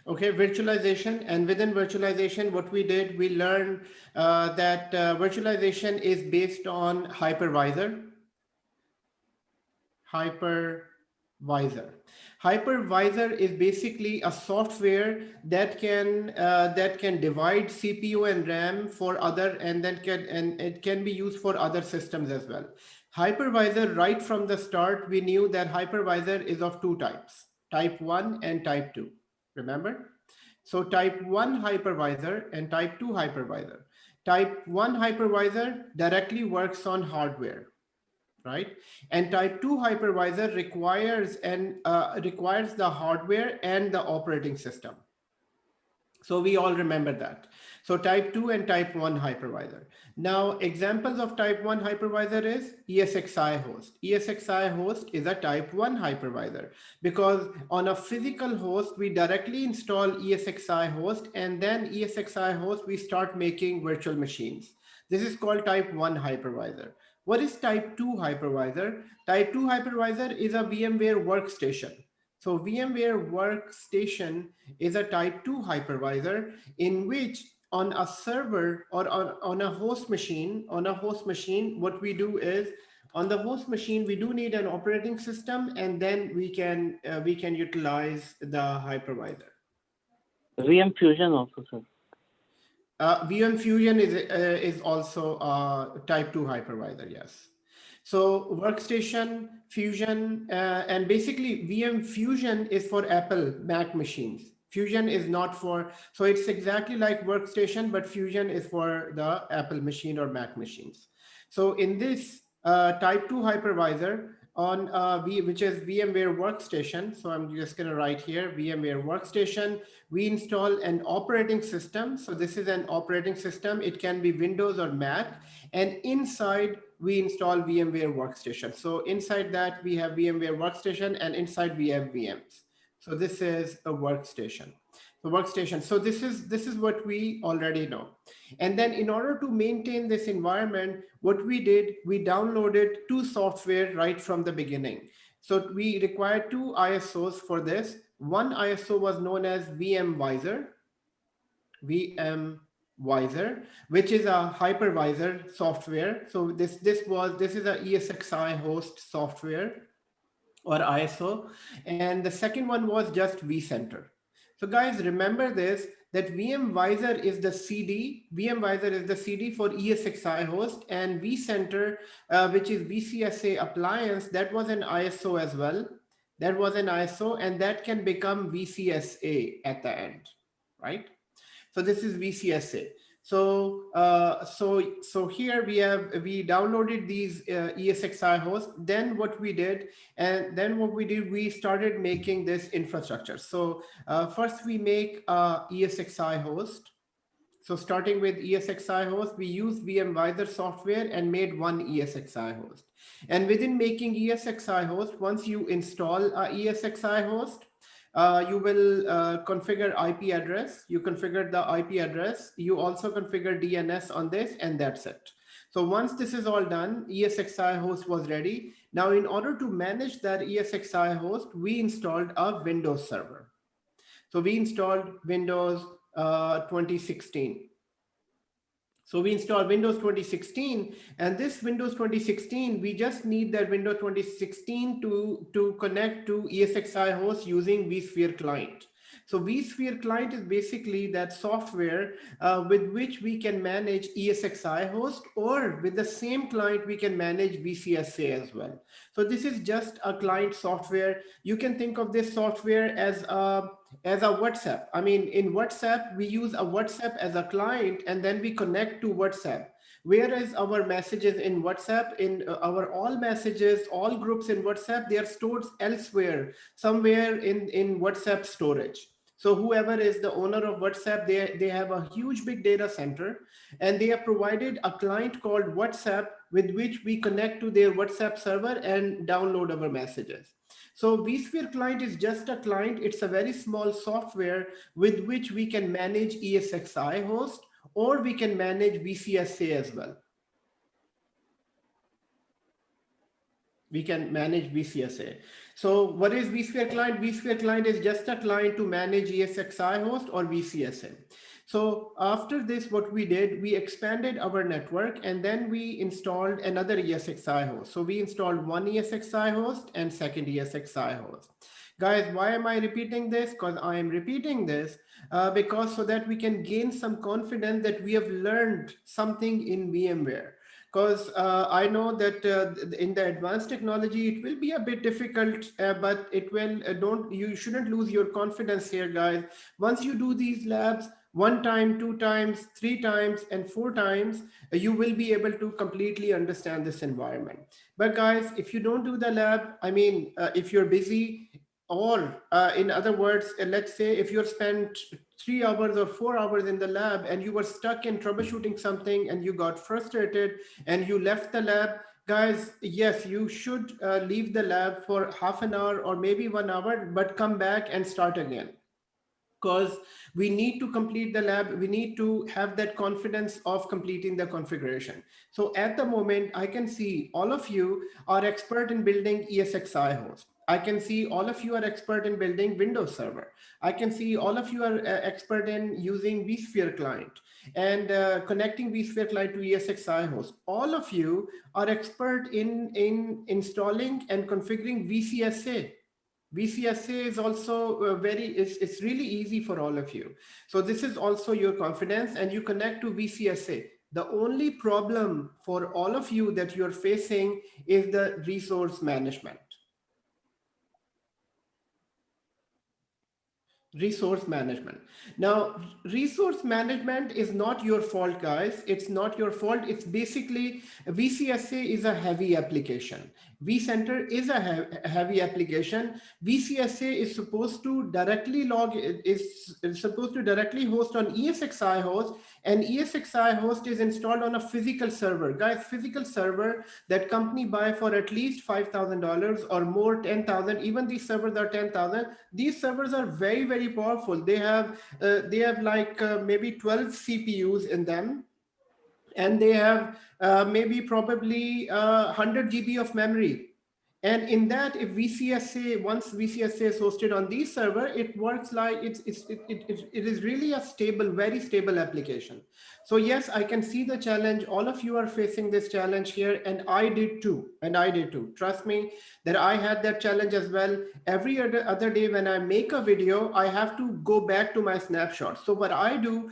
Okay, virtualization, and within virtualization, what we did, we learned that virtualization is based on hypervisor. Hypervisor is basically a software that can divide CPU and RAM for other, and it can be used for other systems as well. Hypervisor, right from the start, we knew that hypervisor is of two types, type 1 and type 2. Remember? So type 1 hypervisor and type 2 hypervisor. Type 1 hypervisor directly works on hardware, right? And type 2 hypervisor requires the hardware and the operating system. So we all remember that. So type 2 and type 1 hypervisor. Now, examples of type 1 hypervisor is ESXi host. ESXi host is a type 1 hypervisor because on a physical host, we directly install ESXi host, and then ESXi host, we start making virtual machines. This is called type 1 hypervisor. What is type 2 hypervisor? Type 2 hypervisor is a VMware workstation. So VMware Workstation is a type 2 hypervisor in which on a server or on a host machine, what we do is on the host machine, we do need an operating system, and then we can utilize the hypervisor. VM Fusion also, sir. VM Fusion is also a type 2 hypervisor, yes. So Workstation, Fusion, and basically VM Fusion is for Apple Mac machines. Fusion is not for, so it's exactly like Workstation, but Fusion is for the Apple machine or Mac machines. So in this type 2 hypervisor on which is VMware Workstation, so I'm just going to write here VMware Workstation, we install an operating system. So this is an operating system. It can be Windows or Mac, and inside we install VMware Workstation. So inside that we have VMware Workstation, and inside we have VMs. So this is a workstation. The workstation. So this is what we already know. And then in order to maintain this environment, what we did, we downloaded 2 software right from the beginning. So we required 2 ISOs for this. One ISO was known as Vmvisor, which is a hypervisor software. So this is a ESXi host software or ISO. And the second one was just Vcenter. So guys, remember this, that Vmvisor is the CD. Vmvisor is the CD for ESXi host, and Vcenter, which is VCSA appliance, that was an ISO as well. That was an ISO, and that can become VCSA at the end, right? So this is VCSA. So here we downloaded these ESXi hosts. Then what we did, we started making this infrastructure. So first we make ESXi host. So starting with ESXi host, we used VMwire software and made one ESXi host. And within making ESXi host, once you install a ESXi host, you will configure IP address. You configure the IP address. You also configure DNS on this, and that's it. So once this is all done, ESXi host was ready. Now, in order to manage that ESXi host, we installed a Windows server. So we installed Windows 2016. So we installed Windows 2016, and this Windows 2016, we just need that Windows 2016 to connect to ESXi host using Vsphere Client. So Vsphere Client is basically that software with which we can manage ESXi host, or with the same client, we can manage VCSA as well. So this is just a client software. You can think of this software as a WhatsApp. I mean, in WhatsApp, we use a WhatsApp as a client, and then we connect to WhatsApp. Whereas our messages in WhatsApp, in our all messages, all groups in WhatsApp, they are stored elsewhere, somewhere in WhatsApp storage. So whoever is the owner of WhatsApp, they have a huge big data center, and they have provided a client called WhatsApp with which we connect to their WhatsApp server and download our messages. So Vsphere Client is just a client. It's a very small software with which we can manage ESXi host, or we can manage VCSA as well. We can manage VCSA. So what is Vsphere Client? Vsphere Client is just a client to manage ESXi host or VCSA. So after this, what we did, we expanded our network, and then we installed another ESXi host. So we installed one ESXi host and second ESXi host. Guys, why am I repeating this? Because I am repeating this because so that we can gain some confidence that we have learned something in VMware. Because I know that in the advanced technology, it will be a bit difficult, but it will, you shouldn't lose your confidence here, guys. Once you do these labs, 1 time, 2 times, 3 times, and 4 times, you will be able to completely understand this environment. But guys, if you don't do the lab, I mean, if you're busy, or in other words, let's say if you're spent 3 hours or 4 hours in the lab and you were stuck in troubleshooting something and you got frustrated and you left the lab, guys, yes, you should leave the lab for half an hour or maybe 1 hour, but come back and start again. Because we need to complete the lab, we need to have that confidence of completing the configuration. So at the moment, I can see all of you are expert in building ESXi host. I can see all of you are expert in building Windows Server. I can see all of you are expert in using Vsphere Client and connecting Vsphere Client to ESXi host. All of you are expert in installing and configuring VCSA. VCSA is also it's really easy for all of you. So this is also your confidence, and you connect to VCSA. The only problem for all of you that you're facing is the resource management. Resource management. Now, resource management is not your fault, guys. It's not your fault. It's basically VCSA is a heavy application. Vcenter is a heavy application. VCSA is supposed to directly is supposed to directly host on ESXi host, and ESXi host is installed on a physical server. Guys, physical server that company buy for at least $5,000 or more, 10,000. Even these servers are 10,000. These servers are very, very powerful. They have like maybe 12 CPUs in them, and they have maybe probably 100 GB of memory. And in that, if VCSA, once VCSA is hosted on these server, it works like it is really a stable, very stable application. So yes, I can see the challenge. All of you are facing this challenge here, and I did too. Trust me that I had that challenge as well. Every other day when I make a video, I have to go back to my snapshot. So what I do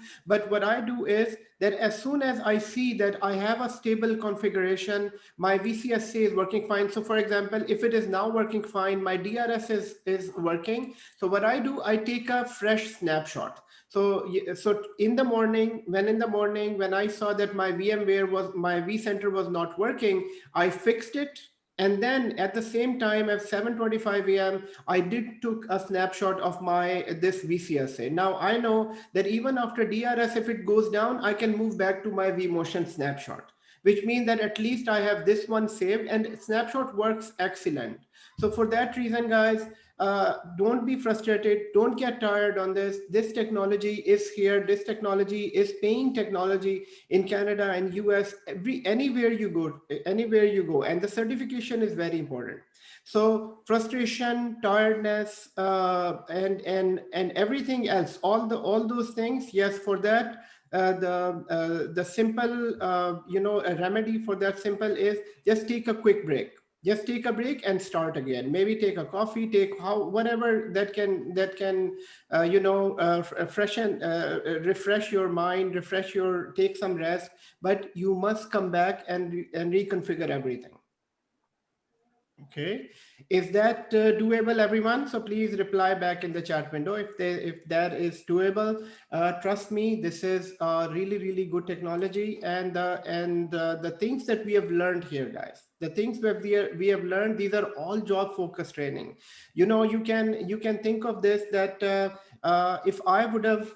is that as soon as I see that I have a stable configuration, my VCSA is working fine. So for example, well, if it is now working fine, my DRS is working. So what I do, I take a fresh snapshot. So in the morning, when I saw that my my vCenter was not working, I fixed it. And then at the same time at 7:25 a.m., I took a snapshot of this VCSA. Now I know that even after DRS, if it goes down, I can move back to my Vmotion snapshot, which means that at least I have this one saved, and snapshot works excellent. So for that reason, guys, don't be frustrated. Don't get tired on this. This technology is here. This technology is paying technology in Canada and US, anywhere you go, and the certification is very important. So frustration, tiredness, and everything else, all those things. Yes, for that, the simple, a remedy for that simple is just take a quick break. Just take a break and start again. Maybe take a coffee, whatever that can refresh your mind, take some rest, but you must come back and reconfigure everything. Okay, is that doable, everyone? So please reply back in the chat window if that is doable. Trust me, this is a really, really good technology, and the things that we have learned here, guys, the things we have learned, these are all job focused training. You can think of this that if I would have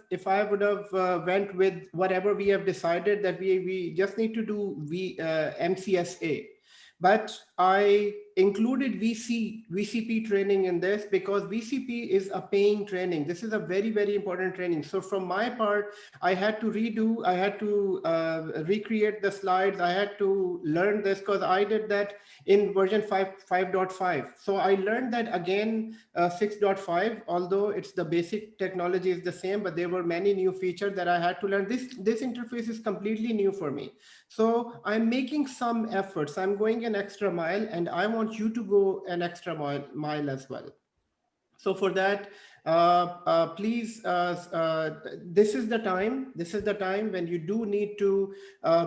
went with whatever we have decided that we just need to do MCSA. But I included VCP training in this because VCP is a paying training. This is a very, very important training. So from my part, I had to recreate the slides. I had to learn this because I did that in version 5.5. So I learned that again 6.5, although it's the basic technology is the same, but there were many new features that I had to learn. This interface is completely new for me. So I'm making some efforts. I'm going an extra mile, and I want you to go an extra mile as well. So for that, please, this is the time. This is the time when you do need to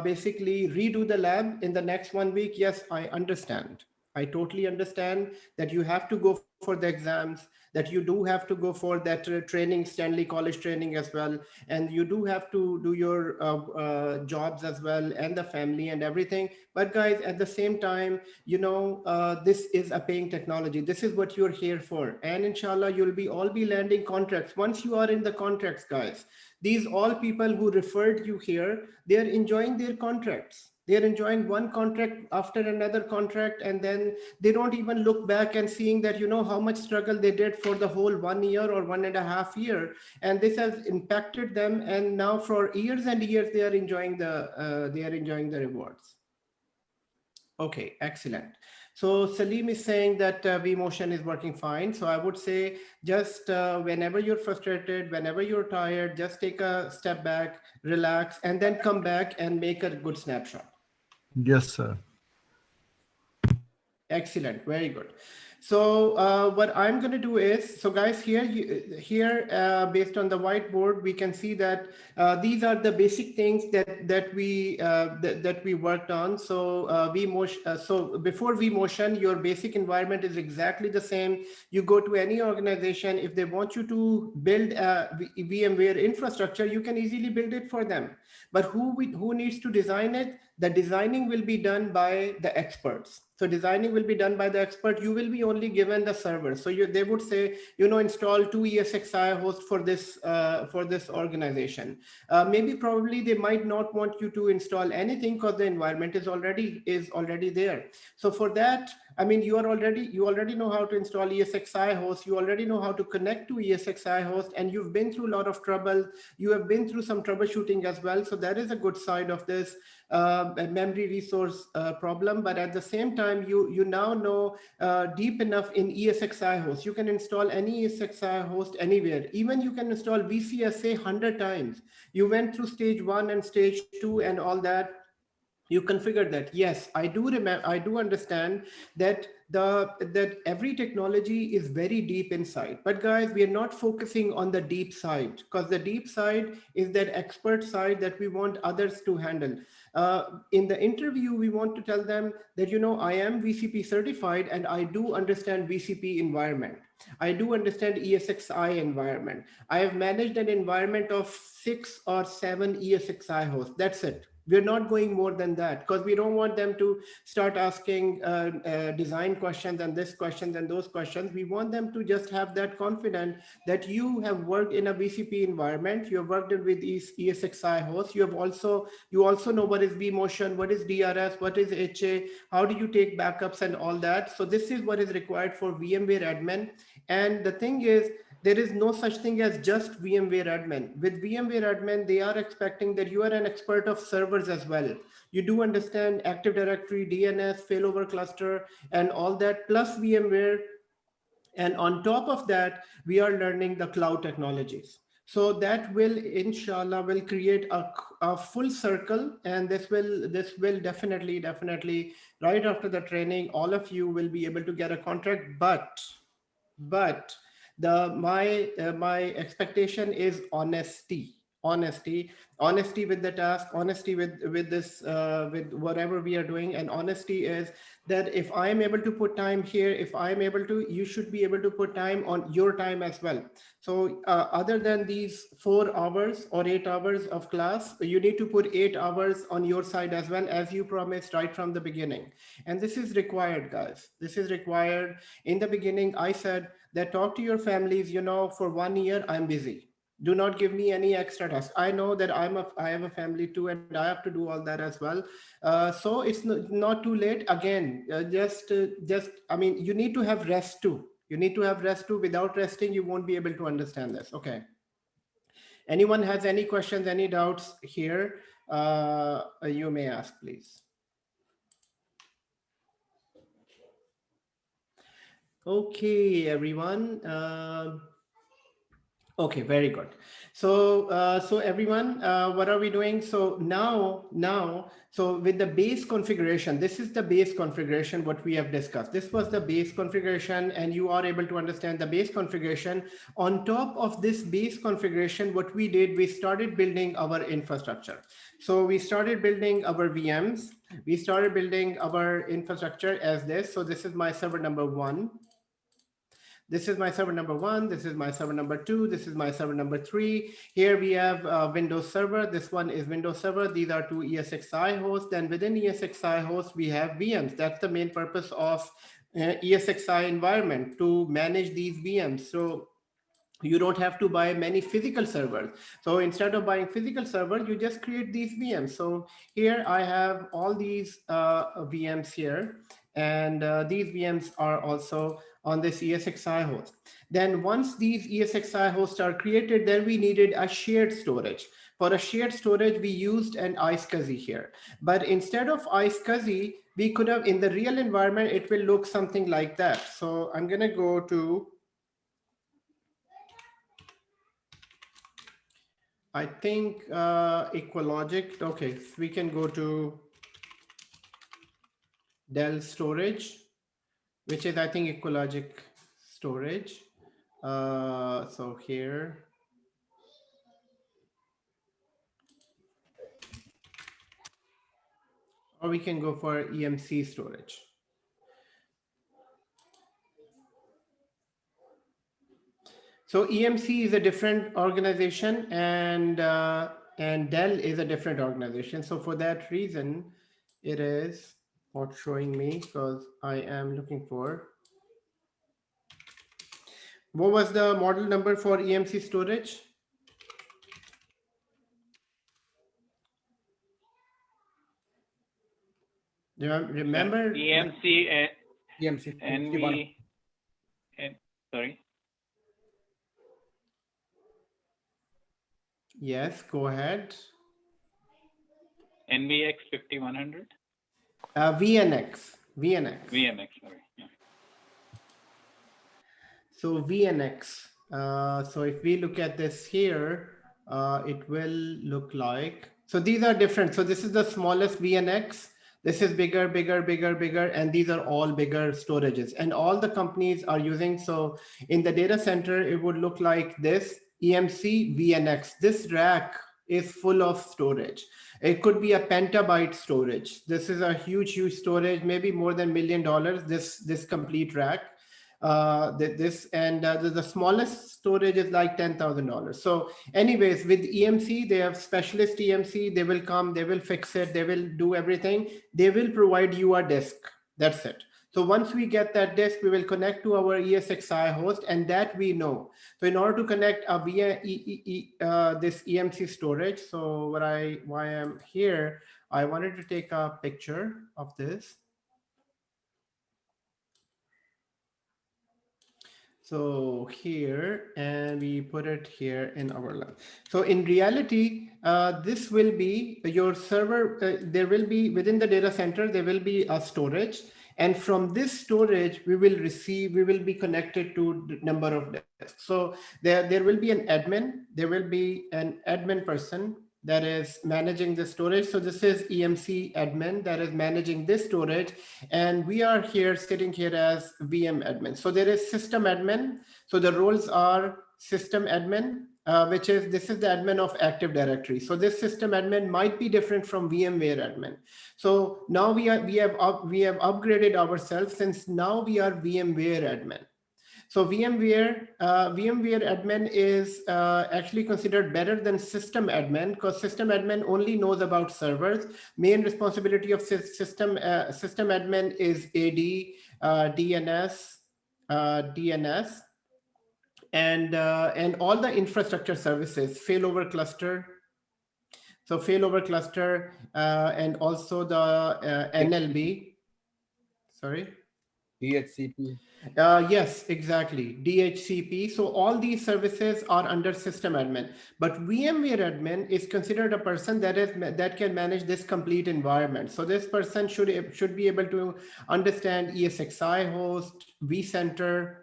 basically redo the lab in the next 1 week. Yes, I understand. I totally understand that you have to go for the exams, that you do have to go for that training, Stanley College training as well. And you do have to do your jobs as well, and the family and everything. But guys, at the same time, this is a paying technology. This is what you're here for. And inshallah, you'll all be landing contracts. Once you are in the contracts, guys, these all people who referred you here, they're enjoying their contracts. They're enjoying one contract after another contract, and then they don't even look back and seeing that, how much struggle they did for the whole 1 year or 1.5 years. And this has impacted them. And now for years and years, they are enjoying the rewards. Okay, excellent. So Salim is saying that Vmotion is working fine. So I would say just whenever you're frustrated, whenever you're tired, just take a step back, relax, and then come back and make a good snapshot. Yes, sir. Excellent. Very good. So what I'm going to do is, so guys, here based on the whiteboard, we can see that these are the basic things that we worked on. So Vmotion. So before Vmotion, your basic environment is exactly the same. You go to any organization, if they want you to build a VMware infrastructure, you can easily build it for them. But who needs to design it? The designing will be done by the experts. So designing will be done by the expert. You will be only given the server. So they would say, install 2 ESXi hosts for this organization. Probably they might not want you to install anything because the environment is already there. So for that, you already know how to install ESXi hosts. You already know how to connect to ESXi host, and you've been through a lot of trouble. You have been through some troubleshooting as well. So that is a good side of this memory resource problem. But at the same time, you now know deep enough in ESXi host. You can install any ESXi host anywhere. Even you can install VCSA 100 times. You went through stage 1 and stage 2 and all that. You configured that. Yes, I do understand that that every technology is very deep inside. But guys, we are not focusing on the deep side, because the deep side is that expert side that we want others to handle. In the interview, we want to tell them that, you know, I am VCP certified and I do understand VCP environment. I do understand ESXi environment. I have managed an environment of 6 or 7 ESXi hosts. That's it. We're not going more than that, because we don't want them to start asking design questions and this questions and those questions. We want them to just have that confidence that you have worked in a VCP environment, you have worked with ESXi hosts, you also know what is Vmotion, what is DRS, what is HA, how do you take backups and all that. So this is what is required for VMware admin. And the thing is, there is no such thing as just VMware admin. With VMware admin, they are expecting that you are an expert of servers as well. You do understand Active Directory, DNS, failover cluster, and all that, plus VMware. And on top of that, we are learning the cloud technologies. So that will, inshallah, will create a full circle. And this will definitely, right after the training, all of you will be able to get a contract. But my expectation is honesty with the task, honesty with this, with whatever we are doing. And honesty is that if I am able to put time here, if I am able to, you should be able to put time on your time as well. So other than these 4 hours or 8 hours of class, you need to put 8 hours on your side as well, as you promised right from the beginning. And this is required, guys. This is required. In the beginning, I said that talk to your families, you know, for 1 year, I'm busy. Do not give me any extra tasks. I know that I have a family too, and I have to do all that as well. So it's not too late. Again, I mean, you need to have rest too. You need to have rest too. Without resting, you won't be able to understand this. Okay. Anyone has any questions, any doubts here? You may ask, please. Okay, everyone. Okay, very good. So everyone, what are we doing? So now, so with the base configuration, this is the base configuration, what we have discussed. This was the base configuration, and you are able to understand the base configuration. On top of this base configuration, what we did, we started building our infrastructure. So we started building our VMs. We started building our infrastructure as this. So this is my server number 1. This is my server number 1. This is my server number 2. This is my server number 3. Here we have Windows Server. This one is Windows Server. These are 2 ESXi hosts. Then within ESXi hosts, we have VMs. That's the main purpose of ESXi environment, to manage these VMs. So you don't have to buy many physical servers. So instead of buying physical servers, you just create these VMs. So here I have all these VMs here. And these VMs are also on this ESXi host. Then once these ESXi hosts are created, then we needed a shared storage. For a shared storage, we used an iSCSI here. But instead of iSCSI, we could have, in the real environment, it will look something like that. So I'm gonna go to, I think Equalogic. Okay, so we can go to Dell storage, which is, I think, Equalogic storage. So here. Or we can go for EMC storage. So EMC is a different organization, and Dell is a different organization. So for that reason, it is not showing me, because I am looking for. What was the model number for EMC storage? Do you remember? EMC EMC. NV. Sorry. Yes, go ahead. NVX 5100. VNX. VMX, sorry. Yeah. So VNX. So if we look at this here, it will look like, so these are different. So this is the smallest VNX. This is bigger, bigger, bigger, bigger, and these are all bigger storages. And all the companies are using, so in the data center, it would look like this, EMC VNX. This rack is full of storage. It could be a petabyte storage. This is a huge, huge storage, maybe more than $1 million, this complete rack. The smallest storage is like $10,000. So anyways, with EMC, they have specialist EMC. They will come, they will fix it, they will do everything. They will provide you a disk. That's it. So once we get that disk, we will connect to our ESXi host, and that we know. So in order to connect a this EMC storage, so why I'm here, I wanted to take a picture of this. So here, and we put it here in our lab. So in reality, this will be your server. There will be within the data center, there will be a storage. And from this storage, we will be connected to the number of desks. So there will be an admin. There will be an admin person that is managing the storage. So this is EMC admin that is managing this storage. And we are here sitting here as VM admin. So there is system admin. So the roles are system admin, this is the admin of Active Directory. So this system admin might be different from VMware admin. So now we have upgraded ourselves, since now we are VMware admin. So VMware admin is actually considered better than system admin, because system admin only knows about servers. Main responsibility of system admin is AD, DNS, and all the infrastructure services, failover cluster. So failover cluster and also the NLB. Sorry. DHCP. Yes, exactly. DHCP. So all these services are under system admin, but VMware admin is considered a person that can manage this complete environment. So this person should be able to understand ESXi host, vCenter,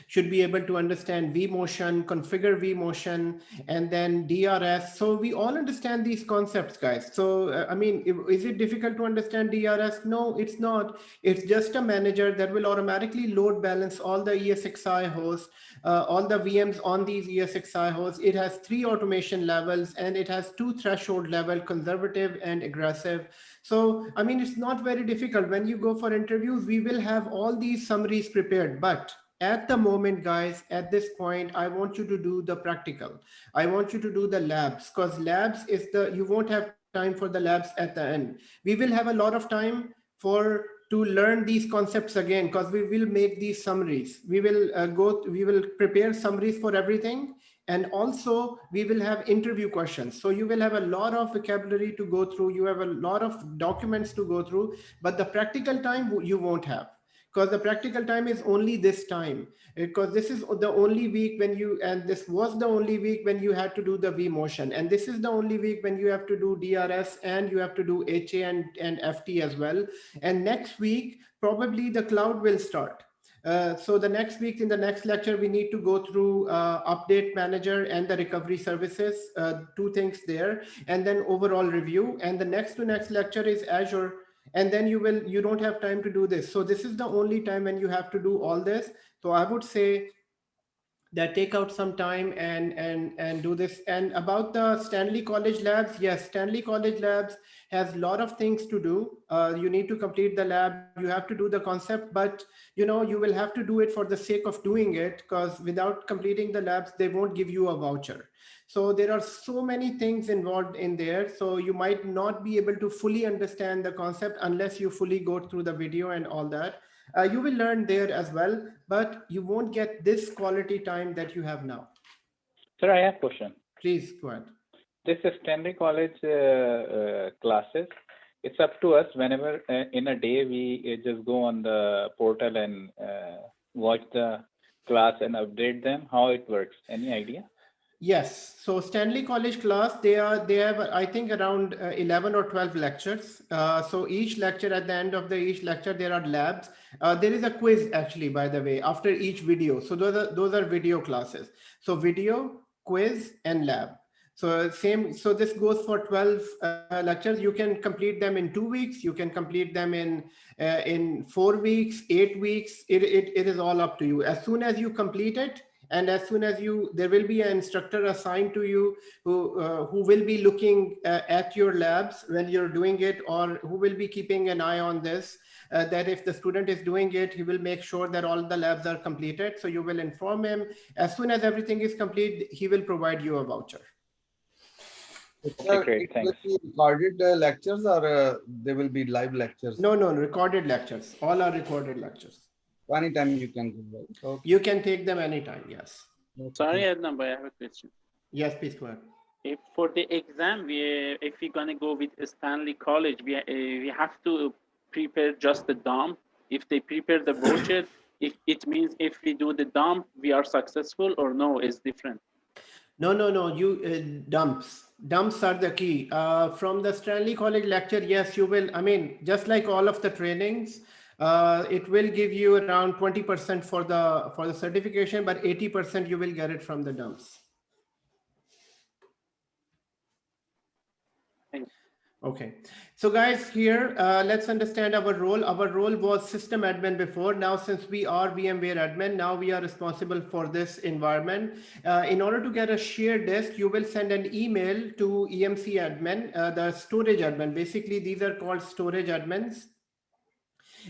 should be able to understand Vmotion, configure Vmotion, and then DRS. So we all understand these concepts, guys. So, I mean, is it difficult to understand DRS? No, it's not. It's just a manager that will automatically load balance all the ESXi hosts, all the VMs on these ESXi hosts. It has 3 automation levels, and it has 2 threshold level, conservative and aggressive. So, I mean, it's not very difficult. When you go for interviews, we will have all these summaries prepared, but at the moment, guys, at this point, I want you to do the practical. I want you to do the labs, because labs is you won't have time for the labs at the end. We will have a lot of time to learn these concepts again, because we will make these summaries. We will prepare summaries for everything. And also we will have interview questions. So you will have a lot of vocabulary to go through. You have a lot of documents to go through, but the practical time you won't have. Because the practical time is only this time, because this is the only week this was the only week when you had to do the Vmotion, and this is the only week when you have to do DRS, and you have to do HA and FT as well. And next week, probably the cloud will start. So the next week, in the next lecture, we need to go through update manager and the recovery services, 2 things there, and then overall review. And the next to next lecture is Azure. And then you don't have time to do this. So this is the only time when you have to do all this. So I would say that take out some time and do this. And about the Stanley College Labs, yes, Stanley College Labs has a lot of things to do. You need to complete the lab, you have to do the concept, but you will have to do it for the sake of doing it, because without completing the labs, they won't give you a voucher. So there are so many things involved in there. So you might not be able to fully understand the concept unless you fully go through the video and all that. You will learn there as well, but you won't get this quality time that you have now. Sir, I have a question. Please go ahead. This is Stanley College classes. It's up to us whenever in a day we just go on the portal and watch the class and update them. How it works? Any idea? Yes. So Stanley College class, they have, I think, around 11 or 12 lectures. So each lecture, at the end of each lecture, there are labs. There is a quiz, actually, by the way, after each video. So those are video classes. So video, quiz, and lab. So so this goes for 12 lectures. You can complete them in 2 weeks. You can complete them in 4 weeks, 8 weeks. It is all up to you. As soon as you complete it, and as soon as there will be an instructor assigned to you who will be looking at your labs when you're doing it, or who will be keeping an eye on this, that if the student is doing it, he will make sure that all the labs are completed. So you will inform him. As soon as everything is complete, he will provide you a voucher. Sir, great, it thanks. will be recorded lectures, or they will be live lectures? No, recorded lectures. All are recorded lectures. Anytime you can go, right? Okay. You can take them anytime, yes. Sorry, Adnan, but I have a question. Yes, please go ahead. If for the exam, if we're gonna go with Stanley College, we have to prepare just the DOM. If they prepare the voucher, if it means if we do the DOM, we are successful, or no, it's different. No. You dumps are the key. From the Stanley College lecture, yes, you will. I mean, just like all of the trainings, it will give you around 20% for the certification, but 80% you will get it from the dumps. Okay, so guys, here let's understand our role. Our role was system admin before. Now, since we are VMware admin, now we are responsible for this environment. In order to get a shared disk, you will send an email to EMC admin, the storage admin. Basically, these are called storage admins.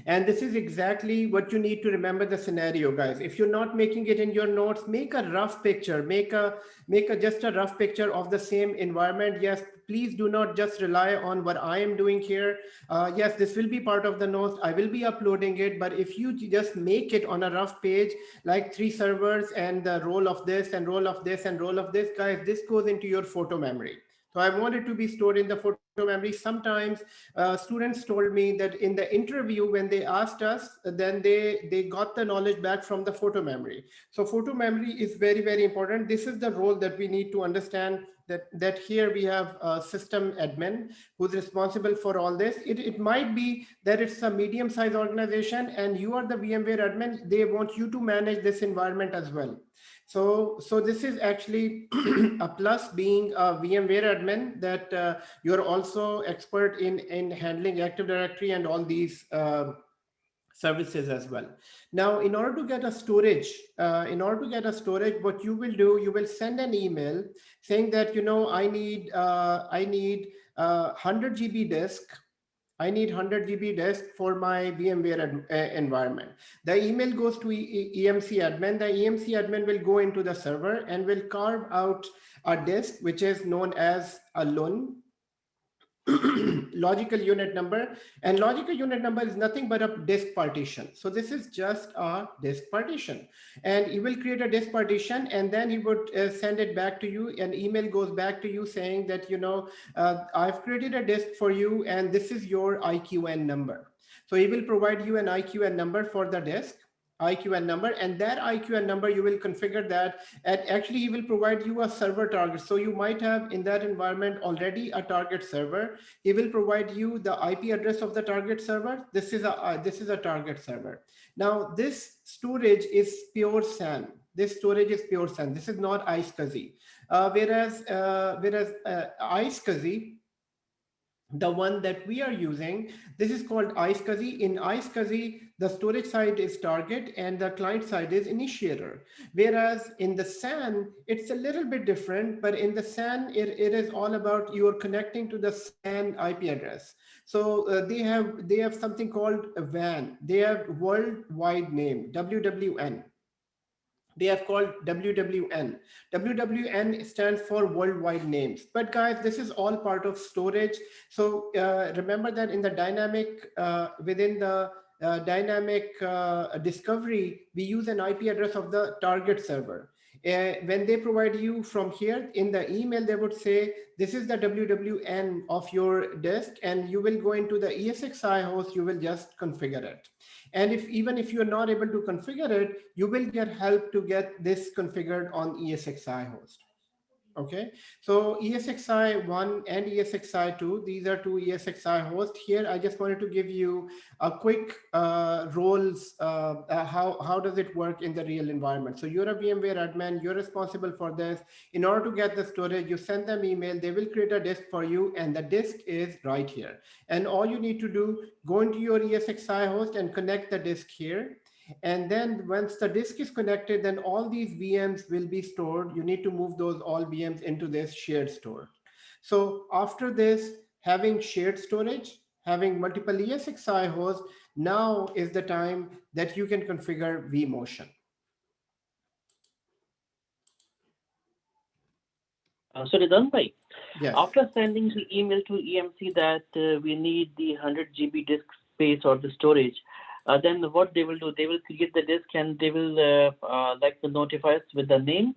And this is exactly what you need to remember the scenario, guys. If you're not making it in your notes, make a rough picture, make just a rough picture of the same environment. Yes, please do not just rely on what I am doing here. Yes, this will be part of the notes. I will be uploading it, but if you just make it on a rough page, like 3 servers and the role of this and role of this and role of this, guys, this goes into your photo memory. So I want it to be stored in the photo memory. Sometimes students told me that in the interview, when they asked us, then they got the knowledge back from the photo memory. So photo memory is very, very important. This is the role that we need to understand, that here we have a system admin who's responsible for all this. It might be that it's a medium-sized organization and you are the VMware admin. They want you to manage this environment as well. So this is actually a plus being a VMware admin, that you're also expert in handling Active Directory and all these services as well. Now, in order to get a storage, what you will do, you will send an email saying that, I need 100 GB disk. I need 100 GB disk for my VMware environment. The email goes to EMC admin. The EMC admin will go into the server and will carve out a disk, which is known as a LUN, logical unit number. And logical unit number is nothing but a disk partition. So this is just a disk partition. And you will create a disk partition, and then he would send it back to you. An email goes back to you saying that, I've created a disk for you, and this is your IQN number. So he will provide you an IQN number for the disk. IQN number, and that IQN number you will configure that, and actually he will provide you a server target. So you might have in that environment already a target server. He will provide you the IP address of the target server. This is a target server. Now this storage is pure SAN. This storage is pure SAN. This is not iSCSI. Whereas iSCSI, the one that we are using, this is called iSCSI. In iSCSI, the storage side is target and the client side is initiator. Whereas in the SAN, it's a little bit different, but in the SAN, it is all about you're connecting to the SAN IP address. So they have something called a WAN. They have worldwide name, WWN. They have called WWN. WWN stands for worldwide names. But guys, this is all part of storage. So remember that in the dynamic, within the dynamic discovery, we use an IP address of the target server. When they provide you from here in the email, they would say, this is the WWN of your disk, and you will go into the ESXi host, you will just configure it. And even if you're not able to configure it, you will get help to get this configured on ESXi host. Okay, so ESXi1 and ESXi2, these are two ESXi hosts. Here, I just wanted to give you a quick roles, how does it work in the real environment. So you're a VMware admin, you're responsible for this. In order to get the storage, you send them email, they will create a disk for you, and the disk is right here. And all you need to do, go into your ESXi host and connect the disk here. And then once the disk is connected, then all these VMs will be stored. You need to move those all VMs into this shared store. So after this, having shared storage, having multiple ESXi hosts, now is the time that you can configure Vmotion. So Ridwan bhai, Yes. after sending the email to EMC that we need the 100 GB disk space or the storage, then what they will do, they will create the disk and they will like notify us with the name,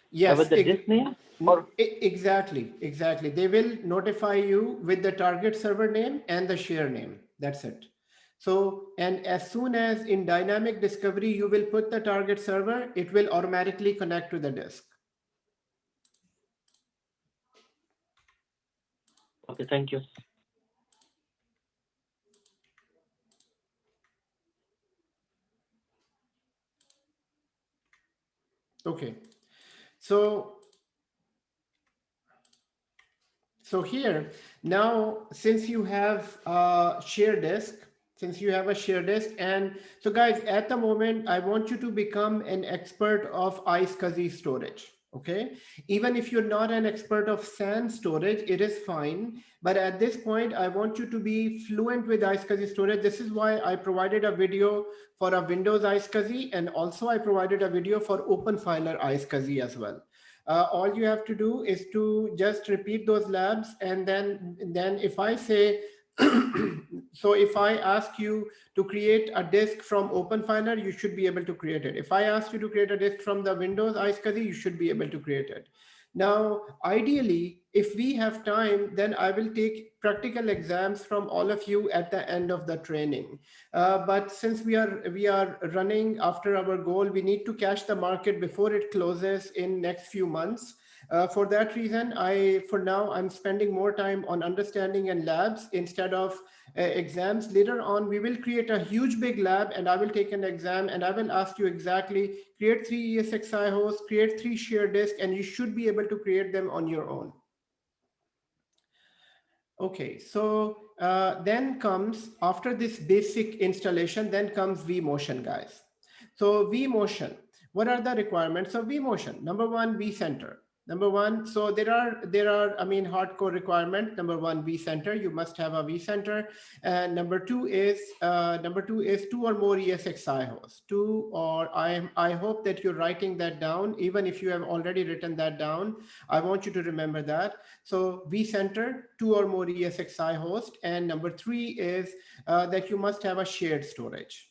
Yes, with the disk name. Or exactly. They will notify you with the target server name and the share name. That's it. So, and as soon as in dynamic discovery, you will put the target server, it will automatically connect to the disk. okay, thank you. Okay, so here now, since you have a shared disk, and so guys, at the moment, I want you to become an expert of iSCSI storage. Okay, even if you're not an expert of SAN storage, it is fine. But at this point, I want you to be fluent with iSCSI storage. This is why I provided a video for a Windows iSCSI, and also I provided a video for OpenFiler iSCSI as well. All you have to do is to just repeat those labs, and then if I say, so if I ask you to create a disk from OpenFiler, you should be able to create it. If I ask you to create a disk from the Windows iSCSI, you should be able to create it. Now, ideally, if we have time, then I will take practical exams from all of you at the end of the training. But since we are running after our goal, we need to catch the market before it closes in next few months. For that reason, for now, I'm spending more time on understanding and labs instead of exams. Later on, we will create a huge big lab, and I will take an exam, and I will ask you exactly, create 3 ESXi hosts, create 3 shared disks, and you should be able to create them on your own. Okay, so then comes, after this basic installation, then comes Vmotion, guys. So Vmotion, what are the requirements of Vmotion? Number one, Vcenter. Number one, so there are hardcore requirement. Number one, Vcenter, you must have a Vcenter. And number two is 2 or more ESXi hosts. I hope that you're writing that down. Even if you have already written that down, I want you to remember that. So Vcenter, 2 or more ESXi hosts. And number 3 is that you must have a shared storage.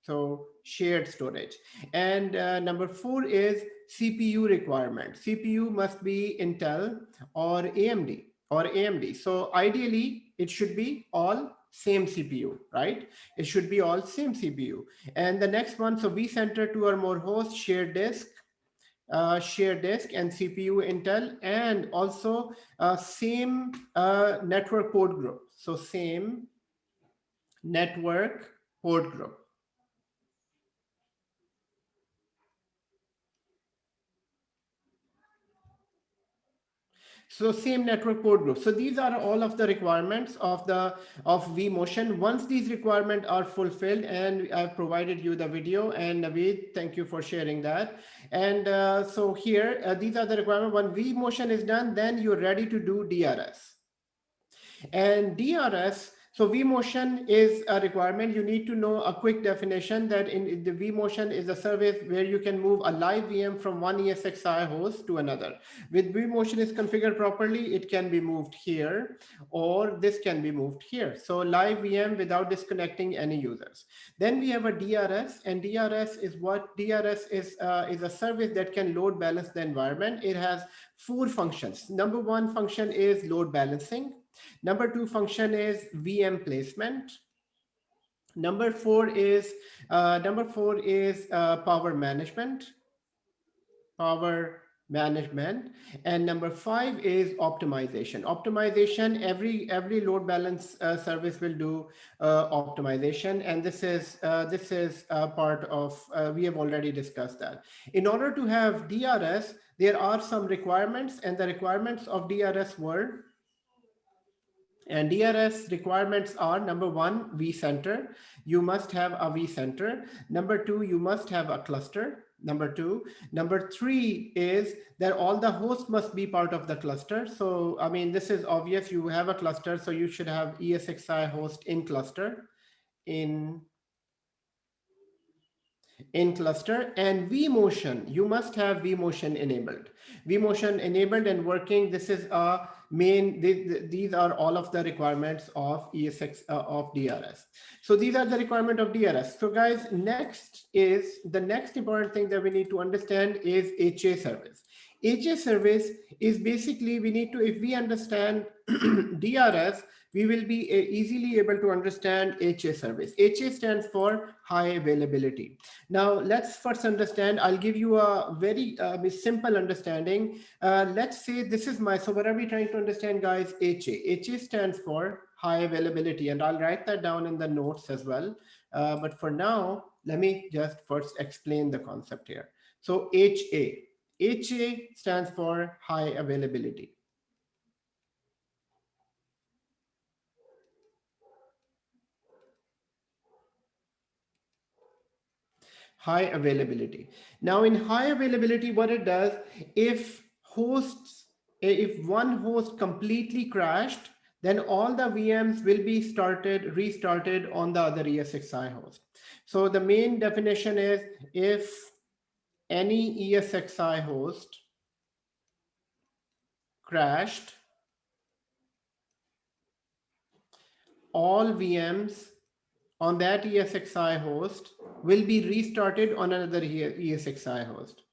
So shared storage. And number 4 is CPU requirement. CPU must be Intel or AMD. So ideally, it should be all same CPU, right? It should be all same CPU. And the next one, so Vcenter, 2 or more hosts, shared disk, and CPU Intel, and also same network port group. So same network port group. So same network port group. So these are all of the requirements of Vmotion. Once these requirements are fulfilled, and I've provided you the video, and Naveed, thank you for sharing that. And so here, these are the requirements. When Vmotion is done, then you're ready to do DRS. And DRS, so Vmotion is a requirement. You need to know a quick definition that in the Vmotion is a service where you can move a live VM from one ESXi host to another. With Vmotion is configured properly, it can be moved here, or this can be moved here. So live VM without disconnecting any users. Then we have a DRS, and DRS is a service that can load balance the environment. It has 4 functions. Number 1 function is load balancing. Number 2 function is VM placement. Number 4 is power management. management, and number 5 is optimization. Optimization, every load balance service will do optimization, and this is part of we have already discussed that. In order to have DRS, there are some requirements, and the requirements of DRS were, and DRS requirements are: number 1, vCenter. You must have a vCenter. Number 2, you must have a cluster. Number 2. Number 3 is that all the hosts must be part of the cluster. So, I mean, this is obvious. You have a cluster, so you should have ESXi host in cluster, in cluster. And Vmotion, you must have Vmotion enabled. Vmotion enabled and working. This is a main, these are all of the requirements of ESX of DRS. So these are the requirement of DRS. So guys, next is the next important thing that we need to understand is HA service. HA service is basically, we need to, if we understand DRS, we will be easily able to understand HA service. HA stands for high availability. Now let's first understand, I'll give you a very simple understanding. Let's say this is my, so what are we trying to understand, guys? HA. HA stands for high availability, and I'll write that down in the notes as well. But for now, let me just first explain the concept here. So HA. HA stands for high availability. High availability. Now in high availability, what it does, if one host completely crashed, then all the VMs will be restarted on the other ESXi host. So the main definition is, if any ESXi host crashed, all VMs on that ESXi host will be restarted on another ESXi host.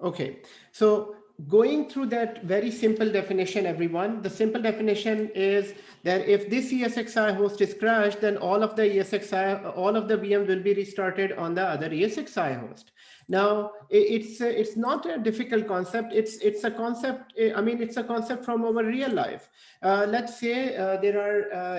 Okay, so going through that very simple definition, everyone, the simple definition is that if this ESXi host is crashed, then all of the VMs will be restarted on the other ESXi host. Now, it's not a difficult concept. It's a concept. I mean, it's a concept from our real life. Let's say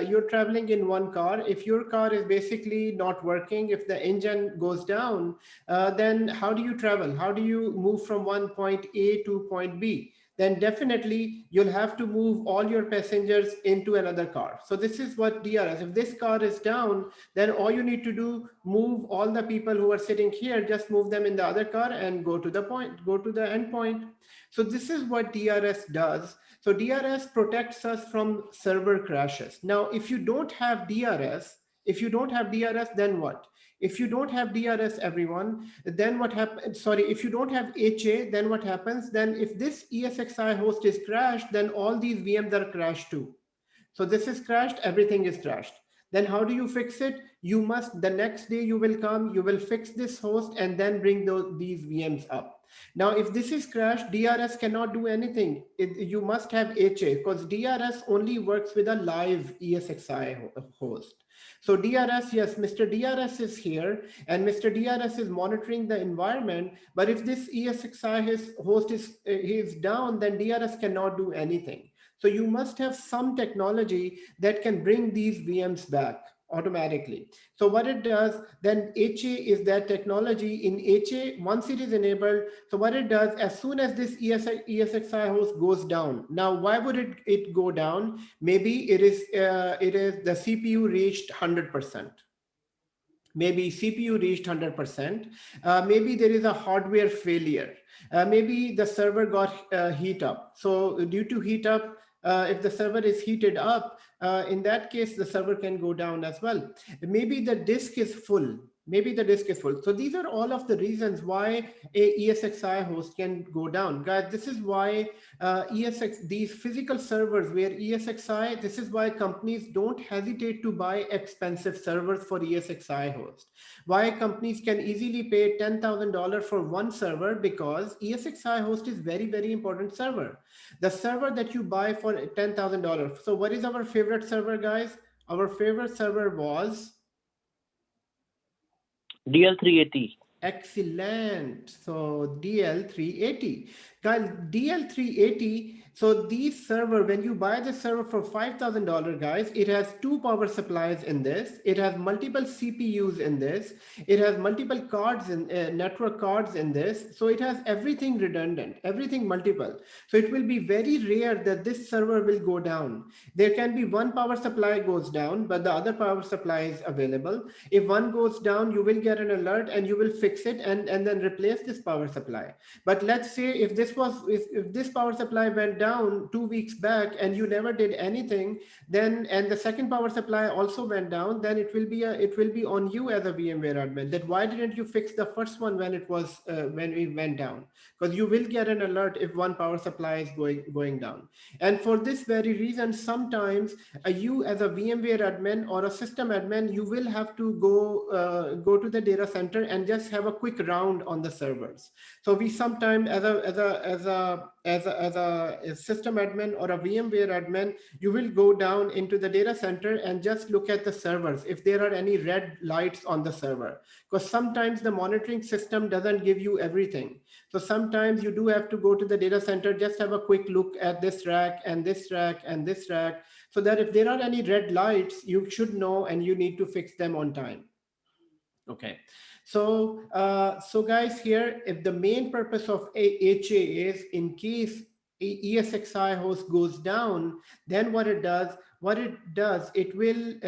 you're traveling in one car. If your car is basically not working, if the engine goes down, then how do you travel? How do you move from one point A to point B? Then definitely you'll have to move all your passengers into another car. So this is what DRS. If this car is down, then all you need to do, move all the people who are sitting here, just move them in the other car and go to the end point. So this is what DRS does. So DRS protects us from server crashes. Now, if you don't have DRS, then what? If you don't have DRS, everyone, then what happens? Sorry, if you don't have HA, then what happens? Then if this ESXi host is crashed, then all these VMs are crashed too. So this is crashed, everything is crashed. Then how do you fix it? You must, the next day you will come, you will fix this host and then bring these VMs up. Now, if this is crashed, DRS cannot do anything. You must have HA, because DRS only works with a live ESXi host. So DRS, yes, Mr. DRS is here and Mr. DRS is monitoring the environment. But if this ESXi host is down, then DRS cannot do anything. So you must have some technology that can bring these VMs back automatically. So what it does, then HA is that technology. In HA, once it is enabled, so what it does, as soon as this ESXi host goes down, now why would it go down? Maybe it is the CPU reached 100%. Maybe CPU reached 100%. Maybe there is a hardware failure. Maybe the server got heat up. So due to heat up, if the server is heated up, in that case, the server can go down as well. Maybe the disk is full. maybe the disk is full. So these are all of the reasons why a ESXi host can go down. Guys, this is why these physical servers where ESXi, this is why companies don't hesitate to buy expensive servers for ESXi host. Why companies can easily pay $10,000 for one server, because ESXi host is very, very important server. The server that you buy for $10,000. So what is our favorite server, guys? Our favorite server was DL380. excellent. So DL380. Guys, DL380. So these server, when you buy the server for $5,000, guys, it has 2 power supplies in this. It has multiple CPUs in this. It has multiple cards in network cards in this. So it has everything redundant, everything multiple. So it will be very rare that this server will go down. There can be one power supply goes down, but the other power supply is available. If one goes down, you will get an alert and you will fix it and then replace this power supply. But let's say if this power supply went down 2 weeks back and you never did anything, then and the second power supply also went down, then it will be on you as a VMware admin that why didn't you fix the first one when it went down? Because you will get an alert if one power supply is going down. And for this very reason, sometimes you as a VMware admin or a system admin, you will have to go to the data center and just have a quick round on the servers. So we sometimes as a system admin or a VMware admin, you will go down into the data center and just look at the servers if there are any red lights on the server, because sometimes the monitoring system doesn't give you everything. So sometimes you do have to go to the data center, just have a quick look at this rack and this rack and this rack, so that if there are any red lights, you should know and you need to fix them on time. Okay. So guys, here, if the main purpose of HA is in case ESXi host goes down, then what it does, it will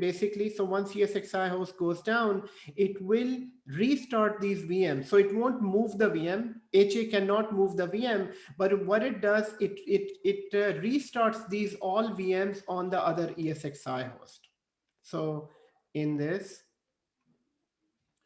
basically, so once ESXi host goes down, it will restart these VMs. So it won't move the VM. HA cannot move the VM, but what it does, it restarts these all VMs on the other ESXi host. So in this,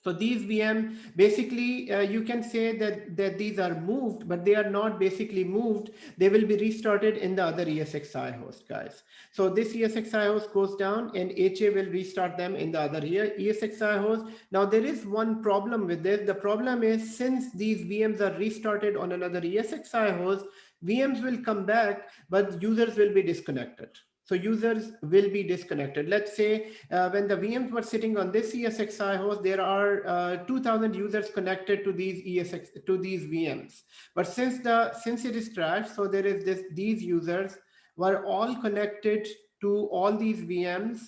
so these VM, basically, you can say that these are moved, but they are not basically moved. They will be restarted in the other ESXi host, guys. So this ESXi host goes down and HA will restart them in the other ESXi host. Now there is one problem with this. The problem is, since these VMs are restarted on another ESXi host, VMs will come back, but users will be disconnected. So users will be disconnected. Let's say when the VMs were sitting on this ESXi host, there are 2,000 users connected to these VMs. But since it is crashed, so there is these users were all connected to all these VMs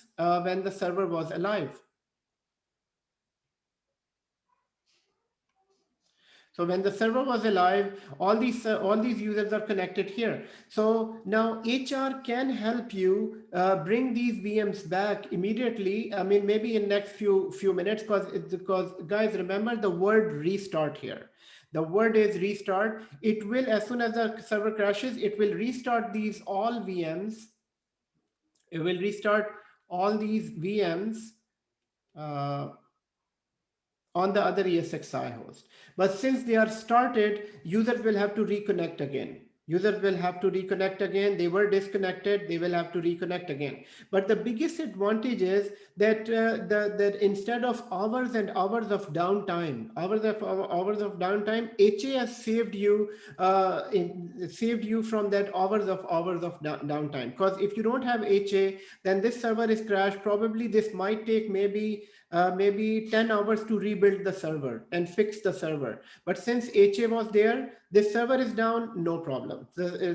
when the server was alive. So when the server was alive, all these users are connected here. So now HR can help you bring these VMs back immediately. I mean, maybe in next few minutes, because guys, remember the word restart here. The word is restart. It will, as soon as the server crashes, it will restart these all VMs. It will restart all these VMs on the other ESXi host. But since they are started, users will have to reconnect again. Users will have to reconnect again. They were disconnected. They will have to reconnect again. But the biggest advantage is that that instead of hours and hours of downtime, HA has saved you from that hours of downtime. Because if you don't have HA, then this server is crashed. Probably this might take maybe 10 hours to rebuild the server and fix the server. But since HA was there, this server is down, no problem.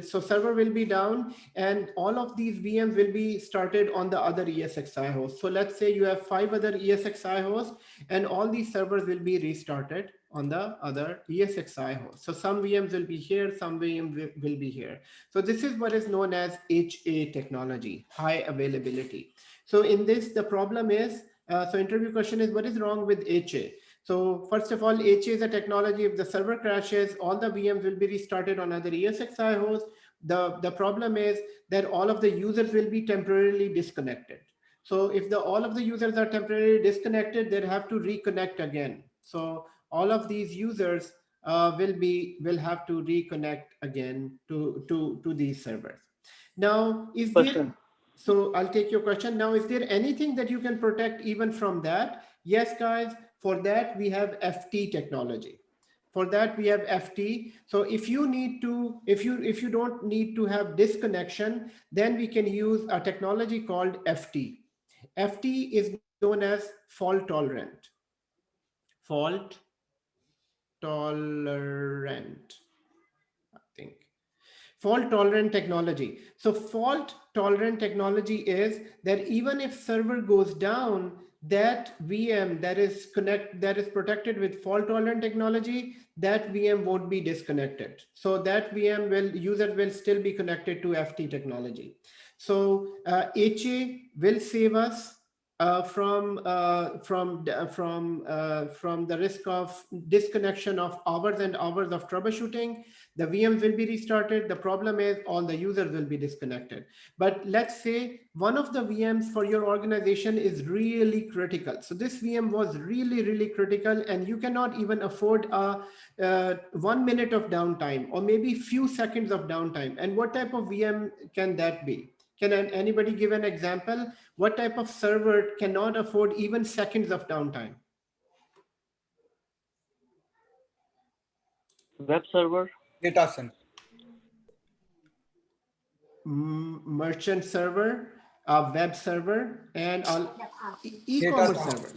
So server will be down and all of these VMs will be started on the other ESXi host. So let's say you have 5 other ESXi hosts and all these servers will be restarted on the other ESXi host. So some VMs will be here, some VMs will be here. So this is what is known as HA technology, high availability. So in this, the problem is, so interview question is, what is wrong with HA? So first of all, HA is a technology. If the server crashes, all the VMs will be restarted on other ESXi host. The problem is that all of the users will be temporarily disconnected. So if all of the users are temporarily disconnected, they'll have to reconnect again. So all of these users will have to reconnect again to these servers. Now, is there, so I'll take your question. Now, is there anything that you can protect even from that? Yes, guys, for that we have FT technology. For that we have FT. So if you need to, if you don't need to have disconnection, then we can use a technology called FT. FT is known as fault tolerant. Fault tolerant, I think. Fault tolerant technology. So fault tolerant technology is that even if server goes down, that VM that is protected with fault tolerant technology, that VM won't be disconnected. So that user will still be connected to FT technology. So HA will save us from the risk of disconnection of hours and hours of troubleshooting. The VMs will be restarted. The problem is all the users will be disconnected. But let's say one of the VMs for your organization is really critical. So this VM was really, really critical, and you cannot even afford a 1 minute of downtime or maybe few seconds of downtime. And what type of VM can that be? Can anybody give an example? What type of server cannot afford even seconds of downtime? Web server. Data center. Merchant server, a web server, and e-commerce server.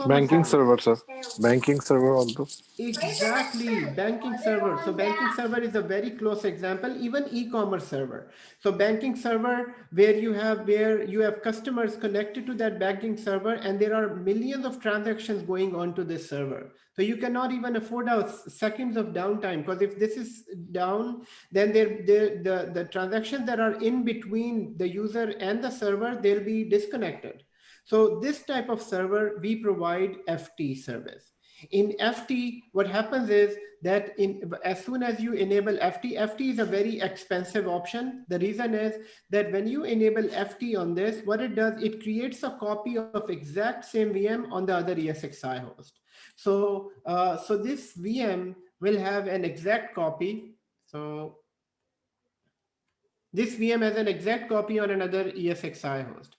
Banking server, sir. Banking server also. Exactly, banking server. So banking server is a very close example, even e-commerce server. So banking server where you have customers connected to that banking server, and there are millions of transactions going on to this server. So you cannot even afford seconds of downtime, because if this is down, then the transactions that are in between the user and the server, they'll be disconnected. So this type of server, we provide FT service. In FT, what happens is that as soon as you enable FT, FT is a very expensive option. The reason is that when you enable FT on this, what it does, it creates a copy of exact same VM on the other ESXi host. So, so this VM will have an exact copy. So this VM has an exact copy on another ESXi host.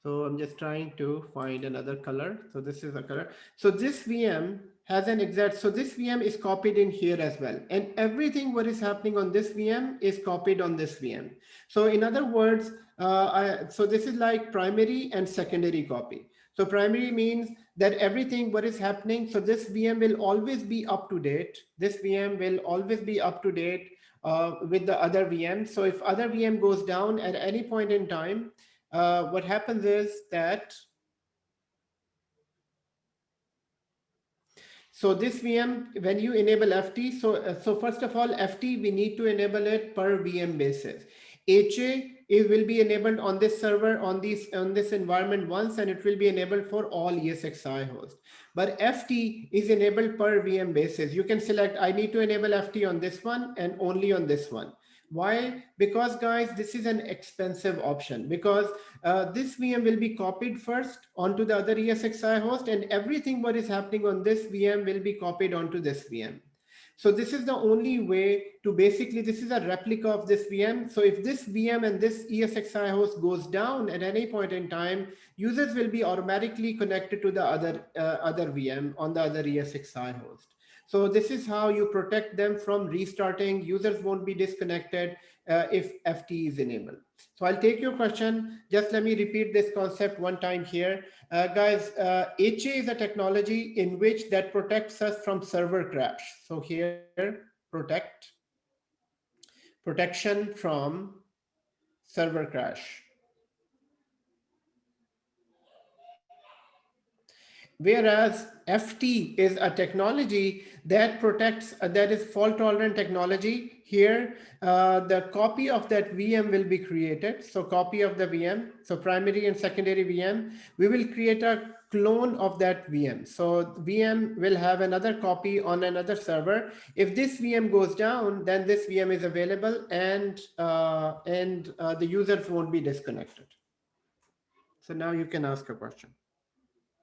So I'm just trying to find another color. So this is a color. So this VM has an exact, so this VM is copied in here as well. And everything what is happening on this VM is copied on this VM. So in other words, so this is like primary and secondary copy. So primary means that everything what is happening, so this VM will always be up to date. This VM will always be up to date with the other VM. So if other VM goes down at any point in time, what happens is that, so this VM, when you enable FT, so first of all, FT, we need to enable it per VM basis. HA, it will be enabled on this server, on this environment once, and it will be enabled for all ESXi hosts. But FT is enabled per VM basis. You can select, I need to enable FT on this one and only on this one. Why? Because guys, this is an expensive option, because this VM will be copied first onto the other ESXi host, and everything what is happening on this VM will be copied onto this VM. So this is the only way to basically, this is a replica of this VM. So if this VM and this ESXi host goes down at any point in time, users will be automatically connected to the other VM on the other ESXi host. So this is how you protect them from restarting. Users won't be disconnected if FT is enabled. So I'll take your question. Just let me repeat this concept one time here. Guys, HA is a technology in which that protects us from server crash. So here, protection from server crash. Whereas FT is a technology that protects, that is fault tolerant technology. Here, the copy of that VM will be created. So copy of the VM, so primary and secondary VM, we will create a clone of that VM. So VM will have another copy on another server. If this VM goes down, then this VM is available, and the users won't be disconnected. So now you can ask a question.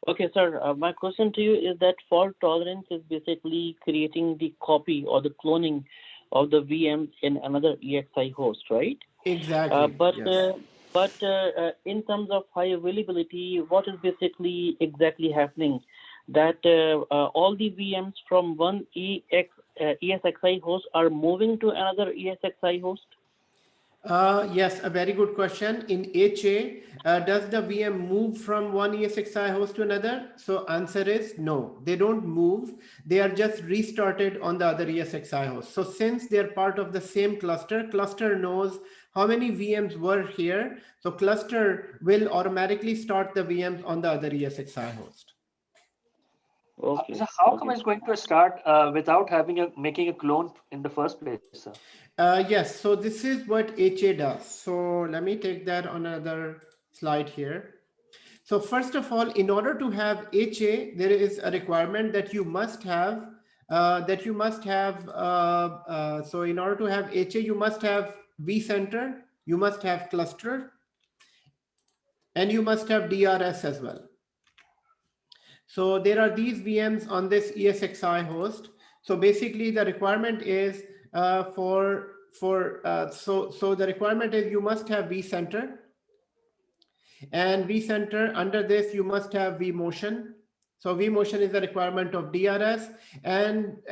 Okay, sir. My question to you is that fault tolerance is basically creating the copy or the cloning of the VM in another EXI host, right? Exactly. Yes. But in terms of high availability, what is basically exactly happening? That all the VMs from one ESXi host are moving to another ESXi host? Yes, a very good question. In HA, does the VM move from one ESXi host to another? So answer is no, they don't move. They are just restarted on the other ESXi host. So since they're part of the same cluster, cluster knows how many VMs were here. So cluster will automatically start the VMs on the other ESXi host. Okay. So how come it's going to start without making a clone in the first place, sir? Yes, so this is what HA does. So let me take that on another slide here. So first of all, in order to have HA, there is a requirement that you must have, so in order to have HA, you must have vCenter, you must have cluster, and you must have DRS as well. So there are these VMs on this ESXi host. So basically the requirement is the requirement is you must have vCenter, and vCenter, under this you must have Vmotion. So Vmotion is a requirement of DRS, and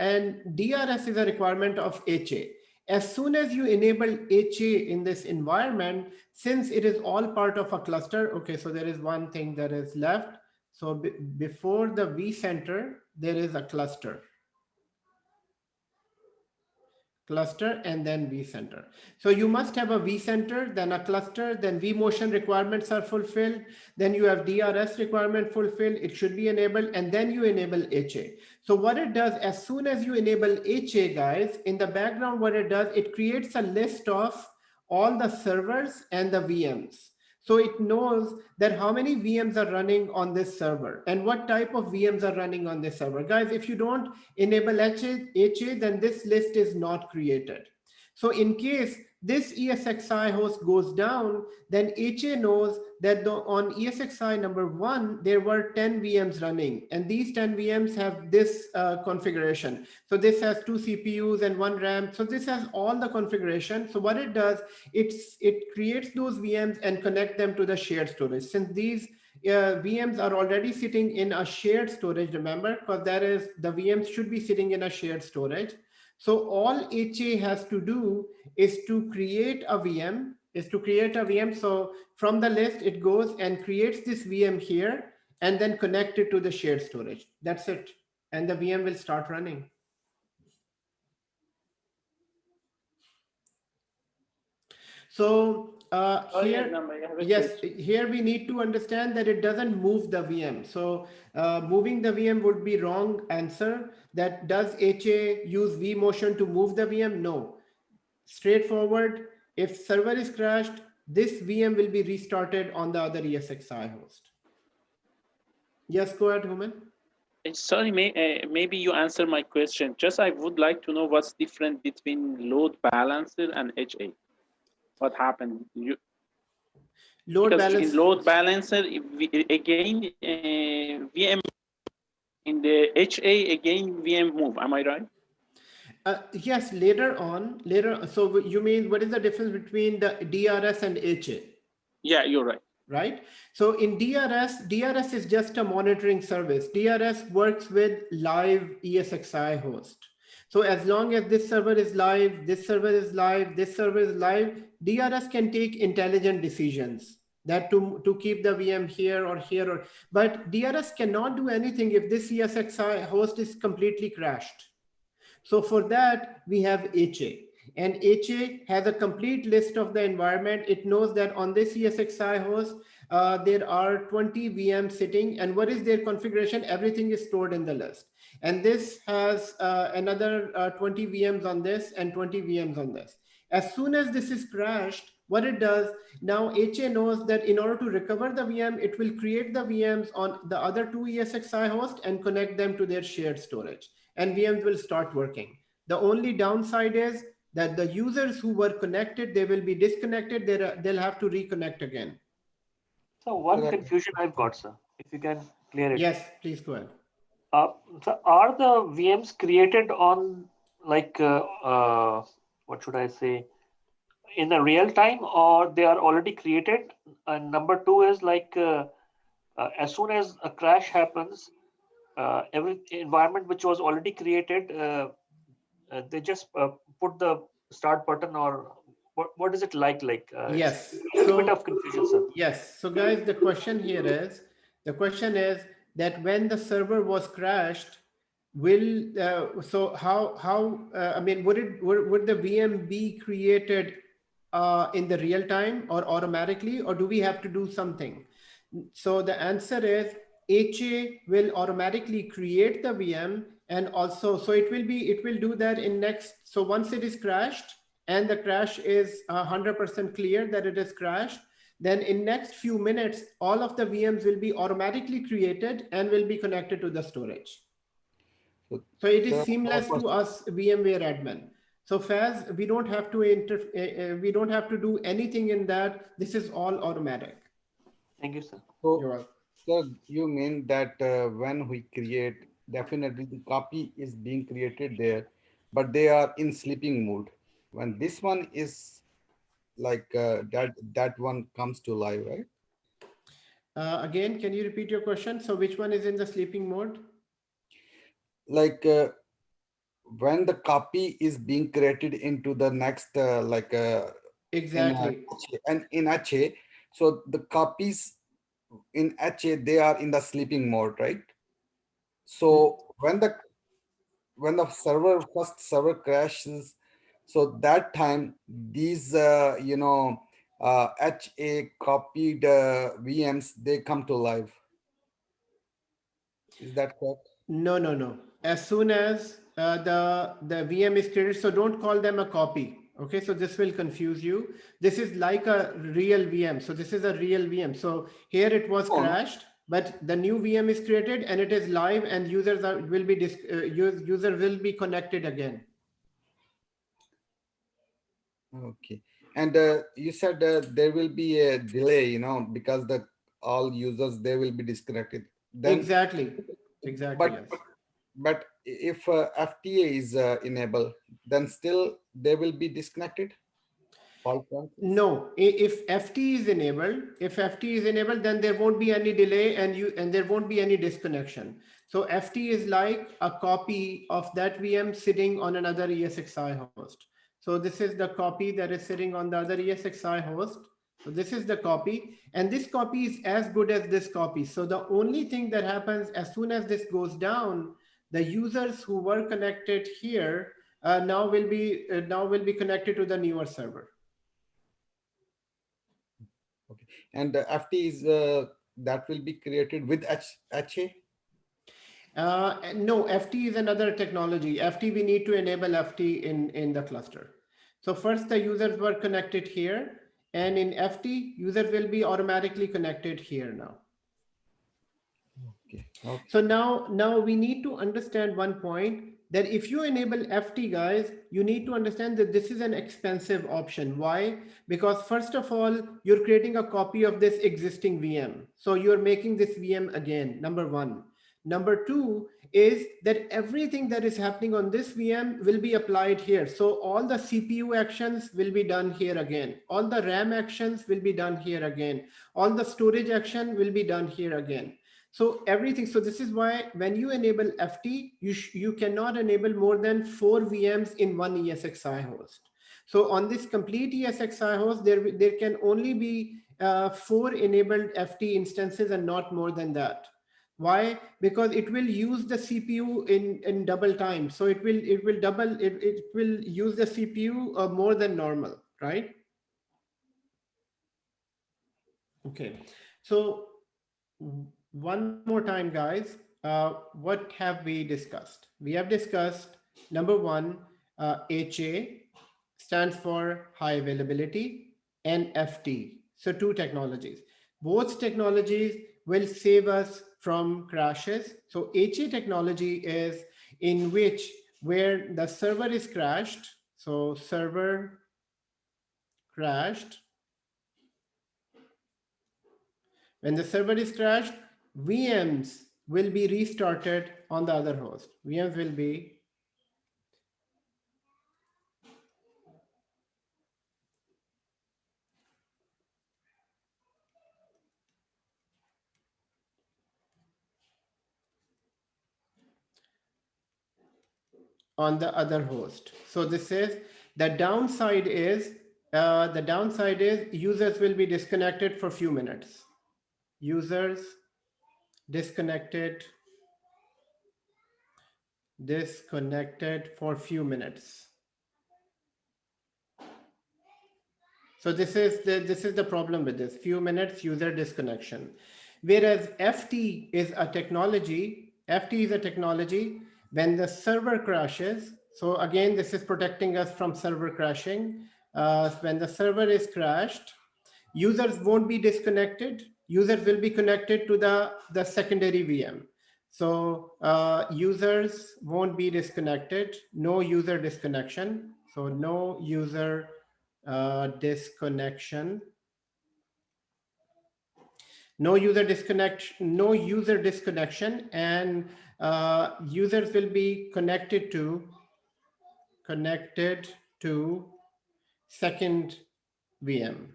DRS is a requirement of HA. As soon as you enable HA in this environment, since it is all part of a cluster, okay, so there is one thing that is left. So before the vCenter, there is a cluster, and then vCenter. So you must have a vCenter, then a cluster, then Vmotion requirements are fulfilled, then you have DRS requirement fulfilled, it should be enabled, and then you enable HA. So what it does, as soon as you enable HA, guys, in the background, what it does, it creates a list of all the servers and the VMs. So it knows that how many VMs are running on this server and what type of VMs are running on this server. Guys, if you don't enable HA, then this list is not created. So in case this ESXi host goes down, then HA knows that on ESXi number 1, there were 10 VMs running, and these 10 VMs have this configuration. So this has 2 CPUs and 1 RAM. So this has all the configuration. So what it does, it creates those VMs and connect them to the shared storage. Since these VMs are already sitting in a shared storage, remember, because that is, the VMs should be sitting in a shared storage. So all HA has to do is to create a VM, So from the list, it goes and creates this VM here and then connect it to the shared storage. That's it. And the VM will start running. So here we need to understand that it doesn't move the VM. So moving the VM would be wrong answer. That does HA use Vmotion to move the VM? No. Straightforward. If server is crashed, this VM will be restarted on the other ESXi host. Yes, go ahead, Human. Sorry, maybe you answer my question. Just I would like to know what's different between load balancer and HA. What happened? In load balancer, again, VM in the HA again VM move. Am I right? Yes, later on. So you mean what is the difference between the DRS and HA? Yeah, you're right. Right. So in DRS is just a monitoring service. DRS works with live ESXi host. So as long as this server is live, this server is live, this server is live, DRS can take intelligent decisions that to keep the VM here or here, but DRS cannot do anything if this ESXi host is completely crashed. So for that, we have HA. And HA has a complete list of the environment. It knows that on this ESXi host, there are 20 VMs sitting. And what is their configuration? Everything is stored in the list. And this has another 20 VMs on this and 20 VMs on this. As soon as this is crashed, what it does, now HA knows that in order to recover the VM, it will create the VMs on the other 2 ESXi hosts and connect them to their shared storage. And VMs will start working. The only downside is that the users who were connected, they will be disconnected. They'll have to reconnect again. So one confusion I've got, sir, if you can clear it. Yes, please go ahead. So are the VMs created on like what should I say, in the real time, or they are already created? And number two is like as soon as a crash happens, every environment which was already created, they just put the start button, or what is it like? It's Yes. a little bit of confusion, sir. Yes. So guys, the question is that when the server was crashed, will so how I mean, would the VM be created in the real time or automatically, or do we have to do something? So the answer is HA will automatically create the VM, and also so it will do that in next. So once it is crashed and the crash is 100% clear that it is crashed, then in next few minutes, all of the VMs will be automatically created and will be connected to the storage. So it is seamless to us VMware admin. So Faz, we don't have to do anything in that. This is all automatic. Thank you, sir. So, sir, you mean that when we create, definitely the copy is being created there, but they are in sleeping mode. When this one is like that one comes to life, right? Again, can you repeat your question? So which one is in the sleeping mode? Like when the copy is being created into the next Exactly. in HA, so the copies in HA, they are in the sleeping mode, right? So when the first server crashes, so that time these HA copied VMs, they come to life. Is that correct? No. As soon as the VM is created, so don't call them a copy. Okay, so this will confuse you. This is like a real VM. So this is a real VM. So here it was crashed, but the new VM is created and it is live, and users will be user will be connected again. Okay. And you said there will be a delay, because all users, they will be disconnected. Then Exactly. But Yes. but if FTA is enabled, then still they will be disconnected. No, if FT is enabled, then there won't be any delay, and there won't be any disconnection. So FT is like a copy of that VM sitting on another ESXi host. So this is the copy that is sitting on the other ESXi host. So this is the copy, and this copy is as good as this copy. So the only thing that happens as soon as this goes down, the users who were connected here now will be connected to the newer server. Okay. And FT is that will be created with HA? No, FT is another technology. FT, we need to enable FT in the cluster. So first the users were connected here, and in FT, users will be automatically connected here now. Okay. So now we need to understand one point, that if you enable FT, guys, you need to understand that this is an expensive option. Why? Because first of all, you're creating a copy of this existing VM. So you're making this VM again, number one. Number two is that everything that is happening on this VM will be applied here. So all the CPU actions will be done here again. All the RAM actions will be done here again. All the storage action will be done here again. So everything. So this is why when you enable FT, you cannot enable more than 4 VMs in one ESXi host. So on this complete ESXi host, there can only be 4 enabled FT instances and not more than that. Why? Because it will use the CPU in double time. So it will use the CPU more than normal, right? Okay. So one more time, guys, what have we discussed? We have discussed number one, HA stands for high availability, and FT. So 2 technologies. Both technologies will save us from crashes. So HA technology is where the server is crashed. So server crashed, When the server is crashed, VMs will be restarted on the other host. VMs will be on the other host. So this is the downside is users will be disconnected for a few minutes. Users disconnected for a few minutes. So this is the problem with this few minutes user disconnection. Whereas FT is a technology when the server crashes. So again, this is protecting us from server crashing. When the server is crashed, users won't be disconnected. Users will be connected to the secondary VM. So users won't be disconnected, no user disconnection. So no user disconnection. No user disconnection, and users will be connected to second VM.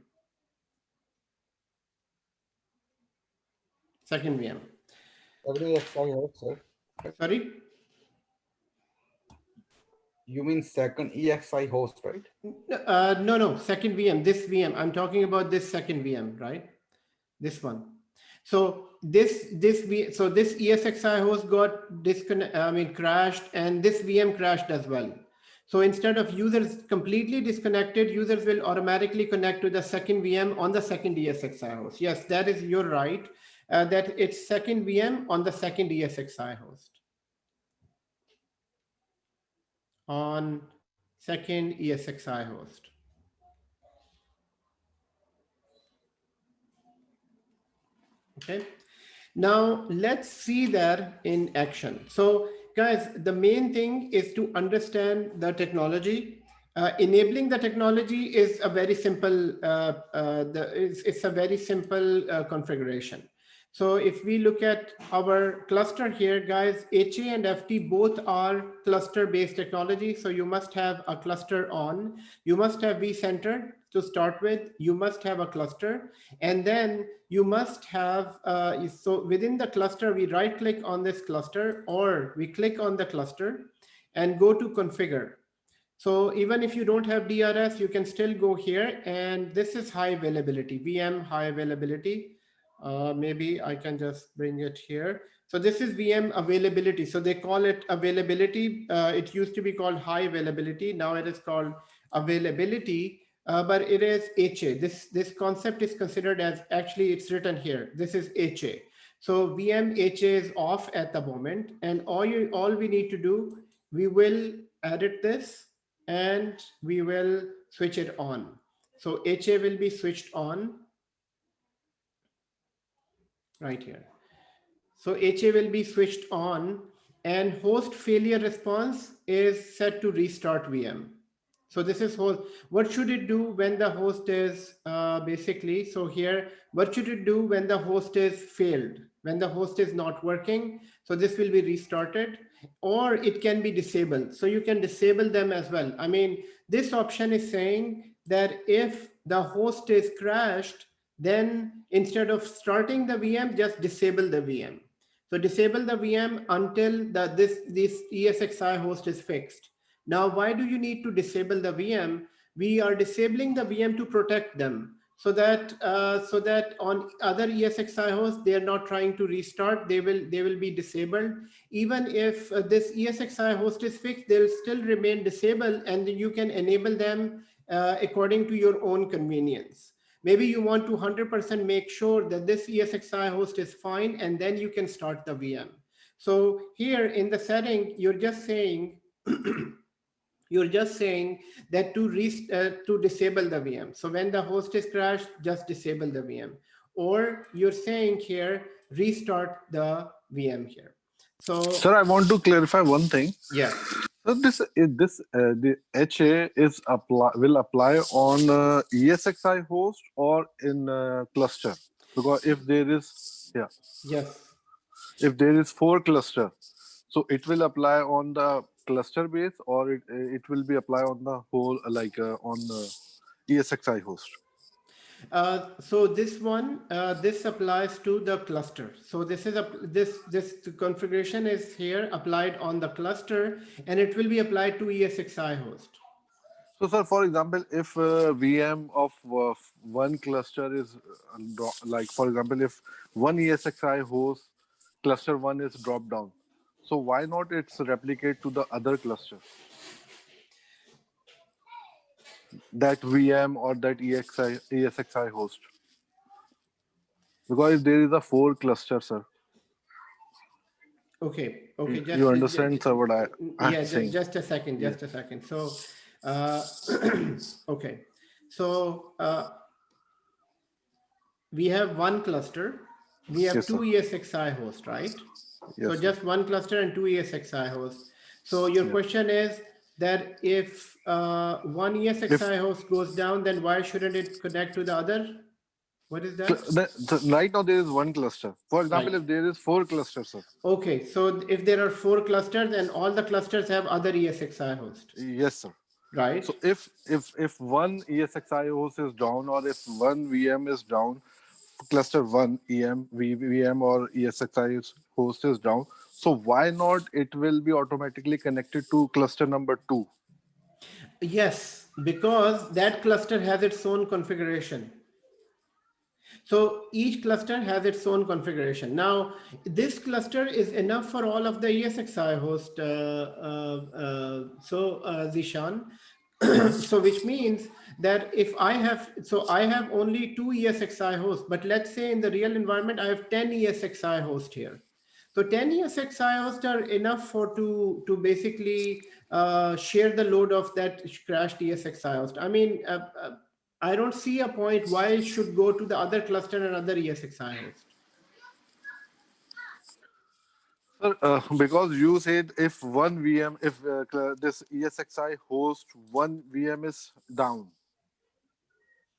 Second VM. Sorry? You mean second EXI host, right? No, second VM, this VM. I'm talking about this second VM, right? This one. So this ESXi host got crashed, and this VM crashed as well. So instead of users completely disconnected, users will automatically connect to the second VM on the second ESXi host. Yes, that is, you're right, that it's second VM on the second ESXi host. On second ESXi host. Okay. Now let's see that in action. So guys, the main thing is to understand the technology. Enabling the technology is a very simple, it's a very simple configuration. So if we look at our cluster here, guys, HA and FT both are cluster-based technology. So you must have a cluster on. You must have Vcenter to start with. You must have a cluster. And then you must have, so within the cluster, we right-click on this cluster, or we click on the cluster and go to configure. So even if you don't have DRS, you can still go here. And this is high availability, VM high availability. Maybe I can just bring it here. So this is VM availability. So they call it availability. It used to be called high availability. Now it is called availability, but it is HA. This concept is considered as, actually it's written here. This is HA. So VM HA is off at the moment. And all we need to do, we will edit this and we will switch it on. So HA will be switched on. Right here. So HA will be switched on, and host failure response is set to restart VM. So this is host. What should it do when the host is basically, so here, what should it do when the host is failed, when the host is not working? So this will be restarted, or it can be disabled. So you can disable them as well. I mean, this option is saying that if the host is crashed, then instead of starting the VM, just disable the VM. So disable the VM until this ESXi host is fixed. Now, why do you need to disable the VM? We are disabling the VM to protect them, so that on other ESXi hosts, they are not trying to restart. They will be disabled. Even if this ESXi host is fixed, they will still remain disabled, and you can enable them according to your own convenience. Maybe you want to 100% make sure that this ESXi host is fine, and then you can start the VM. So here in the setting, you're just saying that to disable the VM. So when the host is crashed, just disable the VM. Or you're saying here, restart the VM here. So, sir, I want to clarify one thing. Yeah. So the HA will apply on ESXi host or in cluster? Because if there is, yeah, Yes. if there is 4 cluster, so it will apply on the cluster base, or it will be apply on the whole, like on the ESXi host. So this one, this applies to the cluster. So this is this configuration is here applied on the cluster, and it will be applied to ESXi host. So, sir, for example, if VM of one cluster is like, for example, if one ESXi host cluster 1 is dropped down, so why not it's replicate to the other cluster? That VM or that ESXi host. Because if there is a 4 cluster, sir. Okay. Okay. You understand, sir, what I'm saying? Just a second. Just a second. So, okay. So we have one cluster. We have two ESXi hosts, right? Yes, so just one cluster and two ESXi hosts. So your question is that if one ESXi host goes down, then why shouldn't it connect to the other? What is that? Right now there is one cluster. For example, if there is 4 clusters, sir. Okay, so if there are 4 clusters and all the clusters have other ESXi hosts. Yes, sir. Right. So if one ESXi host is down, or if one VM is down, cluster 1 VM or ESXi host is down, so why not it will be automatically connected to cluster number 2? Yes, because that cluster has its own configuration. So each cluster has its own configuration. Now, this cluster is enough for all of the ESXi host, Zishan. So which means that if I have only 2 ESXi hosts, but let's say in the real environment, I have 10 ESXi hosts here. So 10 ESXi hosts are enough to basically share the load of that crashed ESXi host. I mean, I don't see a point why it should go to the other cluster and other ESXi host. Because you said if one VM, if this ESXi host, one VM is down.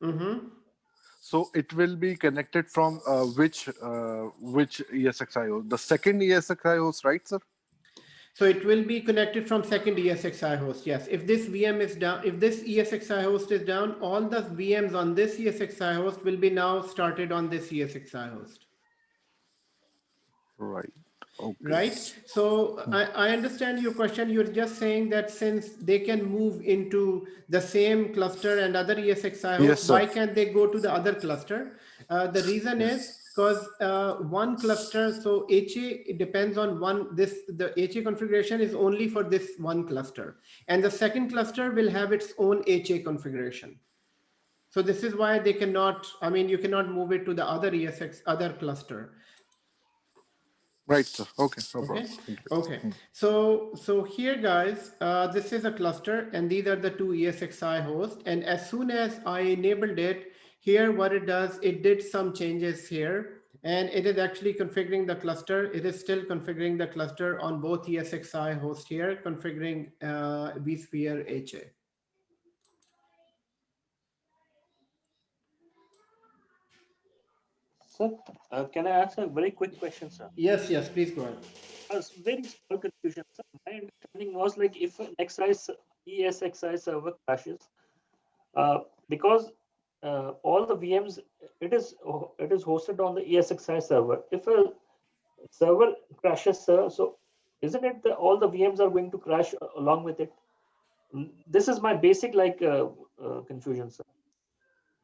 Mm-hmm. So it will be connected from which ESXi host? The second ESXi host, right, sir? So it will be connected from second ESXi host. Yes. If this VM is down, if this ESXi host is down, all the VMs on this ESXi host will be now started on this ESXi host. Right. Okay. Right. So I understand your question. You're just saying that since they can move into the same cluster and other ESXi hosts, why can't they go to the other cluster? The reason is because one cluster, so HA, it depends on the HA configuration is only for this one cluster. And the second cluster will have its own HA configuration. So this is why they cannot, I mean, you cannot move it to the other cluster. Right, sir. Okay, no problem. Okay. So here, guys, this is a cluster, and these are the 2 ESXi hosts. And as soon as I enabled it, here what it does, it did some changes here, and it is actually configuring the cluster. It is still configuring the cluster on both ESXi hosts here, configuring Vsphere HA. Sir, can I ask a very quick question, sir? Yes, please go ahead. Very small confusion, sir. My understanding was like if an ESXi server crashes, because all the VMs, it is hosted on the ESXi server. If a server crashes, sir, so isn't it that all the VMs are going to crash along with it? This is my basic confusion, sir.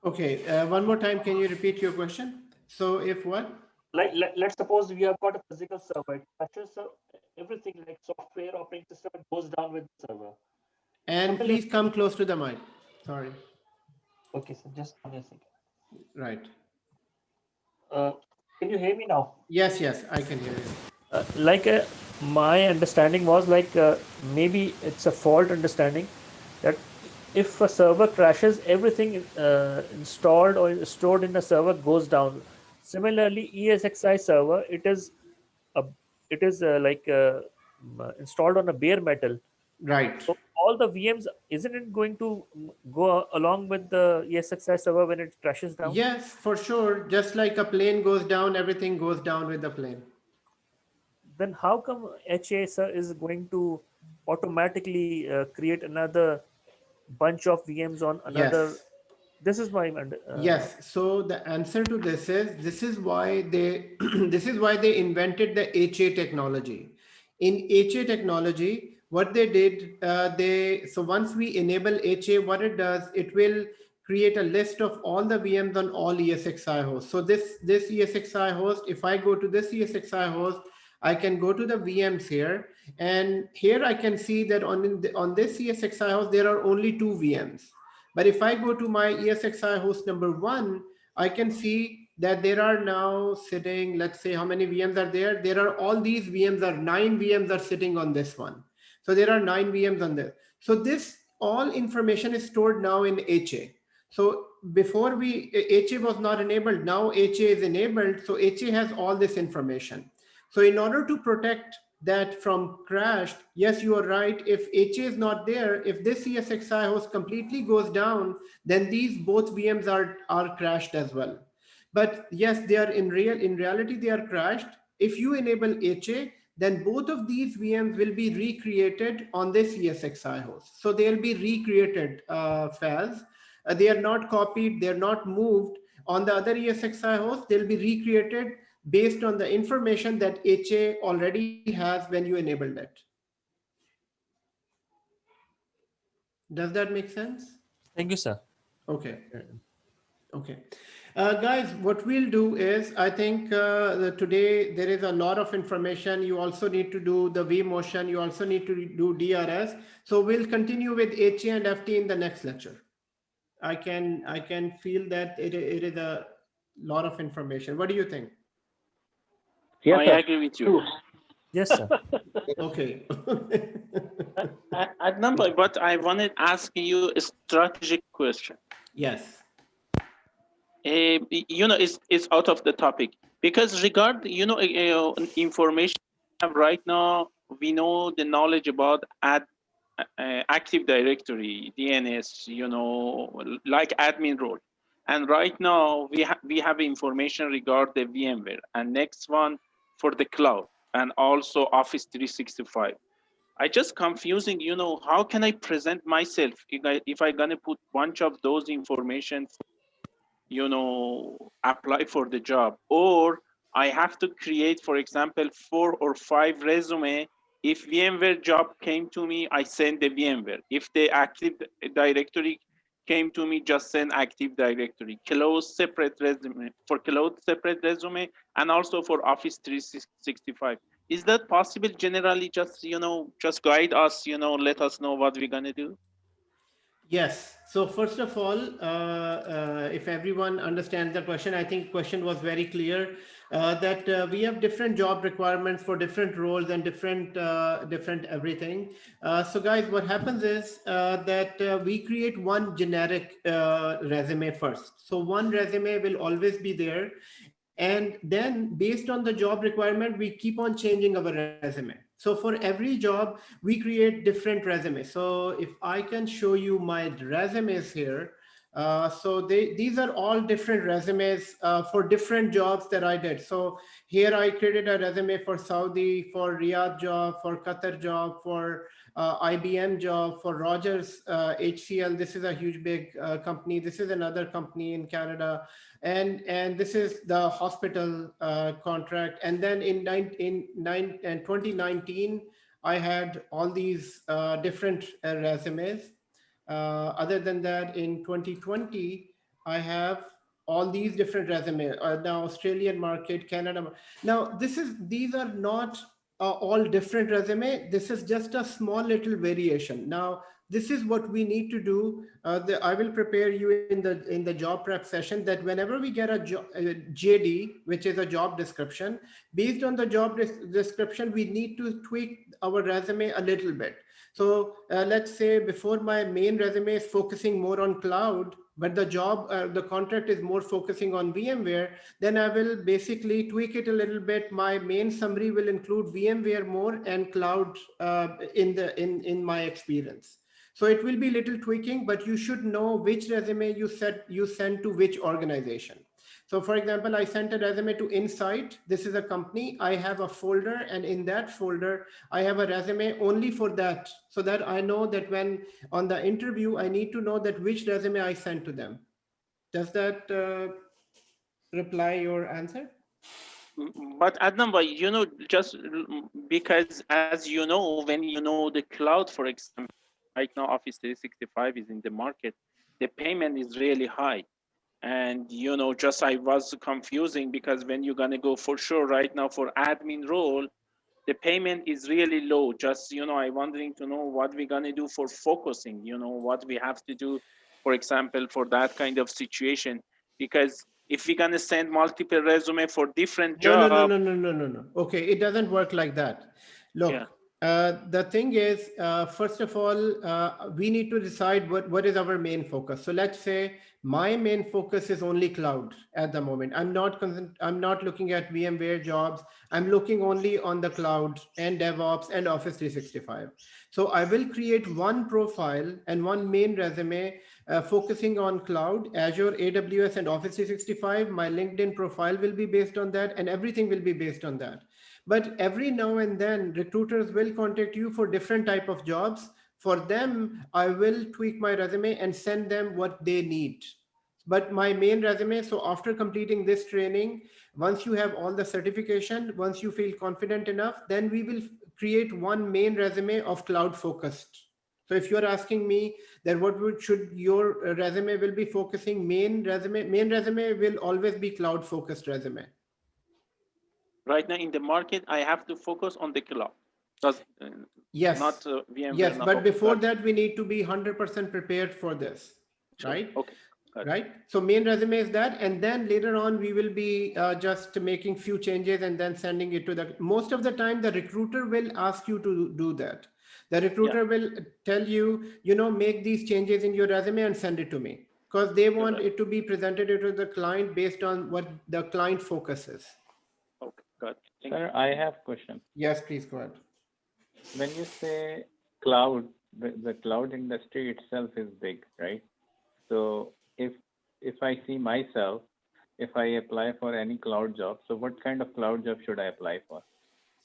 Okay, one more time, can you repeat your question? So if what? Let's suppose we have got a physical server, it crashes, so everything like software, operating system, it goes down with the server. And please come close to the mic. Sorry. Okay, so just give me a second. Right. Can you hear me now? Yes, I can hear you. My understanding was maybe it's a fault understanding that if a server crashes, everything installed or stored in the server goes down. Similarly, ESXi server, it is installed on a bare metal. Right. So all the VMs, isn't it going to go along with the ESXi server when it crashes down? Yes, for sure. Just like a plane goes down, everything goes down with the plane. Then how come HA sir is going to automatically create another bunch of VMs on another? Yes. This is my Yes. So the answer to this is why they this is why they invented the HA technology. In HA technology, what they did, so once we enable HA, what it does, it will create a list of all the VMs on all ESXi hosts. So this ESXi host, if I go to this ESXi host, I can go to the VMs here, and here I can see that on this ESXi host there are only 2 VMs. But if I go to my ESXi host number 1, I can see that there are now sitting, let's say how many VMs are there. There are all these VMs are 9 VMs are sitting on this one. So there are 9 VMs on this. So this all information is stored now in HA. So before HA was not enabled, now HA is enabled. So HA has all this information. So in order to protect that from crashed, yes, you are right. If HA is not there, if this ESXi host completely goes down, then these both VMs are crashed as well. But yes, they are in reality, they are crashed. If you enable HA, then both of these VMs will be recreated on this ESXi host. So they'll be recreated, Faz. They are not copied, they're not moved. On the other ESXi host, they'll be recreated based on the information that HA already has when you enabled it. Does that make sense? Thank you, sir. Okay. Okay. Guys, what we'll do is, I think today there is a lot of information. You also need to do the Vmotion. You also need to do DRS. So we'll continue with HA and FT in the next lecture. I can feel that it is a lot of information. What do you think? Yes, I agree with you. Yes, sir. Okay. But I wanted to ask you a strategic question. Yes. It's out of the topic, because information right now, we know the knowledge about Active Directory, DNS, like admin role. And right now we have information regarding the VMware, and next one for the cloud, and also Office 365. I just confusing, how can I present myself if I gonna put bunch of those information, apply for the job, or I have to create, for example, 4 or 5 resume. If VMware job came to me, I send the VMware. If the Active Directory came to me, just send Active Directory. Close separate resume for cloud, separate resume, and also for Office 365. Is that possible? Generally, just just guide us. Let us know what we're gonna do. Yes. So first of all, if everyone understands the question, I think question was very clear that we have different job requirements for different roles and different everything. So guys, what happens is that we create one generic resume first. So one resume will always be there. And then based on the job requirement, we keep on changing our resume. So for every job, we create different resumes. So if I can show you my resumes here, these are all different resumes for different jobs that I did. So here I created a resume for Saudi, for Riyadh job, for Qatar job, for IBM job, for Rogers HCL. This is a huge big company. This is another company in Canada. And this is the hospital contract. And then in 2019, I had all these different resumes. Other than that, in 2020, I have all these different resumes. Now, Australian market, Canada. Now, these are not all different resume. This is just a small little variation. Now, this is what we need to do. I will prepare you in the job prep session that whenever we get a JD, which is a job description, based on the job description, we need to tweak our resume a little bit. So let's say before my main resume is focusing more on cloud, but the job, the contract is more focusing on VMware, then I will basically tweak it a little bit. My main summary will include VMware more and cloud in my experience. So it will be little tweaking, but you should know which resume you send to which organization. So for example, I sent a resume to Insight. This is a company. I have a folder, and in that folder, I have a resume only for that, so that I know that when on the interview, I need to know that which resume I sent to them. Does that reply your answer? But Adnan, you know, just because as you know, when you know the cloud, for example, right now Office 365 is in the market, the payment is really high. And, you know, just I was confusing because when you're going to go for sure right now for admin role, the payment is really low. Just, you know, I'm wondering to know what we're going to do for focusing, you know, what we have to do, for example, for that kind of situation. Because if we're going to send multiple resume for different jobs. No. Okay, it doesn't work like that. Look. Yeah. The thing is, first of all, we need to decide what is our main focus. So let's say my main focus is only cloud at the moment. I'm not looking at VMware jobs. I'm looking only on the cloud and DevOps and Office 365. So I will create one profile and one main resume focusing on cloud, Azure, AWS, and Office 365. My LinkedIn profile will be based on that, and everything will be based on that. But every now and then, recruiters will contact you for different type of jobs. For them, I will tweak my resume and send them what they need. But my main resume, so after completing this training, once you have all the certification, once you feel confident enough, then we will create one main resume of cloud focused. So if you're asking me that should your resume will be focusing main resume will always be cloud focused resume. Right now in the market, I have to focus on the cloud. Yes. Not VMware. Yes, but before that, we need to be 100% prepared for this, sure. Right? Okay. Right. So main resume is that, and then later on we will be just making few changes and then sending it to the. Most of the time, the recruiter will ask you to do that. The recruiter will tell you, make these changes in your resume and send it to me, because they want it to be presented to the client based on what the client focuses. Okay, good. Sir, I have a question. Yes, please go ahead. When you say cloud, the cloud industry itself is big, right? So if I see myself, if I apply for any cloud job, so what kind of cloud job should I apply for?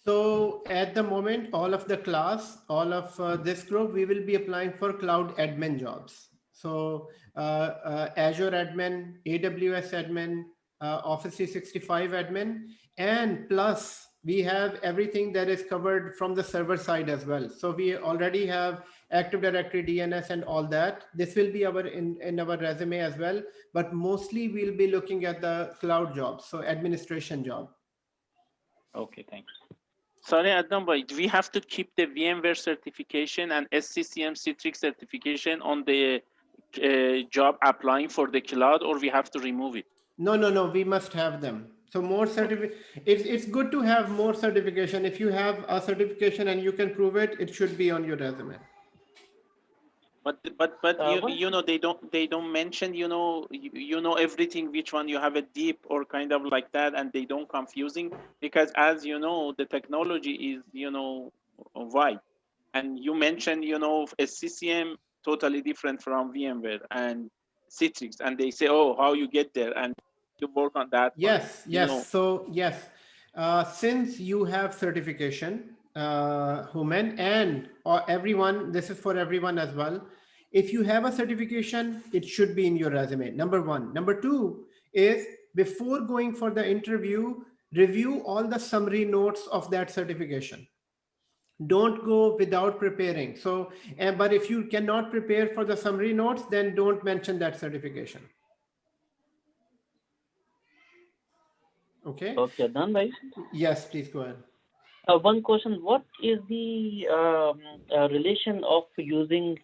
So at the moment, all of the class, all of this group, we will be applying for cloud admin jobs. So Azure admin, AWS admin, Office 365 admin, and plus we have everything that is covered from the server side as well. So we already have Active Directory, DNS, and all that. This will be in our resume as well, but mostly we'll be looking at the cloud jobs, so administration job. Okay, thanks. Sorry, Adnan, but we have to keep the VMware certification and SCCM Citrix certification on the job applying for the cloud, or we have to remove it? No, we must have them. So more it's good to have more certification. If you have a certification and you can prove it, it should be on your resume. But you know, they don't mention, you know everything, which one you have a deep or kind of like that, and they don't confusing, because as you know, the technology is, wide, and you mentioned, SCCM totally different from VMware and Citrix, and they say, oh, how you get there, and you work on that. Yes. So yes, since you have certification, Human, and everyone, this is for everyone as well. If you have a certification, it should be in your resume, number one. Number two is, before going for the interview, review all the summary notes of that certification. Don't go without preparing. So, but if you cannot prepare for the summary notes, then don't mention that certification. Okay. Okay, done, right? Yes, please go ahead. One question: what is the relation of using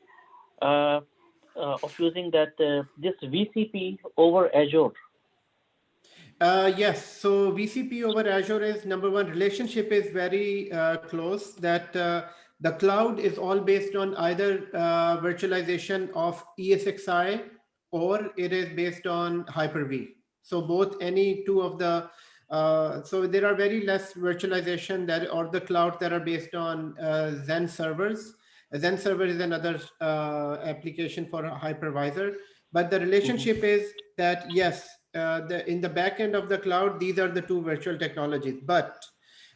this VCP over Azure? Yes, so VCP over Azure is number one. Relationship is very close. That The cloud is all based on either virtualization of ESXi or it is based on Hyper-V. So both any two of the, so there are very less virtualization that or the clouds that are based on Zen servers. A Zen server is another application for a hypervisor. But the relationship is that yes, in the back end of the cloud, these are the two virtual technologies. But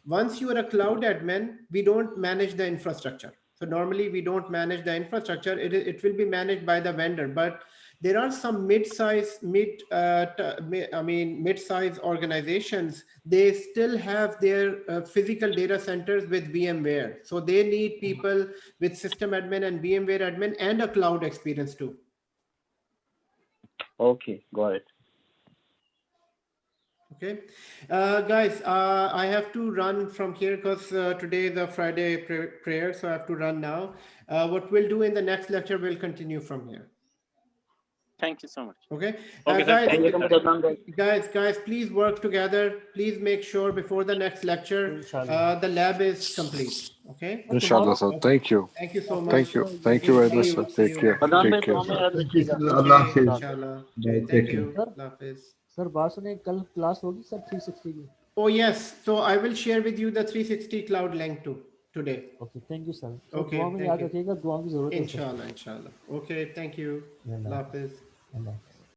once you are a cloud admin, we don't manage the infrastructure. So normally we don't manage the infrastructure. It will be managed by the vendor. But there are some mid-size organizations. They still have their physical data centers with VMware. So they need people with system admin and VMware admin and a cloud experience too. Okay, got it. Okay, guys, I have to run from here because today is a Friday prayer, so I have to run now. What we'll do in the next lecture, we'll continue from here. Thank you so much. Okay, Okay, sir. Thank you, sir. guys, please work together. Please make sure before the next lecture, the lab is complete. Okay. Inshallah, sir. Thank you. Thank you so much. Thank you. Thank you very much, sir. Take care. Take care, sir. Okay, inshallah. Thank you. Allah Hafiz. Sir बात सुने कल class होगी sir 360 की. Oh yes, so I will share with you the 360 cloud link too today. Okay, thank you sir. Okay, दुआ में याद रखिएगा, दुआ की जरूरत है. Inshallah. Okay, thank you. Allah Hafiz.